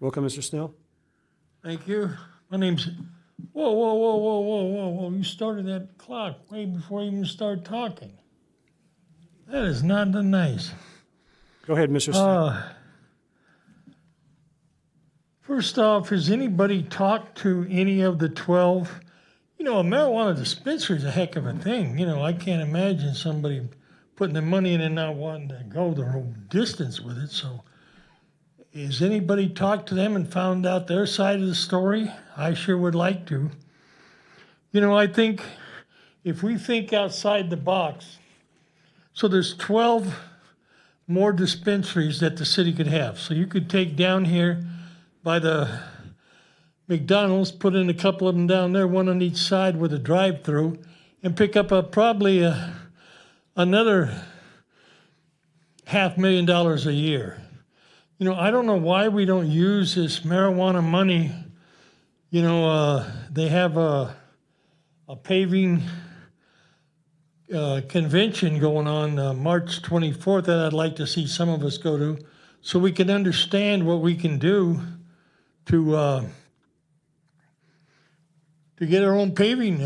Welcome, Mr. Snell. Thank you. My name's, whoa. You started that clock way before you even started talking. That is not nice. Go ahead, Mr. Snell. First off, has anybody talked to any of the 12? You know, a marijuana dispensary is a heck of a thing. You know, I can't imagine somebody putting the money in and not wanting to go the whole distance with it. So has anybody talked to them and found out their side of the story? I sure would like to. You know, I think if we think outside the box, so there's 12 more dispensaries that the city could have. So you could take down here by the McDonald's, put in a couple of them down there, one on each side with a drive-through, and pick up probably another $500,000 a year. You know, I don't know why we don't use this marijuana money. You know, they have a paving convention going on March 24th that I'd like to see some of us go to, so we can understand what we can do to get our own paving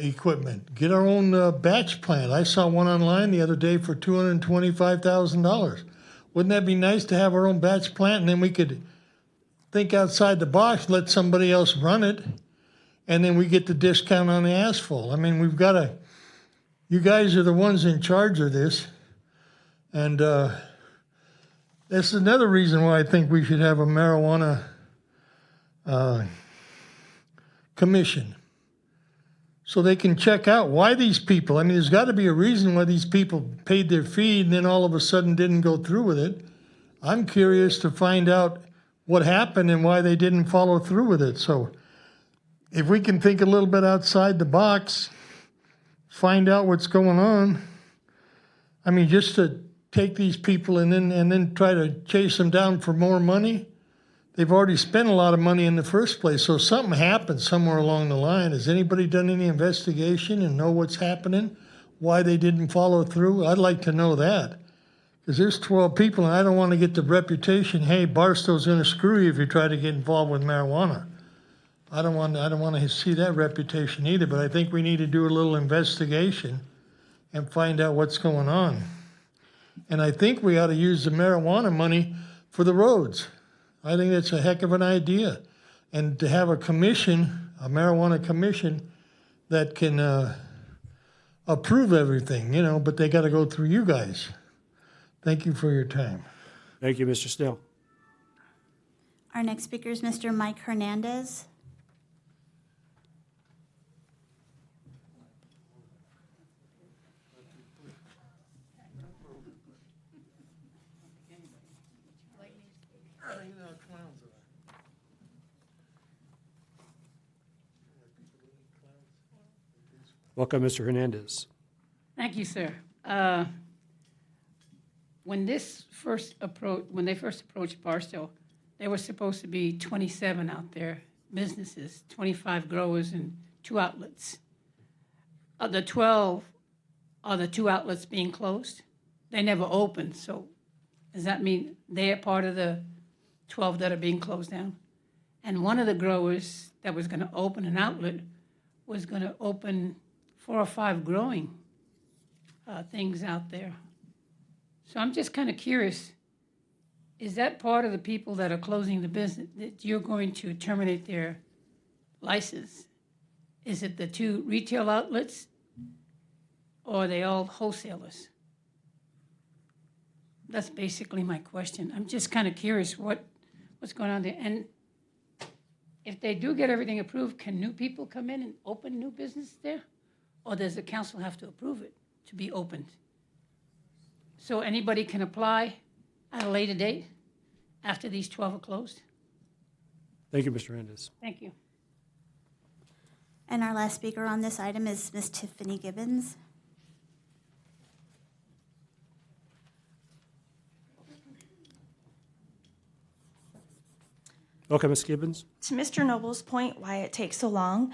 equipment, get our own batch plant. I saw one online the other day for $225,000. Wouldn't that be nice to have our own batch plant, and then we could think outside the box, let somebody else run it, and then we get the discount on the asphalt. I mean, we've got to, you guys are the ones in charge of this, and that's another reason why I think we should have a marijuana commission, so they can check out why these people, I mean, there's got to be a reason why these people paid their fee and then all of a sudden didn't go through with it. I'm curious to find out what happened and why they didn't follow through with it. So if we can think a little bit outside the box, find out what's going on. I mean, just to take these people and then try to chase them down for more money. They've already spent a lot of money in the first place, so something happened somewhere along the line. Has anybody done any investigation and know what's happening, why they didn't follow through? I'd like to know that, because there's 12 people, and I don't want to get the reputation, hey, Barstow's going to screw you if you try to get involved with marijuana. I don't want to see that reputation either, but I think we need to do a little investigation and find out what's going on. And I think we ought to use the marijuana money for the roads. I think that's a heck of an idea. And to have a commission, a marijuana commission, that can approve everything, you know, but they got to go through you guys. Thank you for your time. Thank you, Mr. Snell. Our next speaker is Mr. Mike Hernandez. Welcome, Mr. Hernandez. Thank you, sir. When they first approached Barstow, there were supposed to be 27 out there, businesses, 25 growers and 2 outlets. Of the 12, are the 2 outlets being closed? They never opened, so does that mean they are part of the 12 that are being closed down? And one of the growers that was going to open an outlet was going to open 4 or 5 growing things out there. So I'm just kind of curious, is that part of the people that are closing the business, that you're going to terminate their license Is it the 2 retail outlets, or are they all wholesalers? That's basically my question. I'm just kind of curious what's going on there. And if they do get everything approved, can new people come in and open new business there? Or does the council have to approve it to be opened? So anybody can apply at a later date after these 12 are closed? Thank you, Mr. Hernandez. Thank you. And our last speaker on this item is Ms. Tiffany Gibbons. Okay, Ms. Gibbons. To Mr. Noble's point, why it takes so long,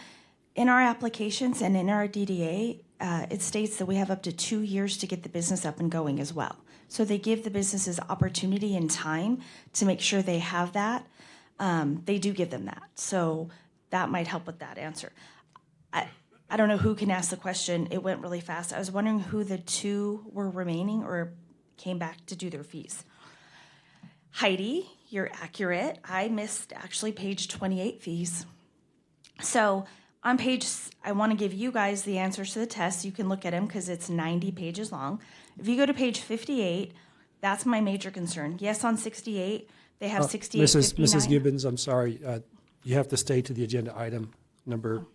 in our applications and in our DDA, it states that we have up to 2 years to get the business up and going as well. So they give the businesses opportunity and time to make sure they have that. They do give them that. So that might help with that answer. I don't know who can ask the question. It went really fast. I was wondering who the 2 were remaining or came back to do their fees. Heidi, you're accurate. I missed actually page 28 fees. So on page, I want to give you guys the answers to the test. You can look at them because it's 90 pages long. If you go to page 58, that's my major concern. Yes, on 68, they have 68, 59. Mrs. Gibbons, I'm sorry. You have to stay to the agenda item number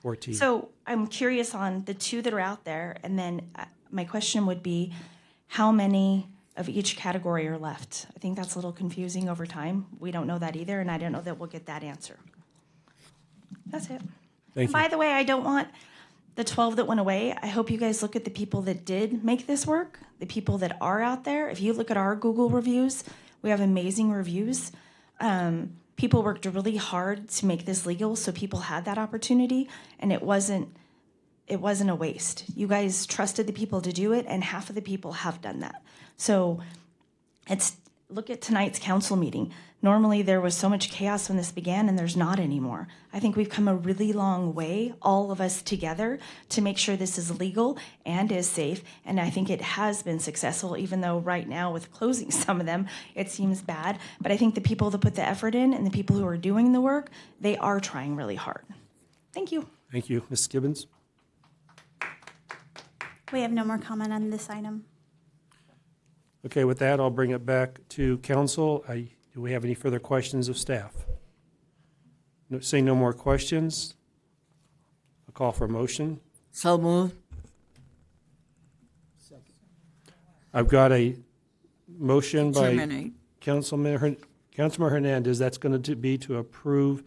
14. So I'm curious on the 2 that are out there, and then my question would be, how many of each category are left? I think that's a little confusing over time. We don't know that either, and I don't know that we'll get that answer. That's it. Thank you. By the way, I don't want the 12 that went away. I hope you guys look at the people that did make this work, the people that are out there. If you look at our Google reviews, we have amazing reviews. People worked really hard to make this legal, so people had that opportunity, and it wasn't a waste. You guys trusted the people to do it, and half of the people have done that. So look at tonight's council meeting. Normally there was so much chaos when this began, and there's not anymore. I think we've come a really long way, all of us together, to make sure this is legal and is safe, and I think it has been successful, even though right now with closing some of them, it seems bad. But I think the people that put the effort in and the people who are doing the work, they are trying really hard. Thank you. Thank you. Ms. Gibbons? We have no more comment on this item. Okay, with that, I'll bring it back to council. Do we have any further questions of staff? Seeing no more questions, I'll call for a motion. So moved. I've got a motion by Terminate. Councilman Hernandez. That's going to be to approve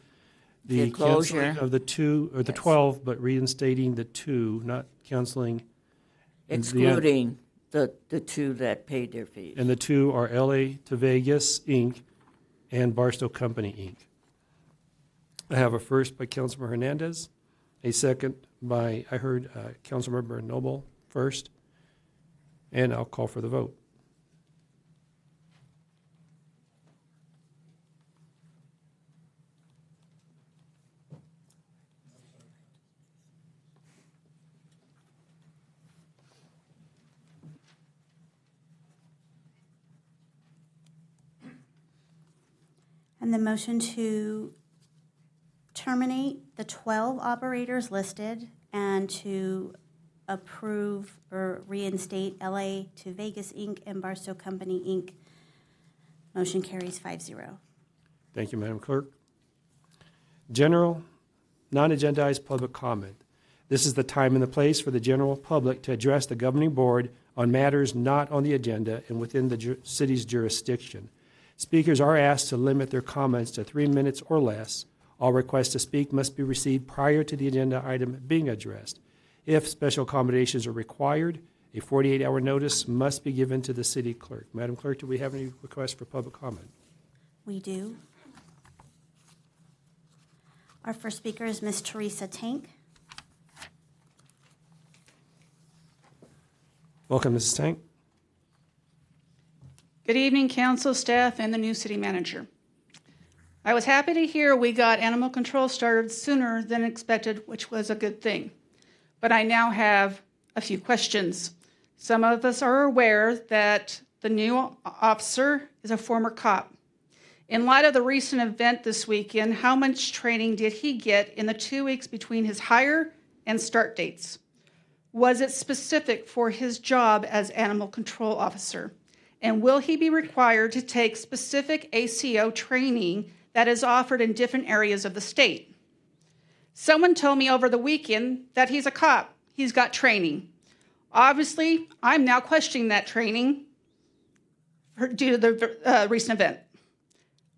the The closure. canceling of the 2, or the 12, but reinstating the 2, not canceling. Excluding the 2 that paid their fees. And the 2 are LA to Vegas, Inc., and Barstow Company, Inc. I have a first by Councilmember Hernandez, a second by, I heard Councilmember Noble first, and I'll call for the vote. And the motion to terminate the 12 operators listed and to approve or reinstate LA to Vegas, Inc. and Barstow Company, Inc. Motion carries 5-0. Thank you, Madam Clerk. General, non-agendized public comment. This is the time and the place for the general public to address the governing board on matters not on the agenda and within the city's jurisdiction. Speakers are asked to limit their comments to 3 minutes or less. All requests to speak must be received prior to the agenda item being addressed. If special accommodations are required, a 48-hour notice must be given to the city clerk. Madam Clerk, do we have any requests for public comment? We do. Our first speaker is Ms. Teresa Tank. Welcome, Mrs. Tank. Good evening, council, staff, and the new city manager. I was happy to hear we got animal control started sooner than expected, which was a good thing. But I now have a few questions. Some of us are aware that the new officer is a former cop. In light of the recent event this weekend, how much training did he get in the 2 weeks between his hire and start dates? Was it specific for his job as animal control officer? And will he be required to take specific ACO training that is offered in different areas of the state? Someone told me over the weekend that he's a cop. He's got training. Obviously, I'm now questioning that training due to the recent event.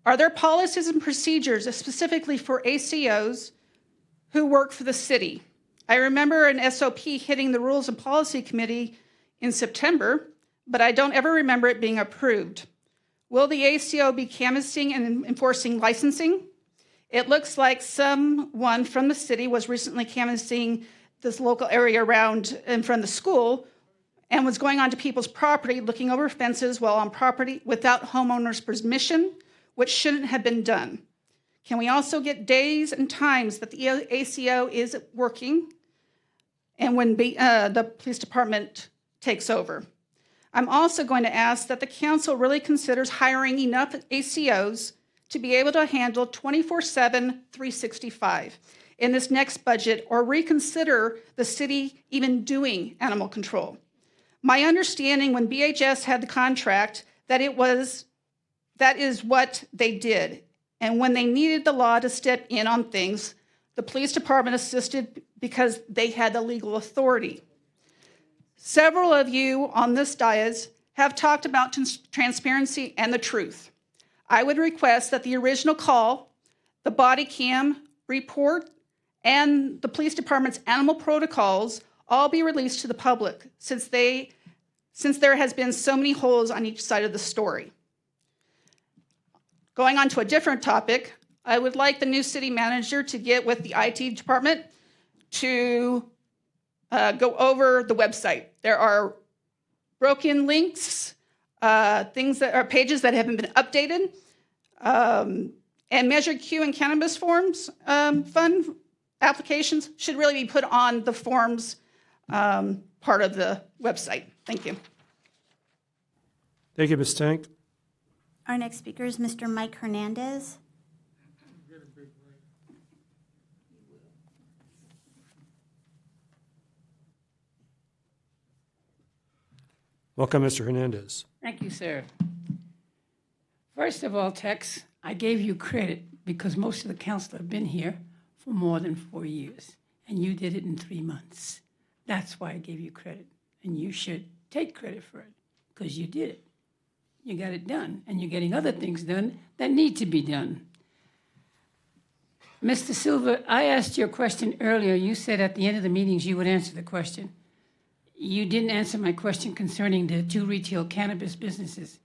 Are there policies and procedures specifically for ACOs who work for the city? I remember an SOP hitting the Rules and Policy Committee in September, but I don't ever remember it being approved. Will the ACO be canvassing and enforcing licensing? It looks like someone from the city was recently canvassing this local area around in front of the school and was going onto people's property, looking over fences while on property without homeowners' permission, which shouldn't have been done. Can we also get days and times that the ACO is working and when the police department takes over? I'm also going to ask that the council really considers hiring enough ACOs to be able to handle 24/7, 365 in this next budget, or reconsider the city even doing animal control. My understanding when BHS had the contract that is what they did. And when they needed the law to step in on things, the police department assisted because they had the legal authority. Several of you on this dais have talked about transparency and the truth. I would request that the original call, the body cam report, and the police department's animal protocols all be released to the public since there has been so many holes on each side of the story. Going on to a different topic, I would like the new city manager to get with the IT department to go over the website. There are broken links, things that are pages that haven't been updated, and Measure Q and cannabis forms fund applications should really be put on the forms part of the website. Thank you. Thank you, Ms. Tank. Our next speaker is Mr. Mike Hernandez. Welcome, Mr. Hernandez. Thank you, sir. First of all, Tex, I gave you credit because most of the council have been here for more than 4 years, and you did it in 3 months. That's why I gave you credit, and you should take credit for it because you did it. You got it done, and you're getting other things done that need to be done. Mr. Silva, I asked you a question earlier. You said at the end of the meetings you would answer the question. You didn't answer my question concerning the 2 retail cannabis businesses.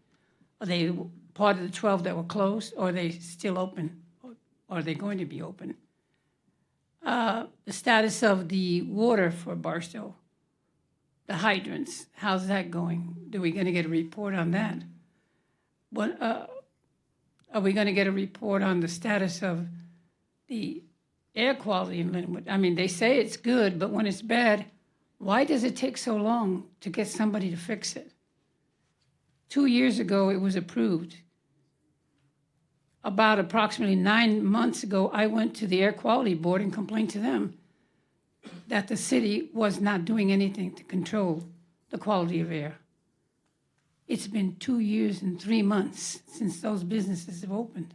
Are they part of the 12 that were closed, or are they still open, or are they going to be open? The status of the water for Barstow, the hydrants, how's that going? Are we going to get a report on that? What, are we going to get a report on the status of the air quality in Linwood? I mean, they say it's good, but when it's bad, why does it take so long to get somebody to fix it? 2 years ago, it was approved. About approximately 9 months ago, I went to the Air Quality Board and complained to them that the city was not doing anything to control the quality of air. It's been 2 years and 3 months since those businesses have opened.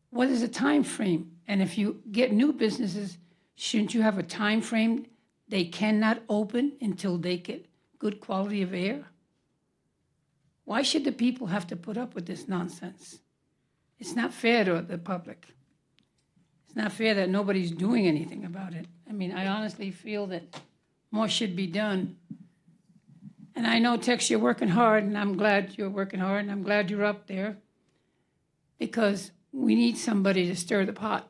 What is the time frame? And if you get new businesses, shouldn't you have a time frame? They cannot open until they get good quality of air. Why should the people have to put up with this nonsense? It's not fair to the public. It's not fair that nobody's doing anything about it. I mean, I honestly feel that more should be done. And I know, Tex, you're working hard, and I'm glad you're working hard, and I'm glad you're up there, because we need somebody to stir the pot.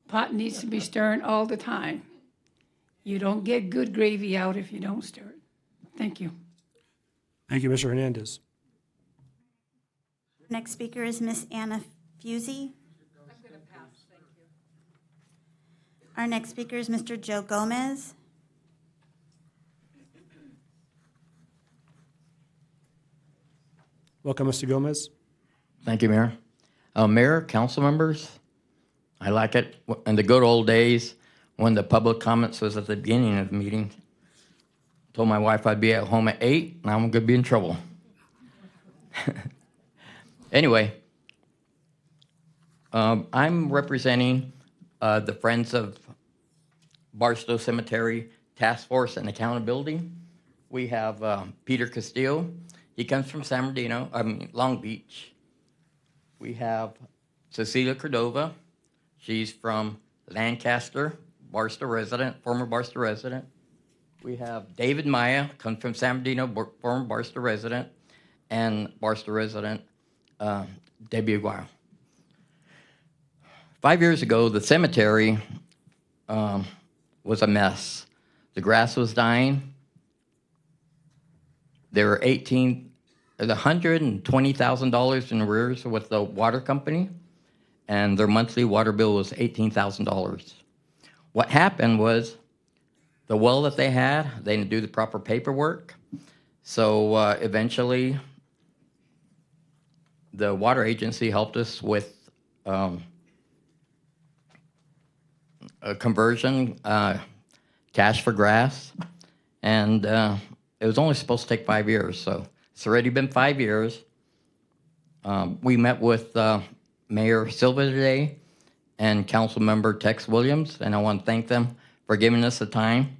Pot needs to be stirring all the time. You don't get good gravy out if you don't stir it. Thank you. Thank you, Mr. Hernandez. Next speaker is Miss Anna Fusey. Our next speaker is Mr. Joe Gomez. Welcome, Mr. Gomez. Thank you, Mayor. Mayor, council members, I like it in the good old days when the public comments was at the beginning of the meeting. Told my wife I'd be at home at 8, now I'm gonna be in trouble. Anyway, I'm representing the Friends of Barstow Cemetery Task Force and Accountability. We have Peter Castillo. He comes from Long Beach. We have Cecilia Cordova. She's from Lancaster, Barstow resident, former Barstow resident. We have David Maya, comes from San Bernardino, former Barstow resident, and Barstow resident Debbie Aguayo. 5 years ago, the cemetery was a mess. The grass was dying. There were $120,000 in arrears with the water company, and their monthly water bill was $18,000. What happened was the well that they had, they didn't do the proper paperwork, so eventually the water agency helped us with a conversion, cash for grass, and it was only supposed to take 5 years, so it's already been 5 years. We met with Mayor Silva today and Council Member Tex Williams, and I want to thank them for giving us the time,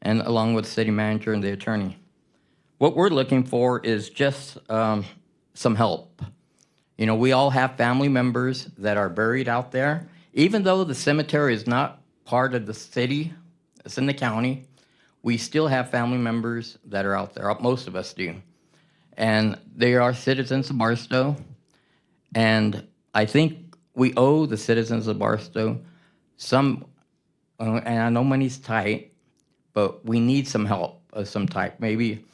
and along with the city manager and the attorney. What we're looking for is just some help. You know, we all have family members that are buried out there. Even though the cemetery is not part of the city, it's in the county, we still have family members that are out there. Most of us do. And they are citizens of Barstow. And I think we owe the citizens of Barstow some, and I know money's tight, but we need some help of some type, maybe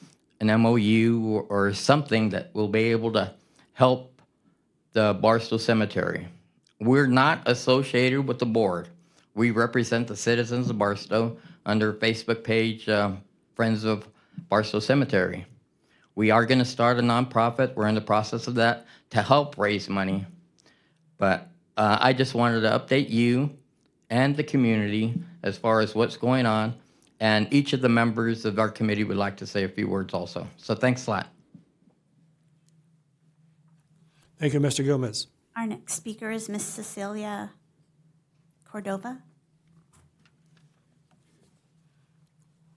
an MOU or something that will be able to help the Barstow Cemetery. We're not associated with the board. We represent the citizens of Barstow under Facebook page, Friends of Barstow Cemetery. We are gonna start a nonprofit. We're in the process of that to help raise money. But I just wanted to update you and the community as far as what's going on. And each of the members of our committee would like to say a few words also. So thanks a lot. Thank you, Mr. Gomez. Our next speaker is Ms. Cecilia Cordova.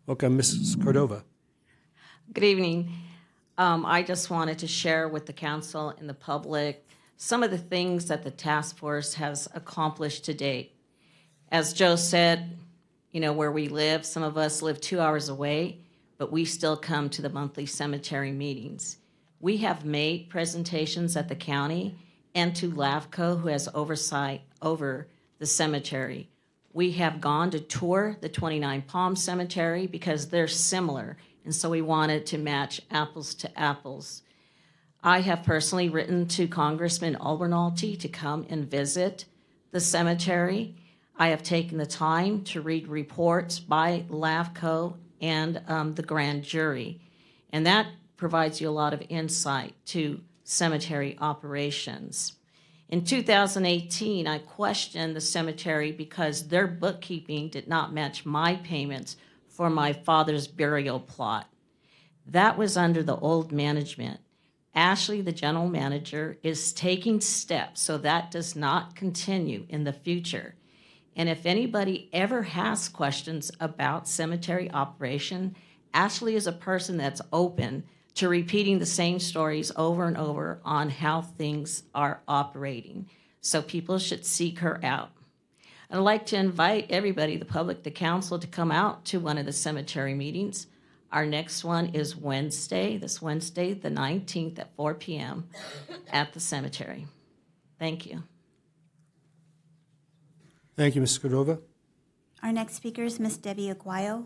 Welcome, Mrs. Cordova. Good evening. I just wanted to share with the council and the public some of the things that the task force has accomplished to date. As Joe said, you know, where we live, some of us live 2 hours away, but we still come to the monthly cemetery meetings. We have made presentations at the county and to LAVCO, who has oversight over the cemetery. We have gone to tour the 29 Palm Cemetery because they're similar, and so we wanted to match apples to apples. I have personally written to Congressman Albernolte to come and visit the cemetery. I have taken the time to read reports by LAVCO and the grand jury, and that provides you a lot of insight to cemetery operations. In 2018, I questioned the cemetery because their bookkeeping did not match my payments for my father's burial plot. That was under the old management. Ashley, the general manager, is taking steps so that does not continue in the future. And if anybody ever has questions about cemetery operation, Ashley is a person that's open to repeating the same stories over and over on how things are operating. So people should seek her out. I'd like to invite everybody, the public, the council, to come out to one of the cemetery meetings. Our next one is Wednesday, this Wednesday, the 19th at 4 p.m. at the cemetery. Thank you. Thank you, Mrs. Cordova. Our next speaker is Ms. Debbie Aguayo.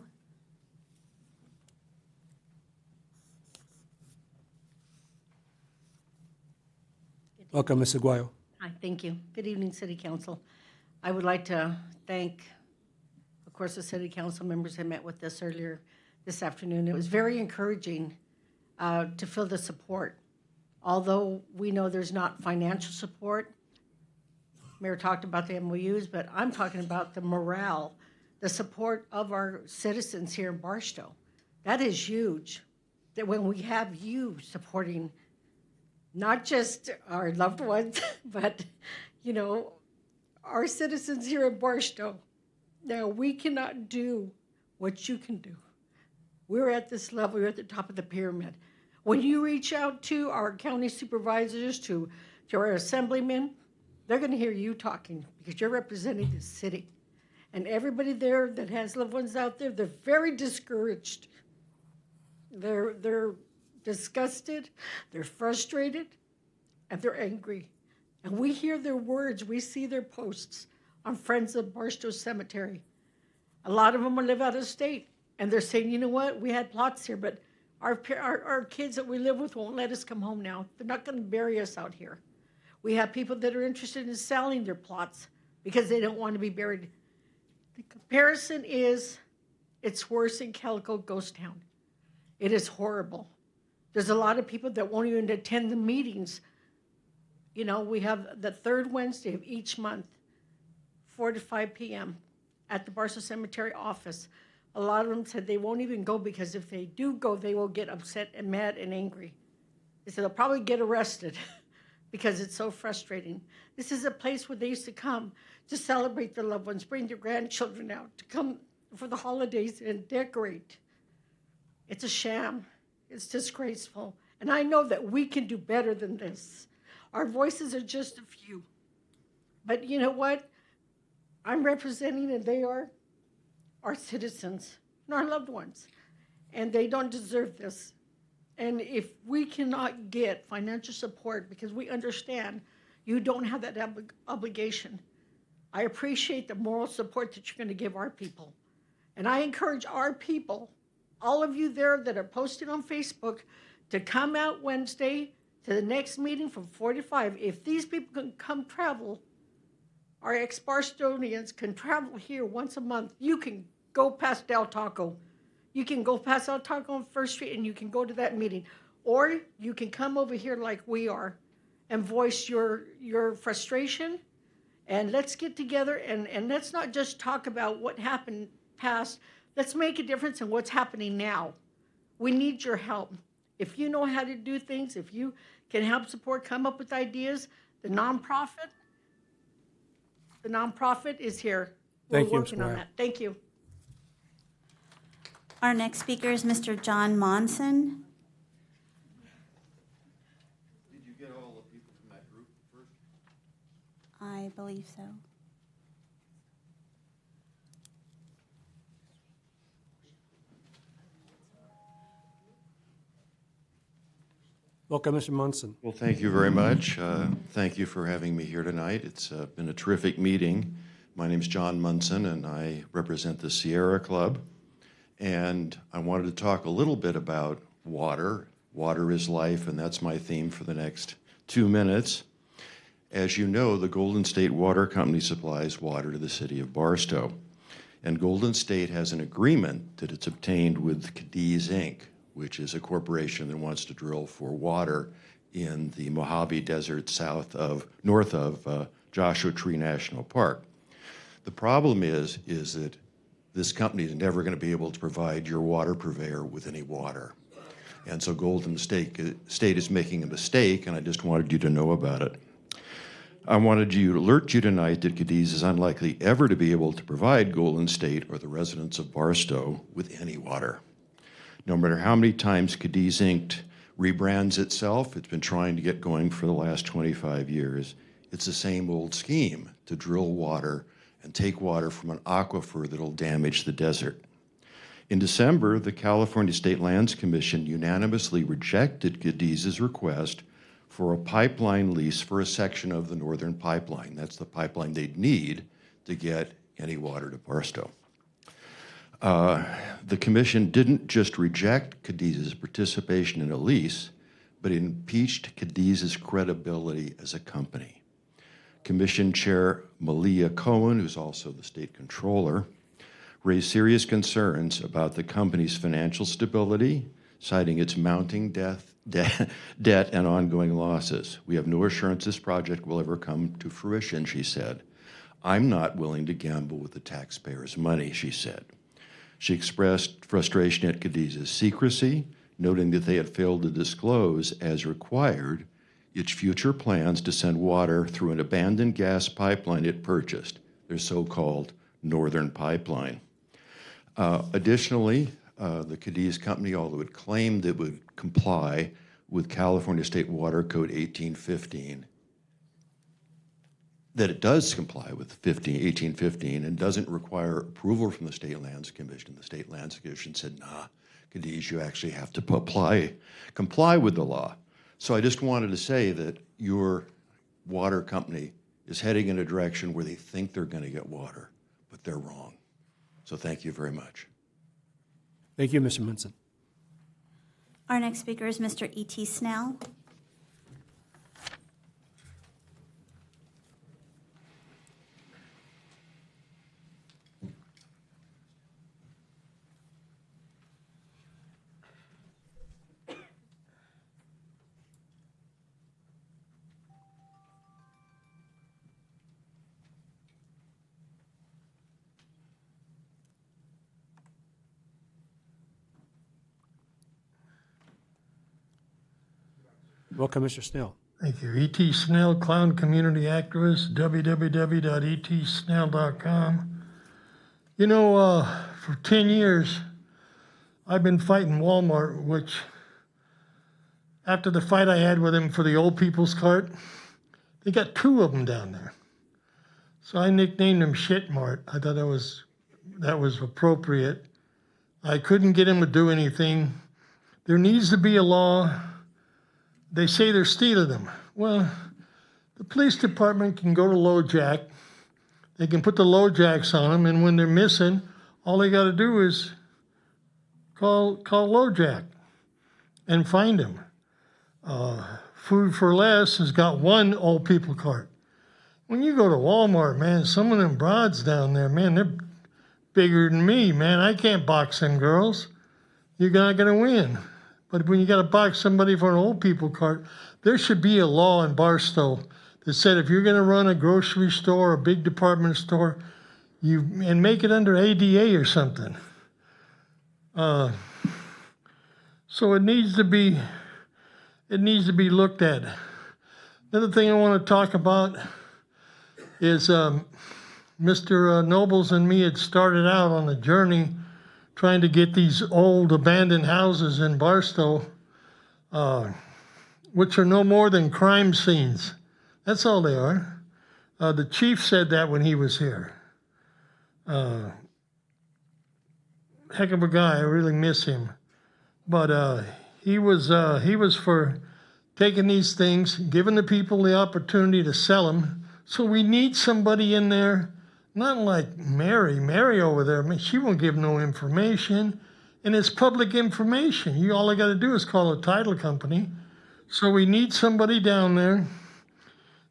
Welcome, Ms. Aguayo. Hi, thank you. Good evening, City Council. I would like to thank, of course, the City Council members that met with us earlier this afternoon. It was very encouraging to feel the support although we know there's not financial support, Mayor talked about the MOUs, but I'm talking about the morale, the support of our citizens here in Barstow. That is huge, that when we have you supporting not just our loved ones, but, you know, our citizens here in Barstow. Now, we cannot do what you can do. We're at this level, we're at the top of the pyramid. When you reach out to our county supervisors, to our assemblymen, they're going to hear you talking because you're representing the city. And everybody there that has loved ones out there, they're very discouraged. They're disgusted, they're frustrated, and they're angry. And we hear their words, we see their posts on Friends of Barstow Cemetery. A lot of them live out of state, and they're saying, you know what, we had plots here, but our kids that we live with won't let us come home now. They're not going to bury us out here. We have people that are interested in selling their plots because they don't want to be buried. The comparison is, it's worse in Calico Ghost Town. It is horrible. There's a lot of people that won't even attend the meetings. You know, we have the third Wednesday of each month, 4 to 5 p.m. at the Barstow Cemetery office. A lot of them said they won't even go because if they do go, they will get upset and mad and angry. They said they'll probably get arrested because it's so frustrating. This is a place where they used to come to celebrate their loved ones, bring their grandchildren out, to come for the holidays and decorate. It's a sham. It's disgraceful. And I know that we can do better than this. Our voices are just a few. But you know what? I'm representing, and they are our citizens and our loved ones. And they don't deserve this. And if we cannot get financial support, because we understand you don't have that obligation, I appreciate the moral support that you're going to give our people. And I encourage our people, all of you there that are posted on Facebook, to come out Wednesday to the next meeting from 4 to 5. If these people can come travel, our ex-Barstonians can travel here once a month. You can go past Del Taco. You can go past Del Taco on First Street and you can go to that meeting. Or you can come over here like we are and voice your frustration. And let's get together and let's not just talk about what happened past. Let's make a difference in what's happening now. We need your help. If you know how to do things, if you can help support, come up with ideas, the nonprofit is here. Thank you, We're working Ms. on Moyer. that. Thank you. Our next speaker is Mr. John Monson. Did you get all the people from that group first? I believe so. Welcome, Mr. Munson. Well, thank you very much. Thank you for having me here tonight. It's been a terrific meeting. My name's John Munson, and I represent the Sierra Club. And I wanted to talk a little bit about water. Water is life, and that's my theme for the next 2 minutes. As you know, the Golden State Water Company supplies water to the city of Barstow. And Golden State has an agreement that it's obtained with Cadiz Inc., which is a corporation that wants to drill for water in the Mojave Desert north of Joshua Tree National Park. The problem is that this company is never going to be able to provide your water purveyor with any water. And so Golden State is making a mistake, and I just wanted you to know about it. I wanted to alert you tonight that Cadiz is unlikely ever to be able to provide Golden State or the residents of Barstow with any water. No matter how many times Cadiz Inc. rebrands itself, it's been trying to get going for the last 25 years. It's the same old scheme to drill water and take water from an aquifer that'll damage the desert. In December, the California State Lands Commission unanimously rejected Cadiz's request for a pipeline lease for a section of the Northern Pipeline. That's the pipeline they'd need to get any water to Barstow. The commission didn't just reject Cadiz's participation in a lease, but impeached Cadiz's credibility as a company. Commission Chair Malia Cohen, who's also the state controller, raised serious concerns about the company's financial stability, citing its mounting debt and ongoing losses. We have no assurance this project will ever come to fruition, she said. I'm not willing to gamble with the taxpayers' money, she said. She expressed frustration at Cadiz's secrecy, noting that they had failed to disclose, as required, its future plans to send water through an abandoned gas pipeline it purchased, their so-called Northern Pipeline. Additionally, the Cadiz company, although it claimed it would comply with California State Water Code 1815, that it does comply with 1815 and doesn't require approval from the State Lands Commission. The State Lands Commission said, nah, Cadiz, you actually have to comply with the law. So I just wanted to say that your water company is heading in a direction where they think they're going to get water, but they're wrong. So thank you very much. Thank you, Mr. Munson. Our next speaker is Mr. E.T. Snell. Welcome, Mr. Snell. Thank you. E.T. Snell, clown community activist, www.etsnell.com. You know, for 10 years, I've been fighting Walmart, which, after the fight I had with them for the old people's cart, they got 2 of them down there. So I nicknamed them Shit Mart. I thought that was appropriate. I couldn't get them to do anything. There needs to be a law. They say they're stealing them. Well, the police department can go to LoJack. They can put the LoJacks on them, and when they're missing, all they got to do is call LoJack and find them. Food for Less has got 1 old people cart. When you go to Walmart, man, some of them broads down there, man, they're bigger than me, man. I can't box them girls. You're not going to win. But when you got to box somebody for an old people cart, there should be a law in Barstow that said if you're going to run a grocery store, a big department store, and make it under ADA or something. So it needs to be looked at. Another thing I want to talk about is Mr. Nobles and me had started out on a journey trying to get these old abandoned houses in Barstow, which are no more than crime scenes. That's all they are. The chief said that when he was here. Heck of a guy, I really miss him. But he was for taking these things, giving the people the opportunity to sell them. So we need somebody in there. Not like Mary over there. I mean, she won't give no information, and it's public information. All I got to do is call a title company. So we need somebody down there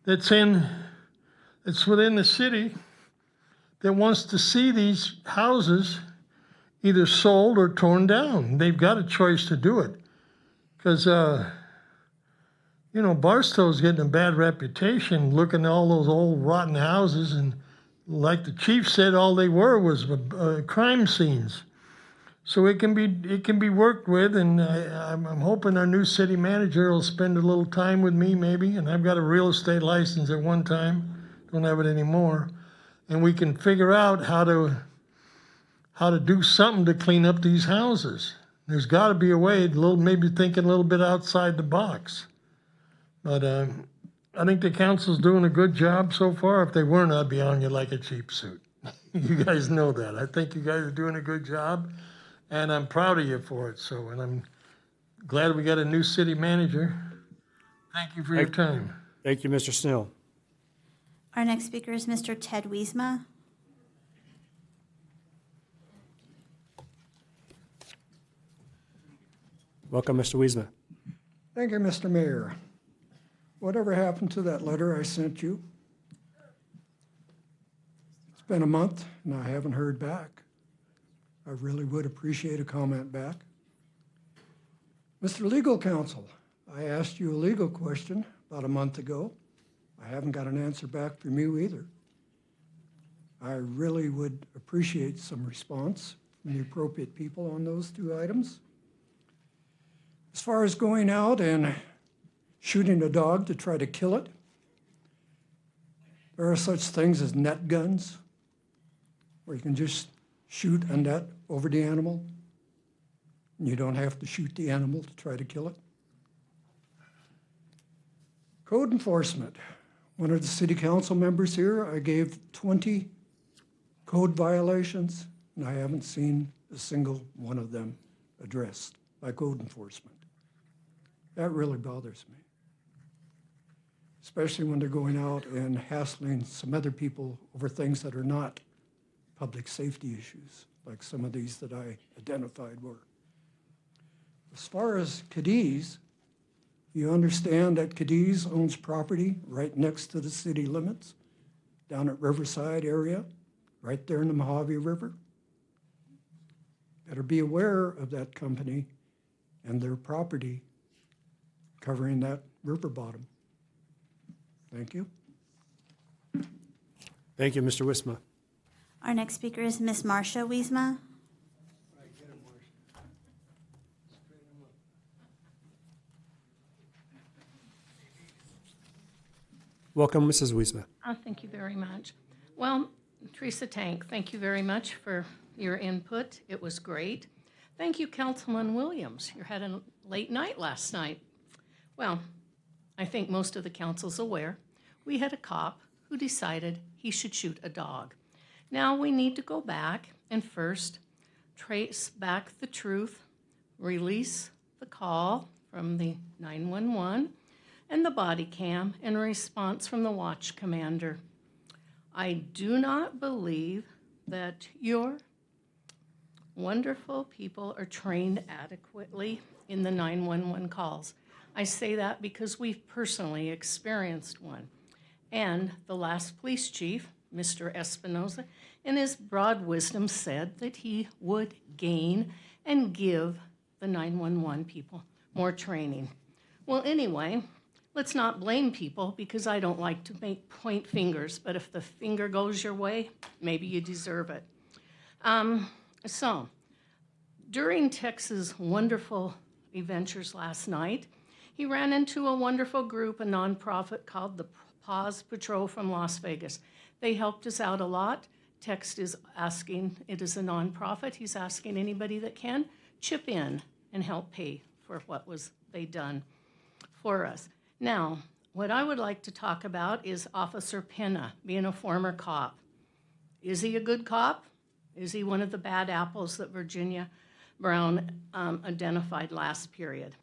that's within the city that wants to see these houses either sold or torn down. They've got a choice to do it, because Barstow's getting a bad reputation looking at all those old rotten houses, and like the chief said, all they were was crime scenes. So it can be worked with, and I'm hoping our new city manager will spend a little time with me maybe, and I've got a real estate license at one time, don't have it anymore, and we can figure out how to do something to clean up these houses. There's got to be a way, maybe thinking a little bit outside the box. But I think the council's doing a good job so far. If they weren't, I'd be on you like a cheap suit. You guys know that. I think you guys are doing a good job, and I'm proud of you for it. And I'm glad we got a new city manager. Thank you for your time. Thank you, Mr. Snell. Our next speaker is Mr. Ted Wiesma. Welcome, Mr. Wiesma. Thank you, Mr. Mayor. Whatever happened to that letter I sent you? It's been a month and I haven't heard back. I really would appreciate a comment back. Mr. Legal Counsel, I asked you a legal question about a month ago. I haven't got an answer back from you either. I really would appreciate some response from the appropriate people on those two items. As far as going out and shooting a dog to try to kill it, there are such things as net guns, where you can just shoot a net over the animal, and you don't have to shoot the animal to try to kill it. Code enforcement. One of the city council members here, I gave 20 code violations, and I haven't seen a single one of them addressed by code enforcement. That really bothers me, especially when they're going out and hassling some other people over things that are not public safety issues, like some of these that I identified were. As far as Cadiz, you understand that Cadiz owns property right next to the city limits, down at Riverside area, right there in the Mojave River. Better be aware of that company and their property covering that river bottom. Thank you. Thank you, Mr. Wisma. Our next speaker is Ms. Marcia Wiesma. Welcome, Mrs. Wiesma. Thank you very much. Well, Teresa Tank, thank you very much for your input. It was great. Thank you, Councilman Williams. You had a late night last night. Well, I think most of the council's aware. We had a cop who decided he should shoot a dog. Now we need to go back and first trace back the truth, release the call from the 911 and the body cam and response from the watch commander. I do not believe that your wonderful people are trained adequately in the 911 calls. I say that because we've personally experienced one. And the last police chief, Mr. Espinoza, in his broad wisdom said that he would gain and give the 911 people more training. Well, anyway, let's not blame people because I don't like to point fingers, but if the finger goes your way, maybe you deserve it. So, during Tex's wonderful adventures last night, he ran into a wonderful group, a nonprofit called the Paws Patrol from Las Vegas. They helped us out a lot. Tex is asking, it is a nonprofit, he's asking anybody that can chip in and help pay for what was they done for us. Now, what I would like to talk about is Officer Pena, being a former cop. Is he a good cop? Is he one of the bad apples that Virginia Brown identified last period?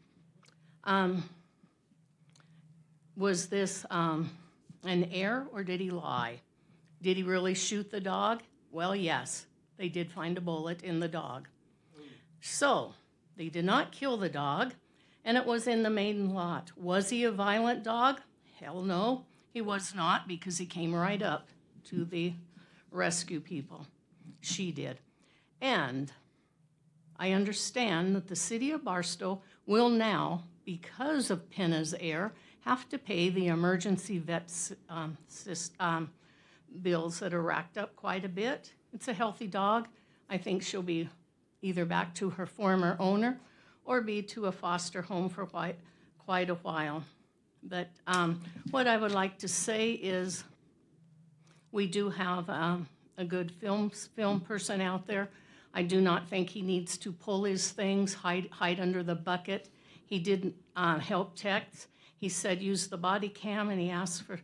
Was this an error or did he lie? Did he really shoot the dog? Well, yes, they did find a bullet in the dog. So, they did not kill the dog, and it was in the main lot. Was he a violent dog? Hell no, he was not, because he came right up to the rescue people. She did. And I understand that the city of Barstow will now, because of Pena's error, have to pay the emergency vet bills that are racked up quite a bit. It's a healthy dog. I think she'll be either back to her former owner or be to a foster home for quite a while. But what I would like to say is we do have a good film person out there. I do not think he needs to pull his things, hide under the bucket. He didn't help Tex. He said use the body cam, and he asked for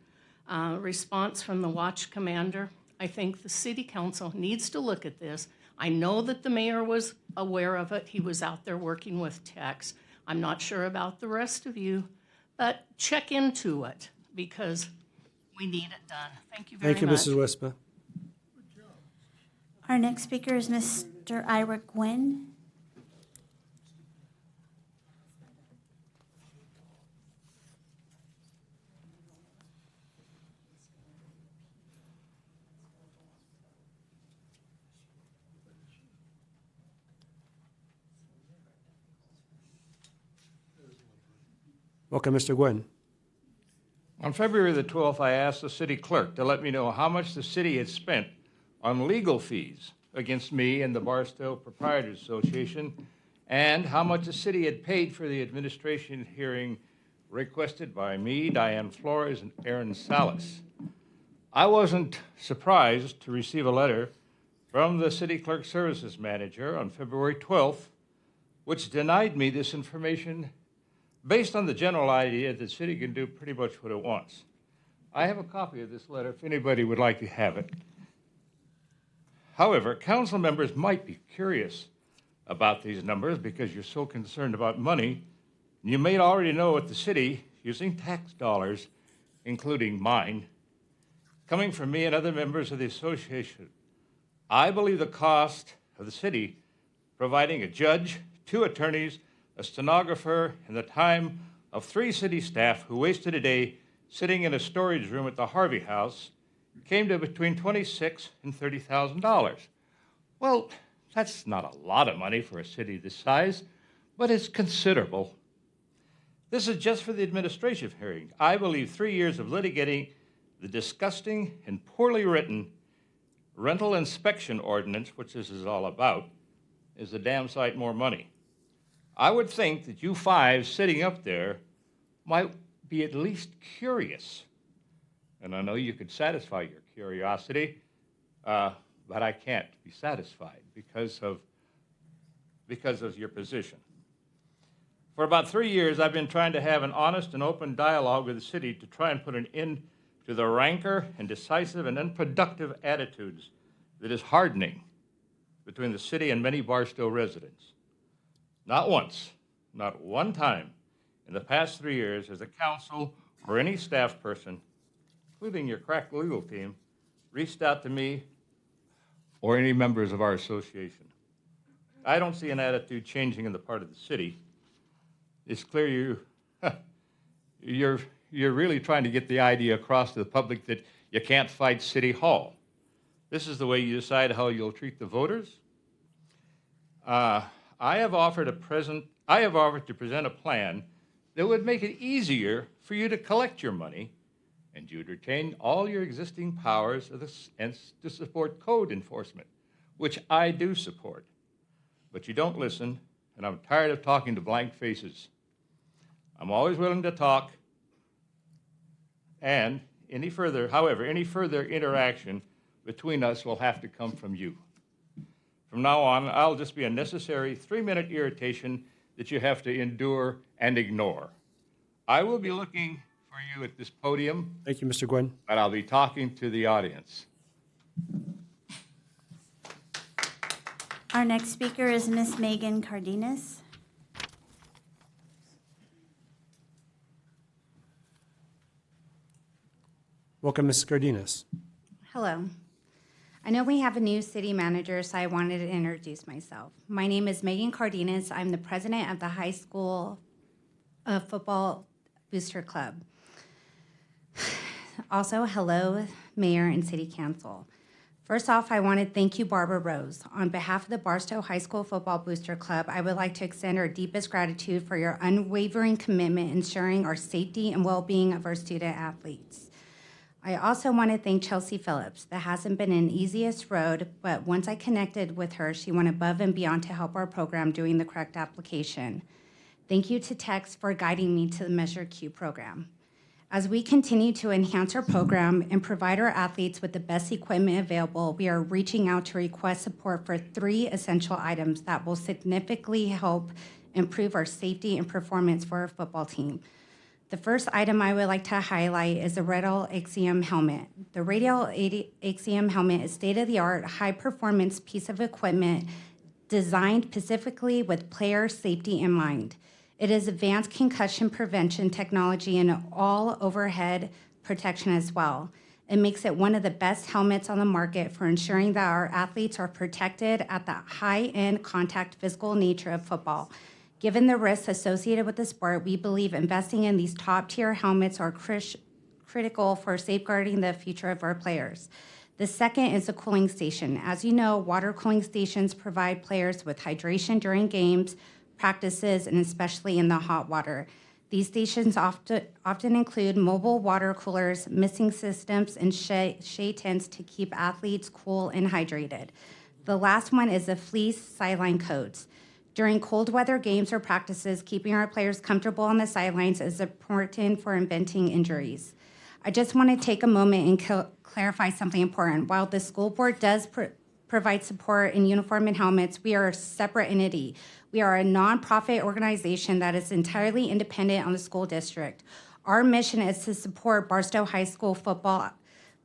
response from the watch commander. I think the city council needs to look at this. I know that the mayor was aware of it. He was out there working with Tex. I'm not sure about the rest of you, but check into it because we need it done. Thank you very much. Thank you, Mrs. Wisma. Our next speaker is Mr. Ira Gwynn. Welcome, Mr. Gwynn. On February the 12th, I asked the city clerk to let me know how much the city had spent on legal fees against me and the Barstow Proprietors Association, and how much the city had paid for the administration hearing requested by me, Diane Flores, and Aaron Salas. I wasn't surprised to receive a letter from the city clerk services manager on February 12th, which denied me this information based on the general idea that the city can do pretty much what it wants. I have a copy of this letter if anybody would like to have it. However, council members might be curious about these numbers because you're so concerned about money. You may already know what the city, using tax dollars, including mine, coming from me and other members of the association, I believe the cost of the city providing a judge, 2 attorneys, a stenographer, and the time of 3 city staff who wasted a day sitting in a storage room at the Harvey House came to between $26,000 and $30,000. Well, that's not a lot of money for a city this size, but it's considerable. This is just for the administrative hearing. I believe 3 years of litigating the disgusting and poorly written rental inspection ordinance, which this is all about, is a damn sight more money. I would think that you 5 sitting up there might be at least curious. And I know you could satisfy your curiosity, but I can't be satisfied because of your position. For about 3 years, I've been trying to have an honest and open dialogue with the city to try and put an end to the rancor and decisive and unproductive attitudes that is hardening between the city and many Barstow residents. Not once, not one time in the past 3 years has the council or any staff person, including your crack legal team, reached out to me or any members of our association. I don't see an attitude changing in the part of the city. It's clear you're really trying to get the idea across to the public that you can't fight City Hall. This is the way you decide how you'll treat the voters. I have offered to present a plan that would make it easier for you to collect your money, and you'd retain all your existing powers and to support code enforcement, which I do support. But you don't listen, and I'm tired of talking to blank faces. I'm always willing to talk, and any further interaction between us will have to come from you. From now on, I'll just be a necessary 3-minute irritation that you have to endure and ignore. I will be looking for you at this podium. Thank you, Mr. Gwynn. But I'll be talking to the audience. Our next speaker is Ms. Megan Cardenas. Welcome, Ms. Cardenas. Hello. I know we have a new city manager, so I wanted to introduce myself. My name is Megan Cardenas. I'm the president of the high school football booster club. Also, hello, Mayor and City Council. First off, I want to thank you, Barbara Rose. On behalf of the Barstow High School Football Booster Club, I would like to extend our deepest gratitude for your unwavering commitment ensuring our safety and well-being of our student athletes. I also want to thank Chelsea Phillips. That hasn't been an easiest road, but once I connected with her, she went above and beyond to help our program doing the correct application. Thank you to Tex for guiding me to the Measure Q program. As we continue to enhance our program and provide our athletes with the best equipment available, we are reaching out to request support for 3 essential items that will significantly help improve our safety and performance for our football team. The first item I would like to highlight is the Radial Axiom helmet. The Radial Axiom helmet is state-of-the-art, high-performance piece of equipment designed specifically with player safety in mind. It is advanced concussion prevention technology and all overhead protection as well. It makes it one of the best helmets on the market for ensuring that our athletes are protected at the high-end contact physical nature of football. Given the risks associated with the sport, we believe investing in these top-tier helmets are critical for safeguarding the future of our players. The second is a cooling station. As you know, water cooling stations provide players with hydration during games, practices, and especially in the hot water. These stations often include mobile water coolers, missing systems, and shade tents to keep athletes cool and hydrated. The last one is the fleece sideline coats. During cold weather games or practices, keeping our players comfortable on the sidelines is important for preventing injuries. I just want to take a moment and clarify something important. While the school board does provide support in uniform and helmets, we are a separate entity. We are a nonprofit organization that is entirely independent on the school district. Our mission is to support Barstow High School football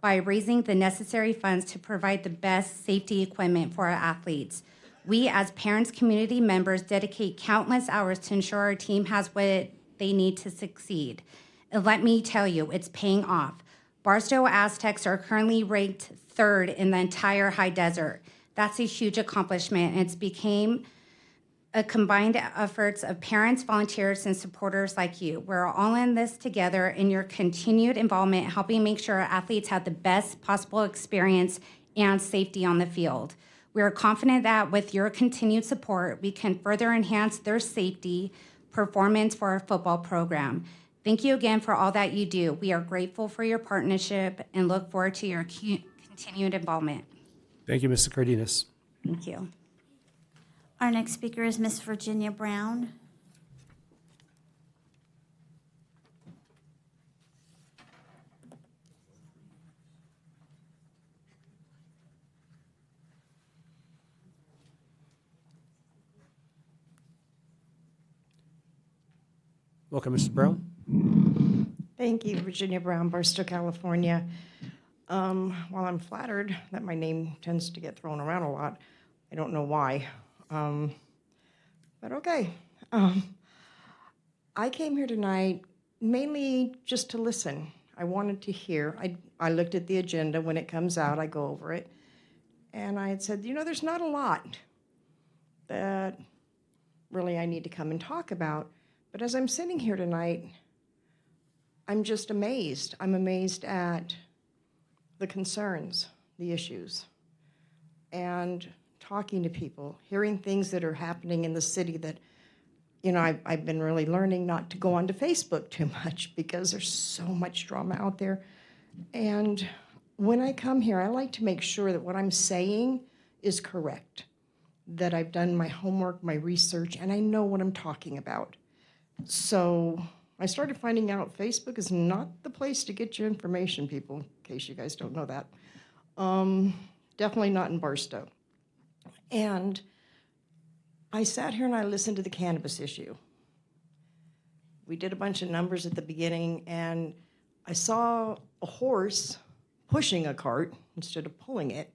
by raising the necessary funds to provide the best safety equipment for our athletes. We, as parents, community members, dedicate countless hours to ensure our team has what they need to succeed. And let me tell you, it's paying off. Barstow Aztecs are currently ranked 3rd in the entire high desert. That's a huge accomplishment, and it's became a combined efforts of parents, volunteers, and supporters like you. We're all in this together, and your continued involvement helping make sure our athletes have the best possible experience and safety on the field. We are confident that with your continued support, we can further enhance their safety performance for our football program. Thank you again for all that you do. We are grateful for your partnership and look forward to your continued involvement. Thank you, Mrs. Cardenas. Thank you. Our next speaker is Miss Virginia Brown. Welcome, Mrs. Brown. Thank you, Virginia Brown, Barstow, California. While I'm flattered that my name tends to get thrown around a lot, I don't know why. But okay. I came here tonight mainly just to listen. I wanted to hear. I looked at the agenda when it comes out, I go over it, and I had said, there's not a lot that really I need to come and talk about. But as I'm sitting here tonight, I'm just amazed. I'm amazed at the concerns, the issues, and talking to people, hearing things that are happening in the city that, I've been really learning not to go onto Facebook too much because there's so much drama out there. And when I come here, I like to make sure that what I'm saying is correct, that I've done my homework, my research, and I know what I'm talking about. So I started finding out Facebook is not the place to get your information, people, in case you guys don't know that. Definitely not in Barstow. And I sat here and I listened to the cannabis issue. We did a bunch of numbers at the beginning, and I saw a horse pushing a cart instead of pulling it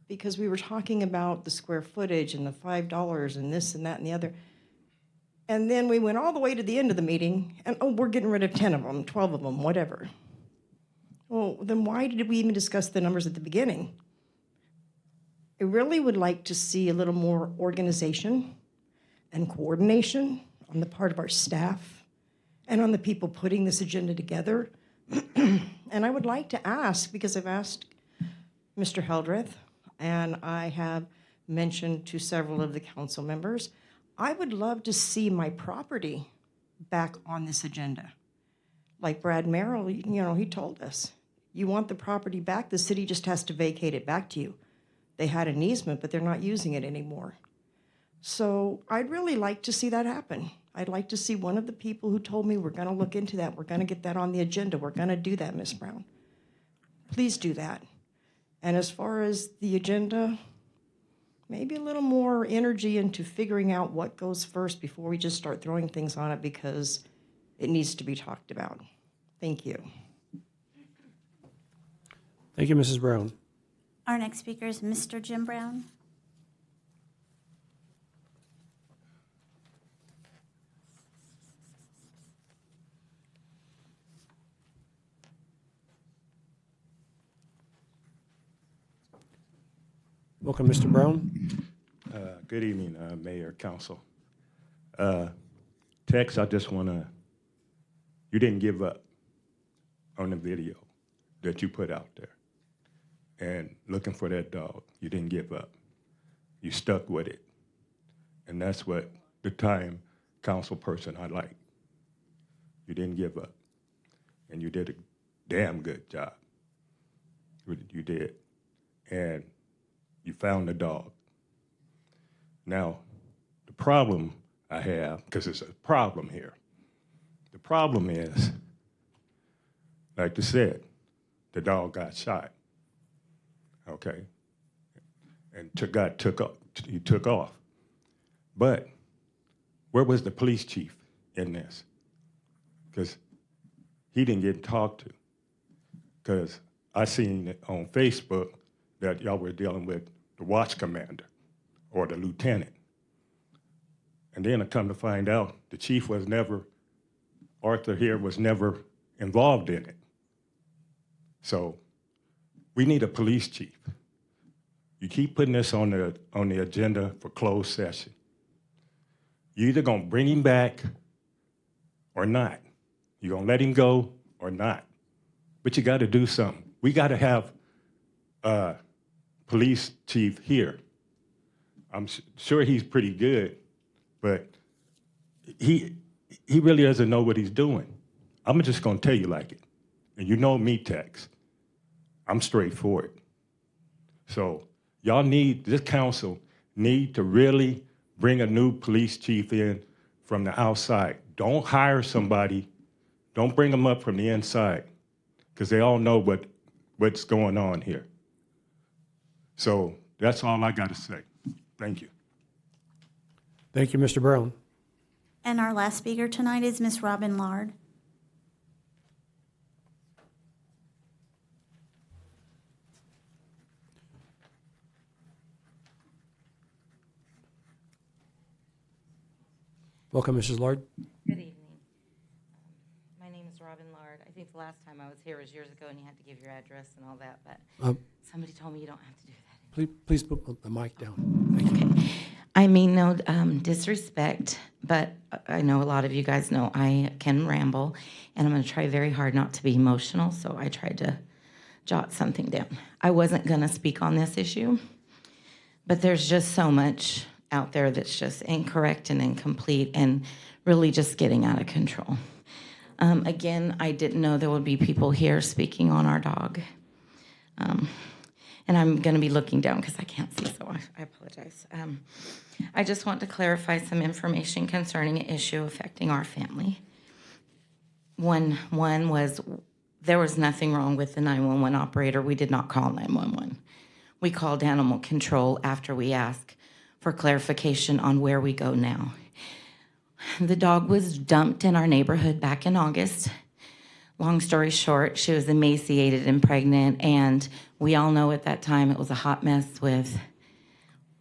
because we were talking about the square footage and the $5 and this and that and the other. And then we went all the way to the end of the meeting, and we're getting rid of 10 of them, 12 of them, whatever. Well, then why did we even discuss the numbers at the beginning? I really would like to see a little more organization and coordination on the part of our staff and on the people putting this agenda together. And I would like to ask, because I've asked Mr. Heldreth, and I have mentioned to several of the council members, I would love to see my property back on this agenda. Like Brad Merrill, he told us, you want the property back, the city just has to vacate it back to you. They had an easement, but they're not using it anymore. So I'd really like to see that happen. I'd like to see one of the people who told me we're going to look into that, we're going to get that on the agenda, we're going to do that, Ms. Brown. Please do that. And as far as the agenda, maybe a little more energy into figuring out what goes first before we just start throwing things on it because it needs to be talked about. Thank you. Thank you, Mrs. Brown. Our next speaker is Mr. Jim Brown. Welcome, Mr. Brown. Good evening, Mayor, Council. Tex, I just want to, you didn't give up on the video that you put out there. And looking for that dog, you didn't give up. You stuck with it. And that's what the time council person I like. You didn't give up. And you did a damn good job. You did. And you found the dog. Now, the problem I have, because it's a problem here, the problem is, like you said, the dog got shot, okay? And he took off. But where was the police chief in this? Because he didn't get talked to. Because I seen it on Facebook that y'all were dealing with the watch commander or the lieutenant. And then I come to find out the chief was never, Arthur here was never involved in it. So we need a police chief. You keep putting this on the agenda for closed session. You're either gonna bring him back or not. You're gonna let him go or not. But you gotta do something. We gotta have a police chief here. I'm sure he's pretty good, but he really doesn't know what he's doing. I'm just gonna tell you like it. And you know me, Tex. I'm straightforward. So y'all this council need to really bring a new police chief in from the outside. Don't hire somebody, don't bring them up from the inside, because they all know what's going on here. So that's all I got to say. Thank you. Thank you, Mr. Brown. And our last speaker tonight is Ms. Robin Lard. Welcome, Mrs. Lard. Good evening. My name is Robin Lard. I think the last time I was here was years ago, and you had to give your address and all that, but somebody told me you don't have to do that. Please put the mic down. Thank you. Okay. I mean no disrespect, but I know a lot of you guys know I can ramble, and I'm going to try very hard not to be emotional, so I tried to jot something down. I wasn't going to speak on this issue, but there's just so much out there that's just incorrect and incomplete and really just getting out of control. Again, I didn't know there would be people here speaking on our dog. And I'm going to be looking down because I can't see, so I apologize. I just want to clarify some information concerning an issue affecting our family. One was there was nothing wrong with the 911 operator. We did not call 911. We called animal control after we asked for clarification on where we go now. The dog was dumped in our neighborhood back in August. Long story short, she was emaciated and pregnant, and we all know at that time it was a hot mess with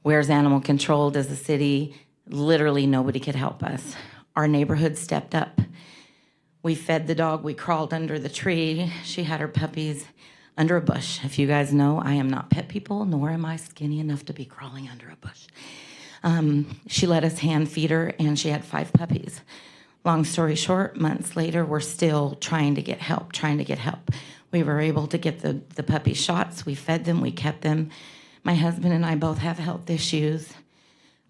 where's animal control, does the city? Literally nobody could help us. Our neighborhood stepped up. We fed the dog, we crawled under the tree. She had her puppies under a bush. If you guys know, I am not pet people, nor am I skinny enough to be crawling under a bush. She let us hand feed her, and she had 5 puppies. Long story short, months later, we're still trying to get help. We were able to get the puppy shots. We fed them, we kept them. My husband and I both have health issues,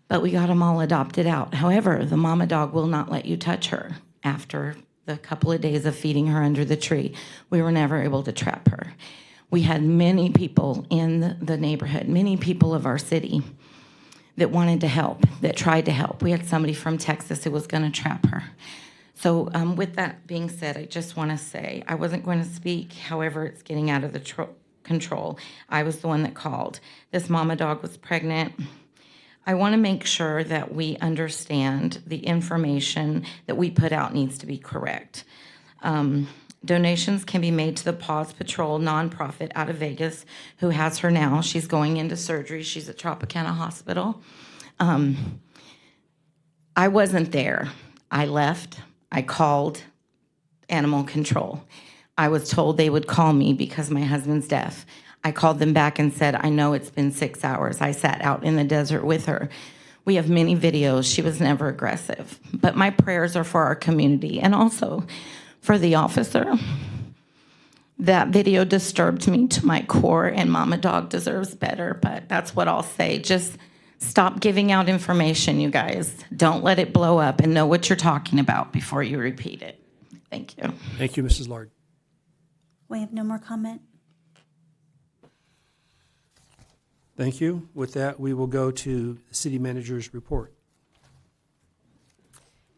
but we got them all adopted out. However, the mama dog will not let you touch her. After the couple of days of feeding her under the tree, we were never able to trap her. We had many people in the neighborhood, many people of our city that wanted to help, that tried to help. We had somebody from Texas who was going to trap her. So with that being said, I just want to say I wasn't going to speak. However, it's getting out of the control. I was the one that called. This mama dog was pregnant. I want to make sure that we understand the information that we put out needs to be correct. Donations can be made to the Paws Patrol nonprofit out of Vegas, who has her now. She's going into surgery. She's at Tropicana Hospital. I wasn't there. I left. I called animal control. I was told they would call me because my husband's deaf. I called them back and said, I know it's been 6 hours. I sat out in the desert with her. We have many videos. She was never aggressive. But my prayers are for our community and also for the officer. That video disturbed me to my core, and Mama Dog deserves better, but that's what I'll say. Just stop giving out information, you guys. Don't let it blow up, and know what you're talking about before you repeat it. Thank you. Thank you, Mrs. Lard. We have no more comment. Thank you. With that, we will go to the city manager's report.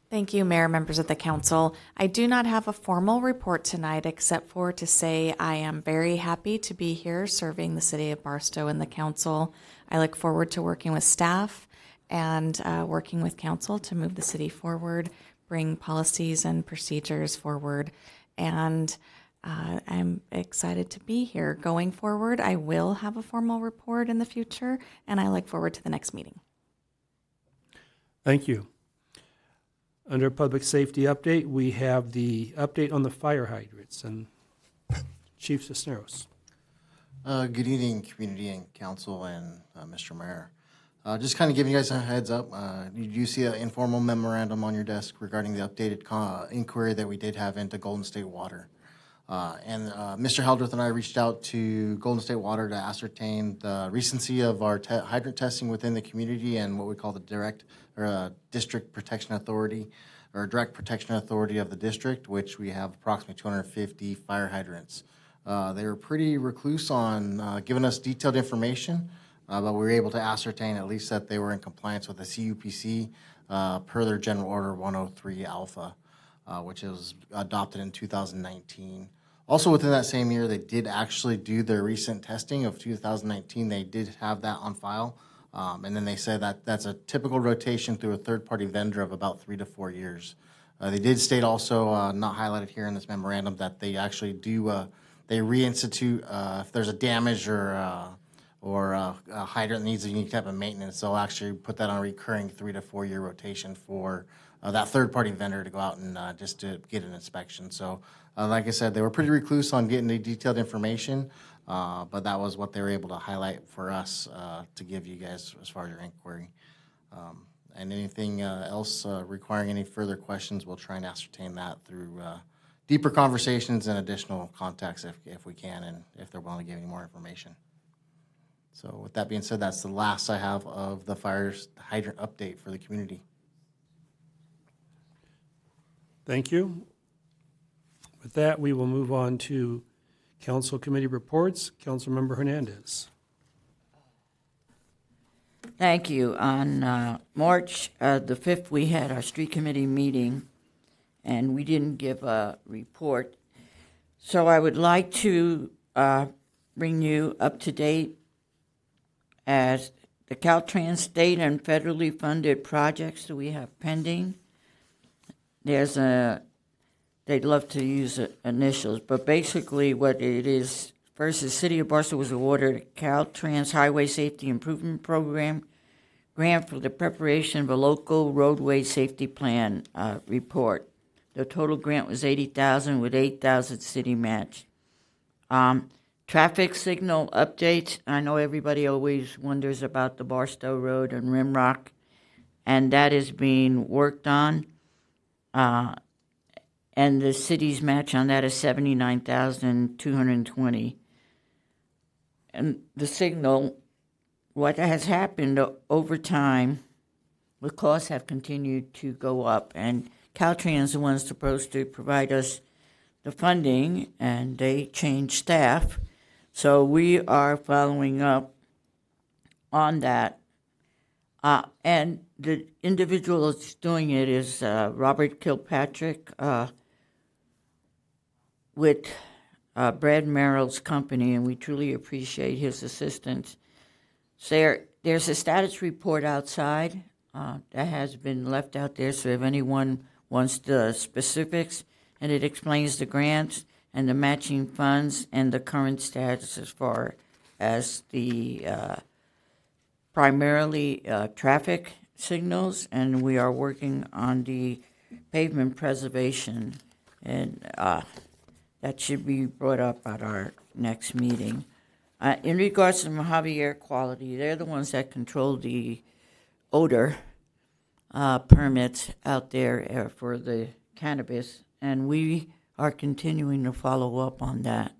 Thank you, Mayor, members of the council. I do not have a formal report tonight except for to say I am very happy to be here serving the city of Barstow and the council. I look forward to working with staff and working with council to move the city forward, bring policies and procedures forward, and I'm excited to be here. Going forward, I will have a formal report in the future, and I look forward to the next meeting. Thank you. Under public safety update, we have the update on the fire hydrants, and Chief Cisneros. Good evening, community and council and Mr. Mayor. Just kind of giving you guys a heads up. You do see an informal memorandum on your desk regarding the updated inquiry that we did have into Golden State Water. Mr. Haldreth and I reached out to Golden State Water to ascertain the recency of our hydrant testing within the community and what we call the District Protection Authority, or Direct Protection Authority of the district, which we have approximately 250 fire hydrants. They were pretty recluse on giving us detailed information, but we were able to ascertain at least that they were in compliance with the CUPC per their General Order 103 Alpha, which was adopted in 2019. Also within that same year, they did actually do their recent testing of 2019. They did have that on file. And then they said that that's a typical rotation through a third-party vendor of about 3 to 4 years. They did state also, not highlighted here in this memorandum, that they actually do, they reinstitute if there's a damage or a hydrant that needs a unique type of maintenance, they'll actually put that on a recurring 3 to 4 year rotation for that third-party vendor to go out and just to get an inspection. So like I said, they were pretty recluse on getting the detailed information. But that was what they were able to highlight for us to give you guys as far as your inquiry. And anything else requiring any further questions, we'll try and ascertain that through deeper conversations and additional contacts if we can, and if they're willing to give any more information. So with that being said, that's the last I have of the fire hydrant update for the community. Thank you. With that, we will move on to Council Committee reports. Councilmember Hernandez. Thank you. On March the 5th, we had our street committee meeting, and we didn't give a report. So I would like to bring you up to date as the Caltrans state and federally funded projects that we have pending. There's they'd love to use initials, but basically what it is, first, the City of Barstow was awarded a Caltrans Highway Safety Improvement Program grant for the preparation of a local roadway safety plan report. The total grant was $80,000 with $8,000 city match. Traffic signal updates. I know everybody always wonders about the Barstow Road and Rimrock, and that is being worked on. And the city's match on that is $79,220. And the signal, what has happened over time, the costs have continued to go up. And Caltrans is the one's supposed to provide us the funding, and they changed staff. So we are following up on that. And the individual that's doing it is Robert Kilpatrick, with Brad Merrill's company, and we truly appreciate his assistance. So there's a status report outside that has been left out there, so if anyone wants the specifics, and it explains the grants and the matching funds and the current status as far as the primarily traffic signals, and we are working on the pavement preservation, and that should be brought up at our next meeting. In regards to Mojave Air Quality, they're the ones that control the odor permits out there for the cannabis, and we are continuing to follow up on that.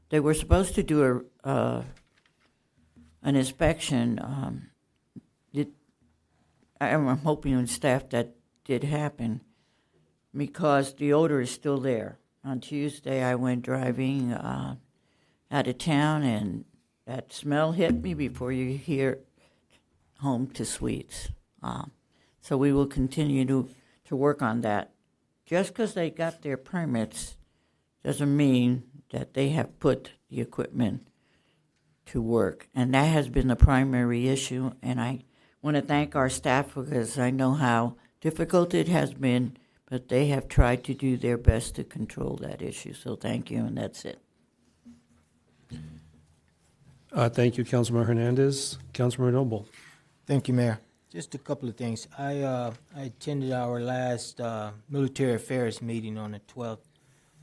They were supposed to do an inspection. I'm hoping on staff that did happen. because the odor is still there. On Tuesday, I went driving out of town, and that smell hit me before you hear home to sweets. So we will continue to work on that. Just because they got their permits doesn't mean that they have put the equipment to work. And that has been the primary issue. And I want to thank our staff because I know how difficult it has been, but they have tried to do their best to control that issue. So thank you, and that's it. Thank you, Councilman Hernandez. Councilman Noble. Thank you, Mayor. Just a couple of things. I attended our last military affairs meeting on the 12th.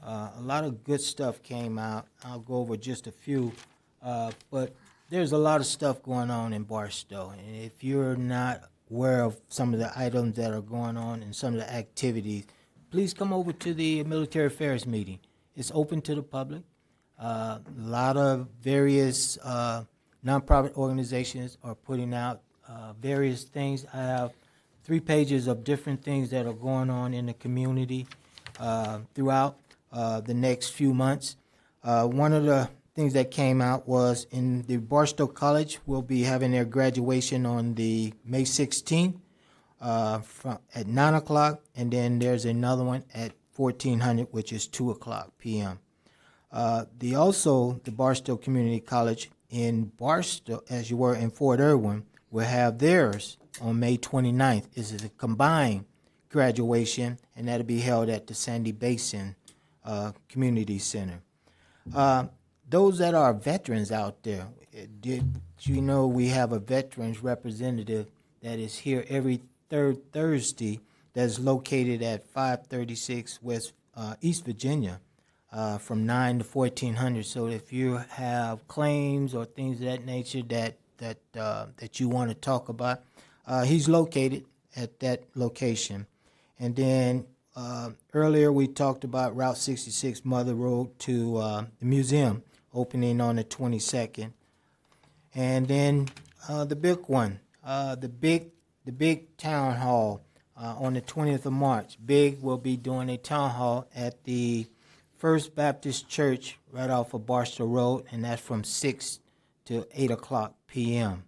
A lot of good stuff came out. I'll go over just a few, but there's a lot of stuff going on in Barstow. And if you're not aware of some of the items that are going on and some of the activities, please come over to the military affairs meeting. It's open to the public. A lot of various nonprofit organizations are putting out various things. I have 3 pages of different things that are going on in the community throughout the next few months. One of the things that came out was in the Barstow College will be having their graduation on the May 16th at 9 o'clock, and then there's another one at 1400, which is 2 o'clock p.m. The Barstow Community College in Barstow, as you were in Fort Irwin, will have theirs on May 29th. This is a combined graduation, and that'll be held at the Sandy Basin Community Center. Those that are veterans out there, did you know we have a veterans representative that is here every third Thursday that's located at 536 West East Virginia from 9 to 1400. So if you have claims or things of that nature that you want to talk about, he's located at that location. And then earlier we talked about Route 66 Mother Road to the museum opening on the 22nd. And then the big one, the big town hall on the 20th of March. Big will be doing a town hall at the First Baptist Church right off of Barstow Road, and that's from 6 to 8 o'clock p.m.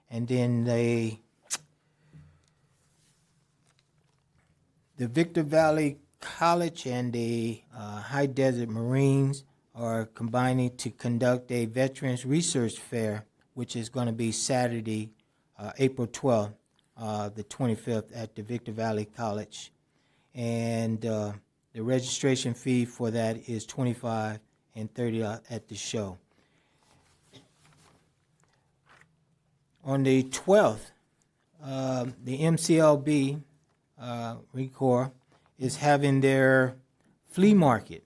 And then the Victor Valley College and the High Desert Marines are combining to conduct a Veterans Research Fair, which is going to be Saturday, April 12th, the 25th at the Victor Valley College. And the registration fee for that is $25 and $30 at the show. On the 12th, the MCLB RECOR is having their flea market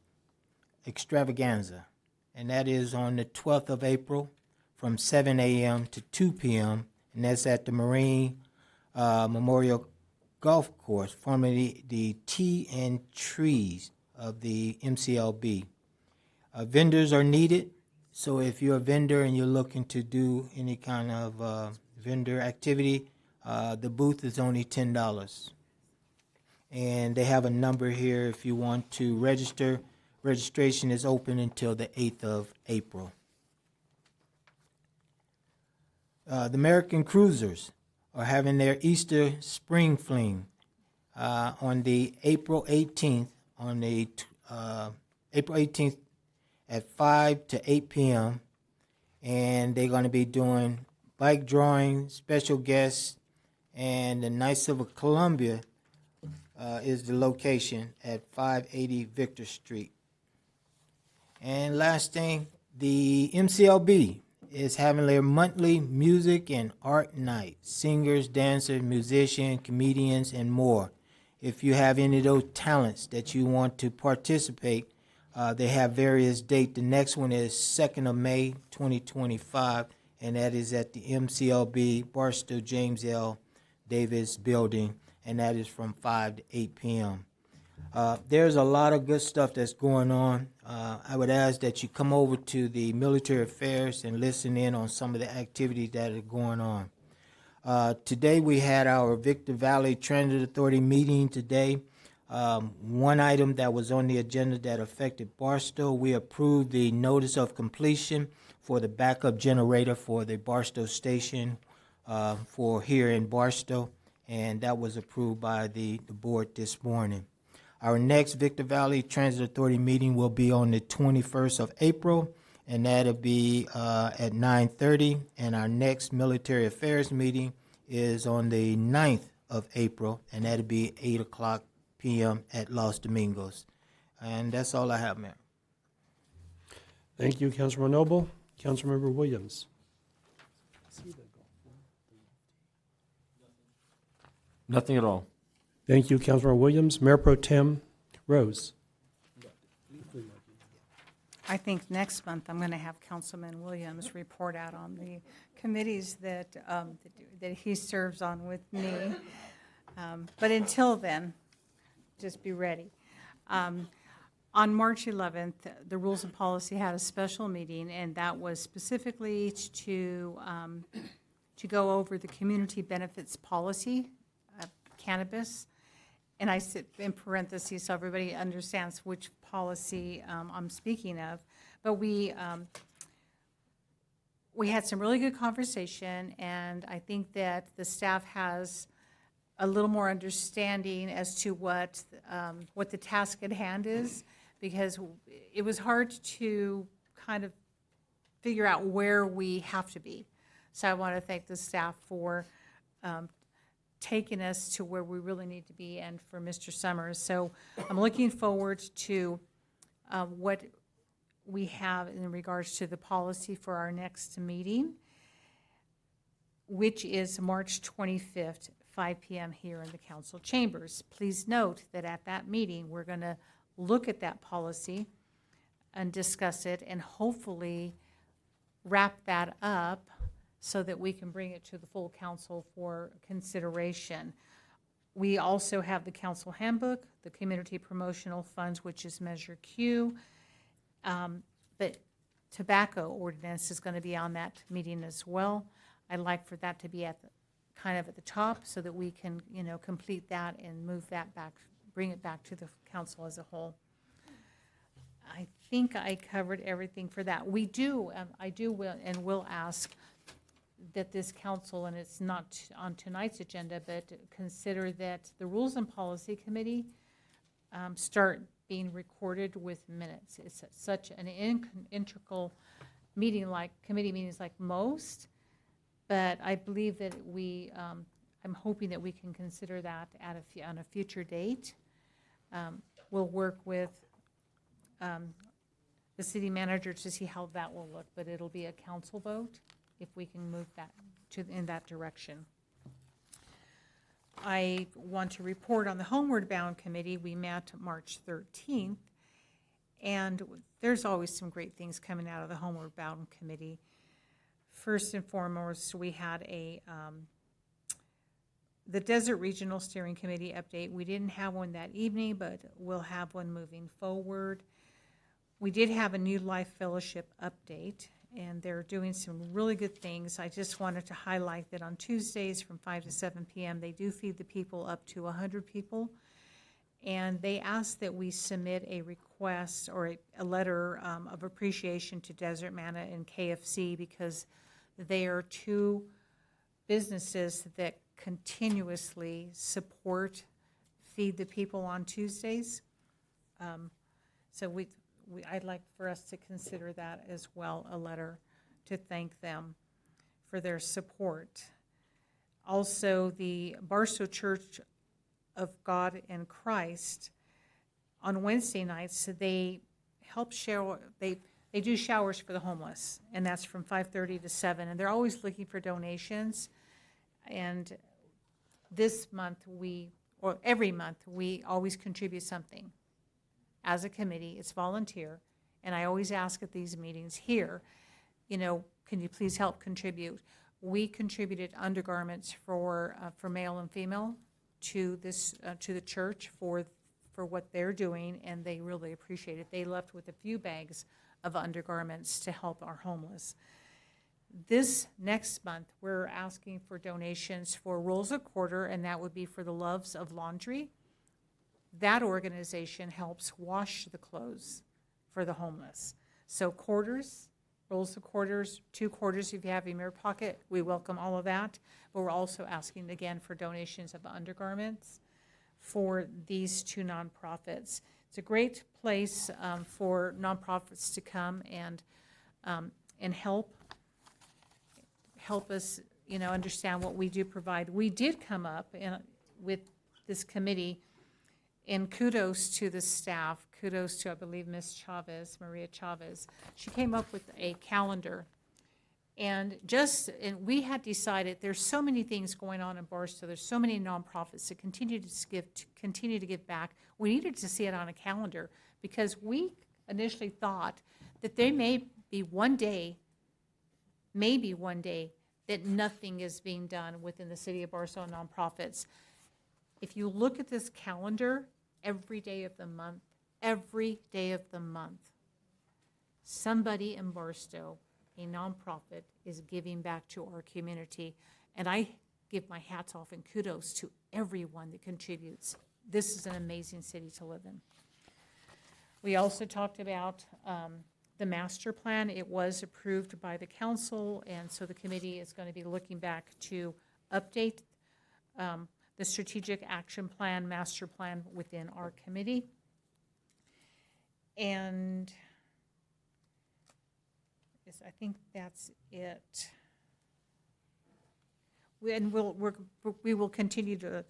extravaganza, and that is on the 12th of April from 7 a.m. to 2 p.m., and that's at the Marine Memorial Golf Course, formerly the Tea and Trees of the MCLB. Vendors are needed, so if you're a vendor and you're looking to do any kind of vendor activity, the booth is only $10. And they have a number here if you want to register. Registration is open until the 8th of April. The American Cruisers are having their Easter Spring Fling on the April 18th, April 18th at 5 to 8 p.m. And they're going to be doing bike drawing, special guests, and the Knights of Columbia is the location at 580 Victor Street. And last thing, the MCLB is having their monthly music and art night. Singers, dancers, musicians, comedians, and more. If you have any of those talents that you want to participate, they have various dates. The next one is 2nd of May, 2025, and that is at the MCLB Barstow James L. Davis Building, and that is from 5 to 8 p.m. There's a lot of good stuff that's going on. I would ask that you come over to the military affairs and listen in on some of the activities that are going on. Today we had our Victor Valley Transit Authority meeting today. One item that was on the agenda that affected Barstow, we approved the notice of completion for the backup generator for the Barstow station for here in Barstow, and that was approved by the board this morning. Our next Victor Valley Transit Authority meeting will be on the 21st of April, and that'll be at 9:30. And our next Military Affairs meeting is on the 9th of April, and that'll be 8 o'clock p.m. at Los Domingos. And that's all I have, Mayor. Thank you, Councilmember Noble. Councilmember Williams. Nothing at all. Thank you, Councilmember Williams. Mayor Pro Tem Rose. I think next month I'm going to have Councilman Williams report out on the committees that he serves on with me. But until then, just be ready. On March 11th, the Rules and Policy had a special meeting, and that was specifically to go over the community benefits policy of cannabis. And I sit in parentheses so everybody understands which policy I'm speaking of. But we had some really good conversation, and I think that the staff has a little more understanding as to what the task at hand is, because it was hard to kind of figure out where we have to be. So I want to thank the staff for taking us to where we really need to be, and for Mr. Summers. So I'm looking forward to what we have in regards to the policy for our next meeting, which is March 25th, 5 p.m. here in the council chambers. Please note that at that meeting, we're going to look at that policy and discuss it, and hopefully wrap that up so that we can bring it to the full council for consideration. We also have the council handbook, the community promotional funds, which is Measure Q. But tobacco ordinance is going to be on that meeting as well. I'd like for that to be at the kind of at the top so that we can, complete that and move that back, bring it back to the council as a whole. I think I covered everything for that. Will ask that this council, and it's not on tonight's agenda, but consider that the Rules and Policy Committee start being recorded with minutes. It's such an integral meeting, like committee meetings like most, but I believe that I'm hoping that we can consider that on a future date. We'll work with the city manager to see how that will look, but it'll be a council vote if we can move that in that direction. I want to report on the Homeward Bound Committee. We met March 13th, and there's always some great things coming out of the Homeward Bound Committee. First and foremost, we had the Desert Regional Steering Committee update. We didn't have one that evening, but we'll have one moving forward. We did have a New Life Fellowship update, and they're doing some really good things. I just wanted to highlight that on Tuesdays from 5 to 7 p.m., they do feed the people up to 100 people. And they ask that we submit a request or a letter of appreciation to Desert Manna and KFC, because they are two businesses that continuously support Feed the People on Tuesdays. So I'd like for us to consider that as well, a letter to thank them for their support. Also, the Barstow Church of God in Christ, on Wednesday nights, they help shower, they do showers for the homeless, and that's from 5:30 to 7, and they're always looking for donations. And this month, or every month, we always contribute something. As a committee, it's volunteer, and I always ask at these meetings here, can you please help contribute? We contributed undergarments for male and female to the church for what they're doing, and they really appreciate it. They left with a few bags of undergarments to help our homeless. This next month, we're asking for donations for rolls of quarter, and that would be for the Loves of Laundry. that organization helps wash the clothes for the homeless. So quarters, rolls of quarters, 2 quarters if you have in your pocket, we welcome all of that. But we're also asking again for donations of undergarments for these 2 nonprofits. It's a great place for nonprofits to come and help us, understand what we do provide. We did come up with this committee, and kudos to the staff, kudos to, I believe, Ms. Chavez, Maria Chavez. She came up with a calendar. And we had decided there's so many things going on in Barstow. There's so many nonprofits that continue to give back. We needed to see it on a calendar because we initially thought that there may be one day, maybe one day, that nothing is being done within the city of Barstow nonprofits. If you look at this calendar, every day of the month, somebody in Barstow, a nonprofit, is giving back to our community. And I give my hats off and kudos to everyone that contributes. This is an amazing city to live in. We also talked about the master plan. It was approved by the council, and so the committee is going to be looking back to update the strategic action plan, master plan within our committee. And yes, I think that's it. We will continue to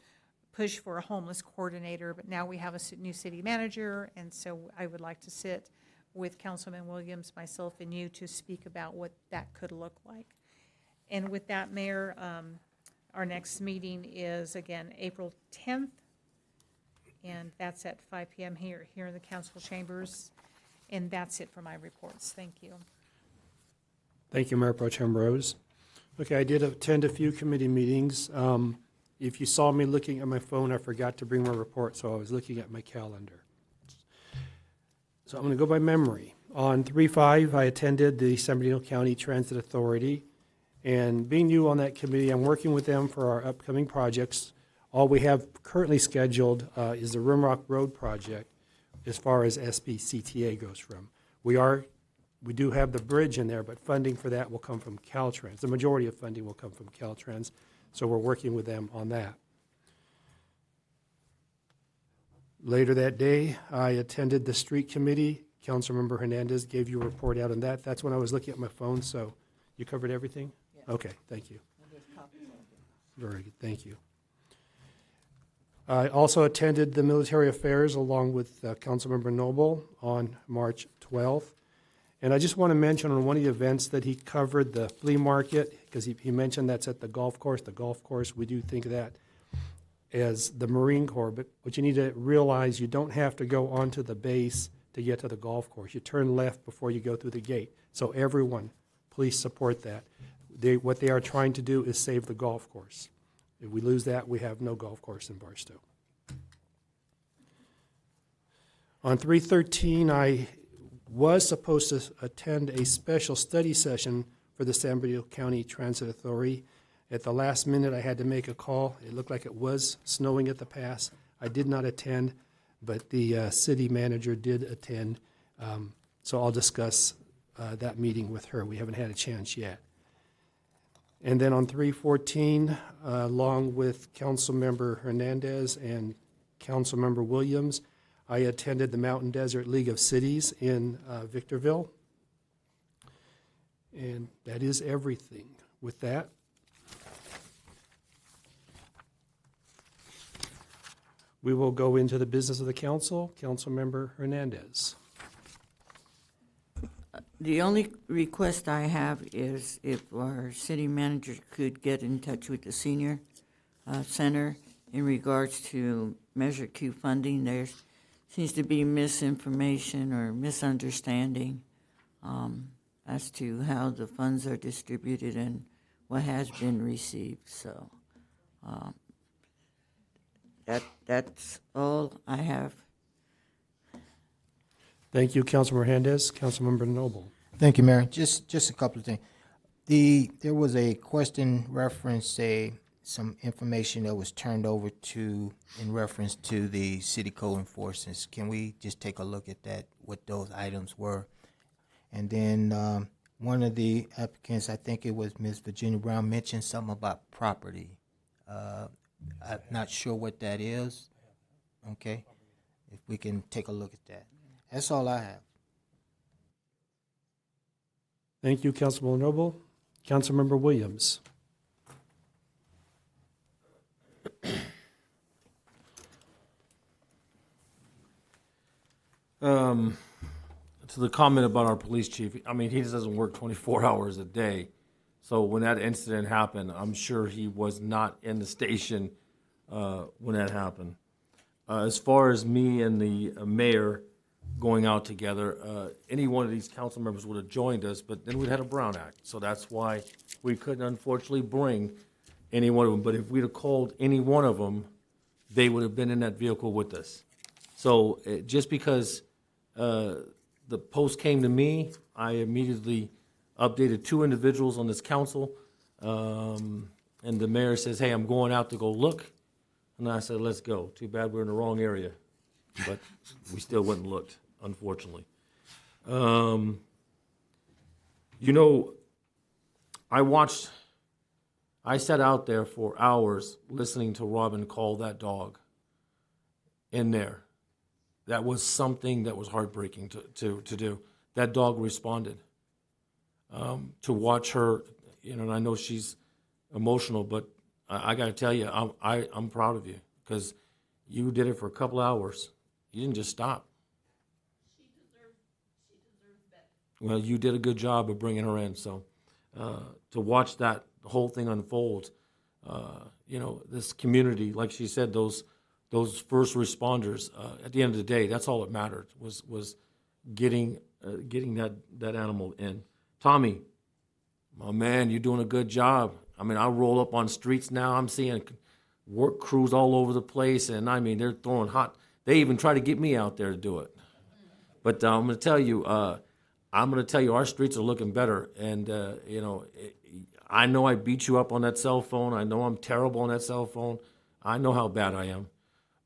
push for a homeless coordinator, but now we have a new city manager, and so I would like to sit with Councilman Williams, myself, and you to speak about what that could look like. And with that, Mayor, our next meeting is, again, April 10th, and that's at 5 p.m. here in the council chambers. And that's it for my reports. Thank you. Thank you, Mayor Pro Tem Rose. Okay, I did attend a few committee meetings. If you saw me looking at my phone, I forgot to bring my report, so I was looking at my calendar. So I'm going to go by memory. On 3/5, I attended the San Bernardino County Transit Authority, and being new on that committee, I'm working with them for our upcoming projects. All we have currently scheduled is the Rimrock Road project as far as SBCTA goes from. We do have the bridge in there, but funding for that will come from Caltrans. The majority of funding will come from Caltrans, so we're working with them on that. Later that day, I attended the street committee. Councilmember Hernandez gave you a report out on that. That's when I was looking at my phone, so you covered everything? Yes. Okay, thank you. Very good, thank you. I also attended the military affairs along with Councilmember Noble on March 12th. And I just want to mention on one of the events that he covered the flea market, because he mentioned that's at the golf course. The golf course, we do think of that as the Marine Corps, but what you need to realize, you don't have to go onto the base to get to the golf course. You turn left before you go through the gate. So everyone, please support that. What they are trying to do is save the golf course. If we lose that, we have no golf course in Barstow. On 3/13, I was supposed to attend a special study session for the San Bernardino County Transit Authority. At the last minute, I had to make a call. It looked like it was snowing at the pass. I did not attend, but the city manager did attend. So I'll discuss that meeting with her. We haven't had a chance yet. And then on 3/14, along with Councilmember Hernandez and Councilmember Williams, I attended the Mountain Desert League of Cities in Victorville. And that is everything. With that, we will go into the business of the council. Councilmember Hernandez. The only request I have is if our city manager could get in touch with the senior center in regards to Measure Q funding. There seems to be misinformation or misunderstanding as to how the funds are distributed and what has been received. So that's all I have. Thank you, Councilmember Hernandez. Councilmember Noble. Thank you, Mayor. Just a couple of things. There was a question reference a some information that was turned over to, in reference to the city code enforcement. Can we just take a look at that, what those items were? And then one of the applicants, I think it was Ms. Virginia Brown, mentioned something about property. I'm not sure what that is. Okay, if we can take a look at that. That's all I have. Thank you, Councilman Noble. Councilmember Williams. To the comment about our police chief, I mean, he just doesn't work 24 hours a day. So when that incident happened, I'm sure he was not in the station when that happened. As far as me and the mayor going out together, any one of these council members would have joined us, but then we'd had a Brown Act. So that's why we couldn't unfortunately bring any one of them. But if we'd have called any one of them, they would have been in that vehicle with us. So just because the post came to me, I immediately updated 2 individuals on this council. And the mayor says, hey, I'm going out to go look. And I said, let's go. Too bad we're in the wrong area. But we still went and looked, unfortunately. You know, I sat out there for hours listening to Robin call that dog in there. That was something that was heartbreaking to do. That dog responded. To watch her, you know, and I know she's emotional, but I got to tell you, I'm proud of you because you did it for a couple hours. You didn't just stop. She deserves better. Well, you did a good job of bringing her in. So to watch that whole thing unfold, you know, this community, like she said, those first responders, at the end of the day, that's all that mattered was getting that animal in. Tommy, my man, you're doing a good job. I mean, I roll up on streets now. I'm seeing work crews all over the place, and I mean, they're throwing hot. They even try to get me out there to do it. But I'm going to tell you, our streets are looking better. And you know, I know I beat you up on that cell phone. I know I'm terrible on that cell phone. I know how bad I am.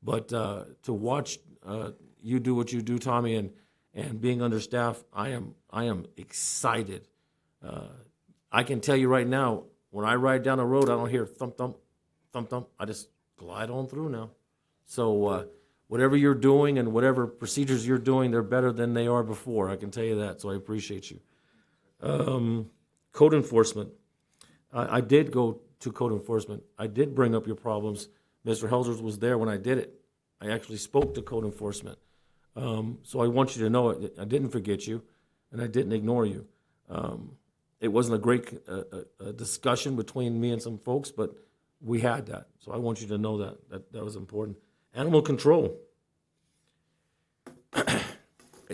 But to watch you do what you do, Tommy, and being understaffed, I am excited. I can tell you right now, when I ride down the road, I don't hear thump, thump, thump, thump. I just glide on through now. So whatever you're doing and whatever procedures you're doing, they're better than they are before. I can tell you that, so I appreciate you. Code enforcement. I did go to code enforcement. I did bring up your problems. Mr. Helzers was there when I did it. I actually spoke to code enforcement. So I want you to know it. I didn't forget you, and I didn't ignore you. It wasn't a great discussion between me and some folks, but we had that. So I want you to know that was important. Animal control.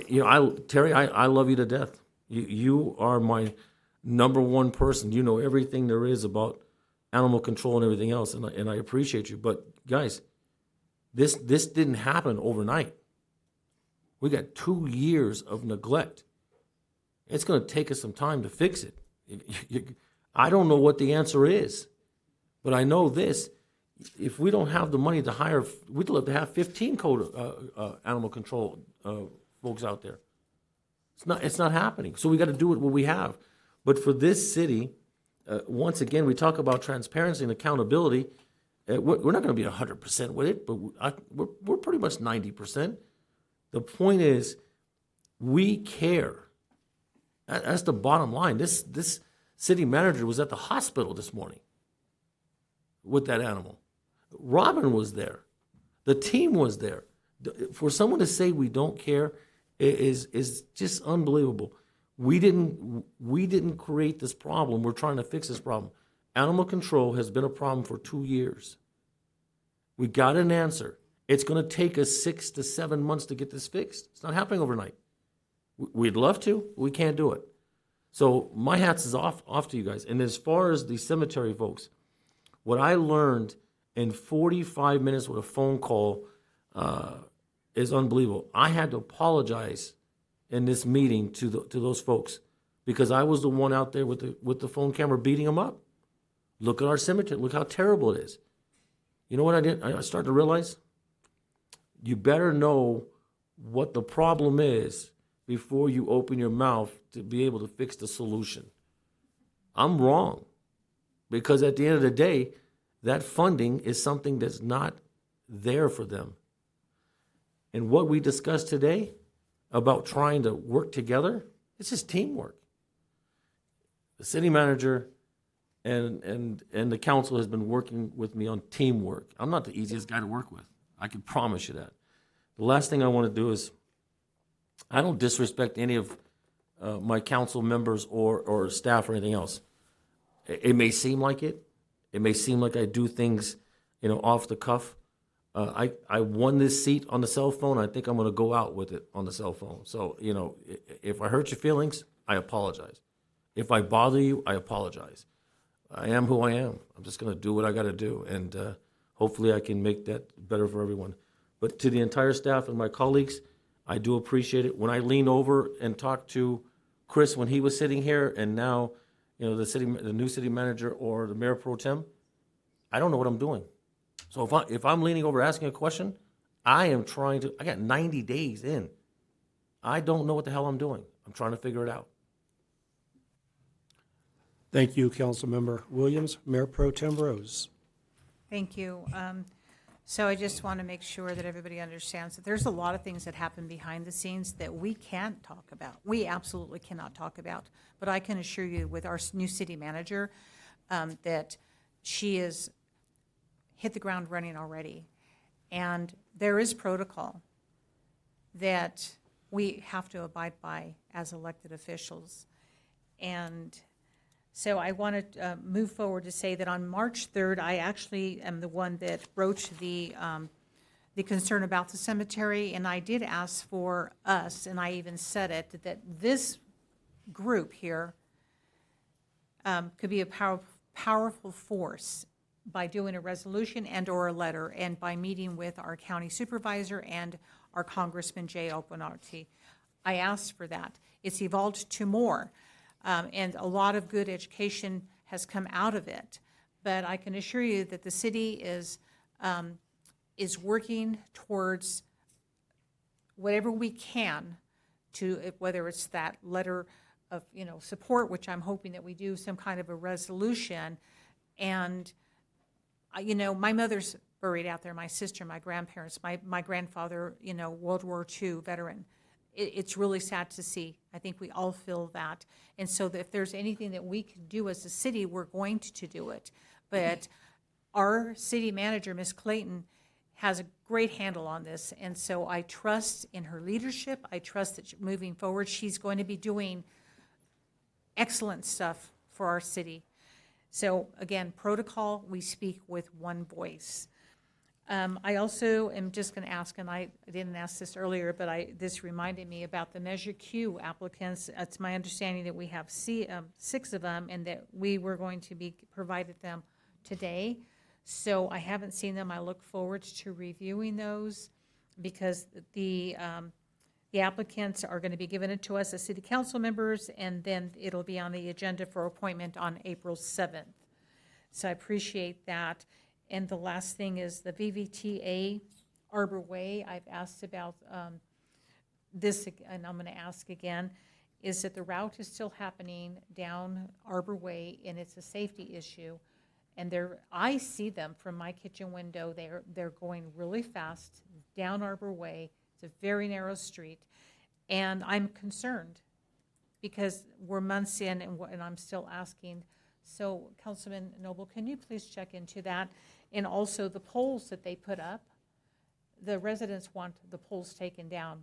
You know, Terry, I love you to death. You are my number one person. You know everything there is about animal control and everything else, and I appreciate you. But guys, this didn't happen overnight. We got 2 years of neglect. It's going to take us some time to fix it. I don't know what the answer is, but I know this. If we don't have the money to hire, we'd love to have 15 animal control folks out there. It's not happening. So we got to do what we have. But for this city, once again, we talk about transparency and accountability. We're not going to be 100% with it, but we're pretty much 90%. The point is, we care. That's the bottom line. This city manager was at the hospital this morning with that animal. Robin was there. The team was there. For someone to say we don't care is just unbelievable. We didn't create this problem. We're trying to fix this problem. Animal control has been a problem for 2 years. We got an answer. It's going to take us 6 to 7 months to get this fixed. It's not happening overnight. We'd love to, but we can't do it. So my hats is off to you guys. And as far as the cemetery folks, what I learned in 45 minutes with a phone call is unbelievable. I had to apologize in this meeting to those folks because I was the one out there with the phone camera beating them up. Look at our cemetery. Look how terrible it is. You know what I did? I started to realize you better know what the problem is before you open your mouth to be able to fix the solution. I'm wrong, because at the end of the day, that funding is something that's not there for them. And what we discussed today about trying to work together, it's just teamwork. The city manager and the council has been working with me on teamwork. I'm not the easiest guy to work with. I can promise you that. The last thing I want to do is, I don't disrespect any of my council members or staff or anything else. It may seem like it. It may seem like I do things, off the cuff. I won this seat on the cell phone. I think I'm going to go out with it on the cell phone. So, if I hurt your feelings, I apologize. If I bother you, I apologize. I am who I am. I'm just going to do what I got to do. And hopefully I can make that better for everyone. But to the entire staff and my colleagues, I do appreciate it. When I lean over and talk to Chris when he was sitting here, and now, the new city manager or the mayor pro tem, I don't know what I'm doing. So if I'm leaning over asking a question, I got 90 days in. I don't know what the hell I'm doing. I'm trying to figure it out. Thank you, Councilmember Williams. Mayor Pro Tem Rose. Thank you. So I just want to make sure that everybody understands that there's a lot of things that happen behind the scenes that we can't talk about. We absolutely cannot talk about. But I can assure you with our new city manager that she is hit the ground running already. And there is protocol that we have to abide by as elected officials. And so I want to move forward to say that on March 3rd, I actually am the one that broached the concern about the cemetery, and I did ask for us, and I even said it, that this group here could be a powerful force by doing a resolution and or a letter, and by meeting with our county supervisor and our Congressman Jay Opinati. I asked for that. It's evolved to more. And a lot of good education has come out of it. But I can assure you that the city is working towards whatever we can to, whether it's that letter of support, which I'm hoping that we do some kind of a resolution. And my mother's buried out there, my sister, my grandparents, my grandfather, World War II veteran. It's really sad to see. I think we all feel that. And so that if there's anything that we can do as a city, we're going to do it. But our city manager, Ms. Clayton, has a great handle on this. And so I trust in her leadership. I trust that moving forward, she's going to be doing excellent stuff for our city. So again, protocol, we speak with one voice. I also am just going to ask, and I didn't ask this earlier, but this reminded me about the Measure Q applicants. It's my understanding that we have 6 of them, and that we were going to be provided them today. So I haven't seen them. I look forward to reviewing those, because the applicants are going to be given it to us as city council members, and then it'll be on the agenda for appointment on April 7th. So I appreciate that. And the last thing is the VVTA Arbor Way. I've asked about this, and I'm going to ask again, is that the route is still happening down Arbor Way, and it's a safety issue. And I see them from my kitchen window. They're going really fast down Arbor Way. It's a very narrow street. And I'm concerned because we're months in, and I'm still asking. So, Councilman Noble, can you please check into that? And also the poles that they put up, the residents want the poles taken down.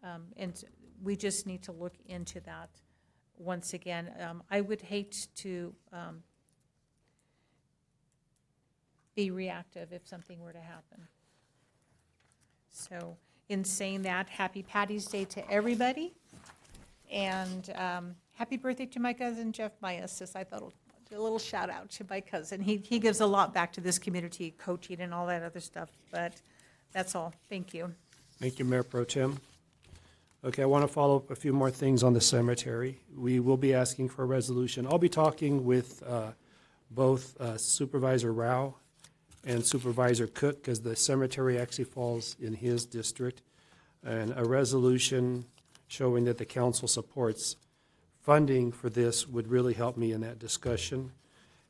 And we just need to look into that once again. I would hate to be reactive if something were to happen. So in saying that, happy Patty's Day to everybody. And happy birthday to my cousin Jeff Myasis. I thought a little shout out to my cousin. He gives a lot back to this community, coaching and all that other stuff. But that's all. Thank you. Thank you, Mayor Pro Tem. Okay, I want to follow up a few more things on the cemetery. We will be asking for a resolution. I'll be talking with both Supervisor Rao and Supervisor Cook, because the cemetery actually falls in his district, and a resolution showing that the council supports funding for this would really help me in that discussion.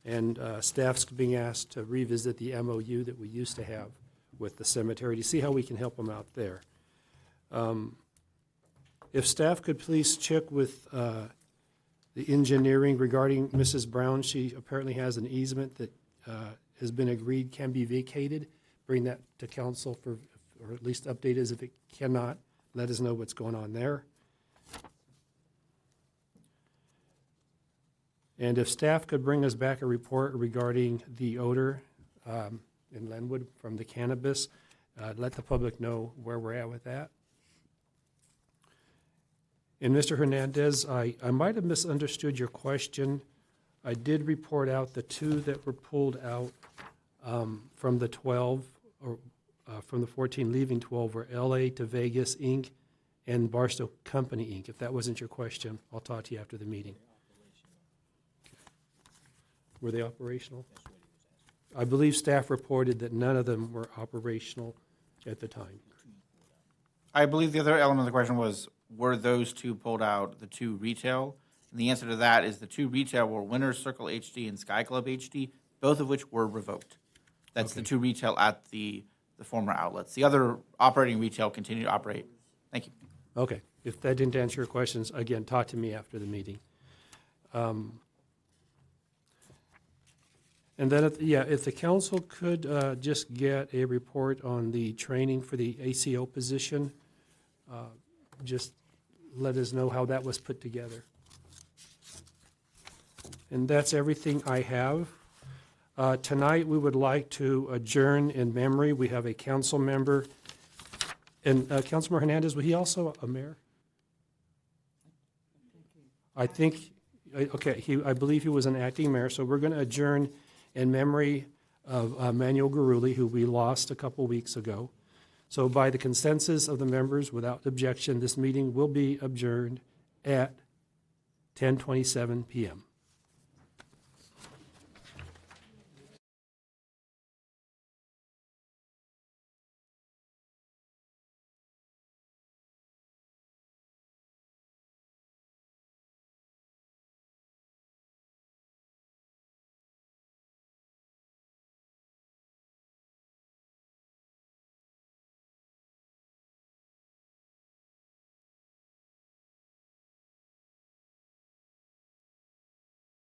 And staff's being asked to revisit the MOU that we used to have with the cemetery to see how we can help them out there. If staff could please check with the engineering regarding Mrs. Brown. She apparently has an easement that has been agreed can be vacated. Bring that to council for, or at least update us if it cannot. Let us know what's going on there. And if staff could bring us back a report regarding the odor in Lenwood from the cannabis, let the public know where we're at with that. And Mr. Hernandez, I might have misunderstood your question. I did report out the two that were pulled out from the 12, or from the 14 leaving 12 were LA to Vegas Inc. and Barstow Company Inc. If that wasn't your question, I'll talk to you after the meeting. Were they operational? I believe staff reported that none of them were operational at the time. I believe the other element of the question was, were those two pulled out, the two retail? And the answer to that is the two retail were Winner's Circle HD and Sky Club HD, both of which were revoked. That's the two retail at the former outlets. The other operating retail continued to operate. Thank you. Okay. If that didn't answer your questions, again, talk to me after the meeting. And then, if the council could just get a report on the training for the ACO position, just let us know how that was put together. And that's everything I have. Tonight, we would like to adjourn in memory. We have a council member, and Councilman Hernandez, was he also a mayor? I think, okay, I believe he was an acting mayor, so we're going to adjourn in memory of Manuel Garuli, who we lost a couple weeks ago. So by the consensus of the members, without objection, this meeting will be adjourned at 10:27 p.m.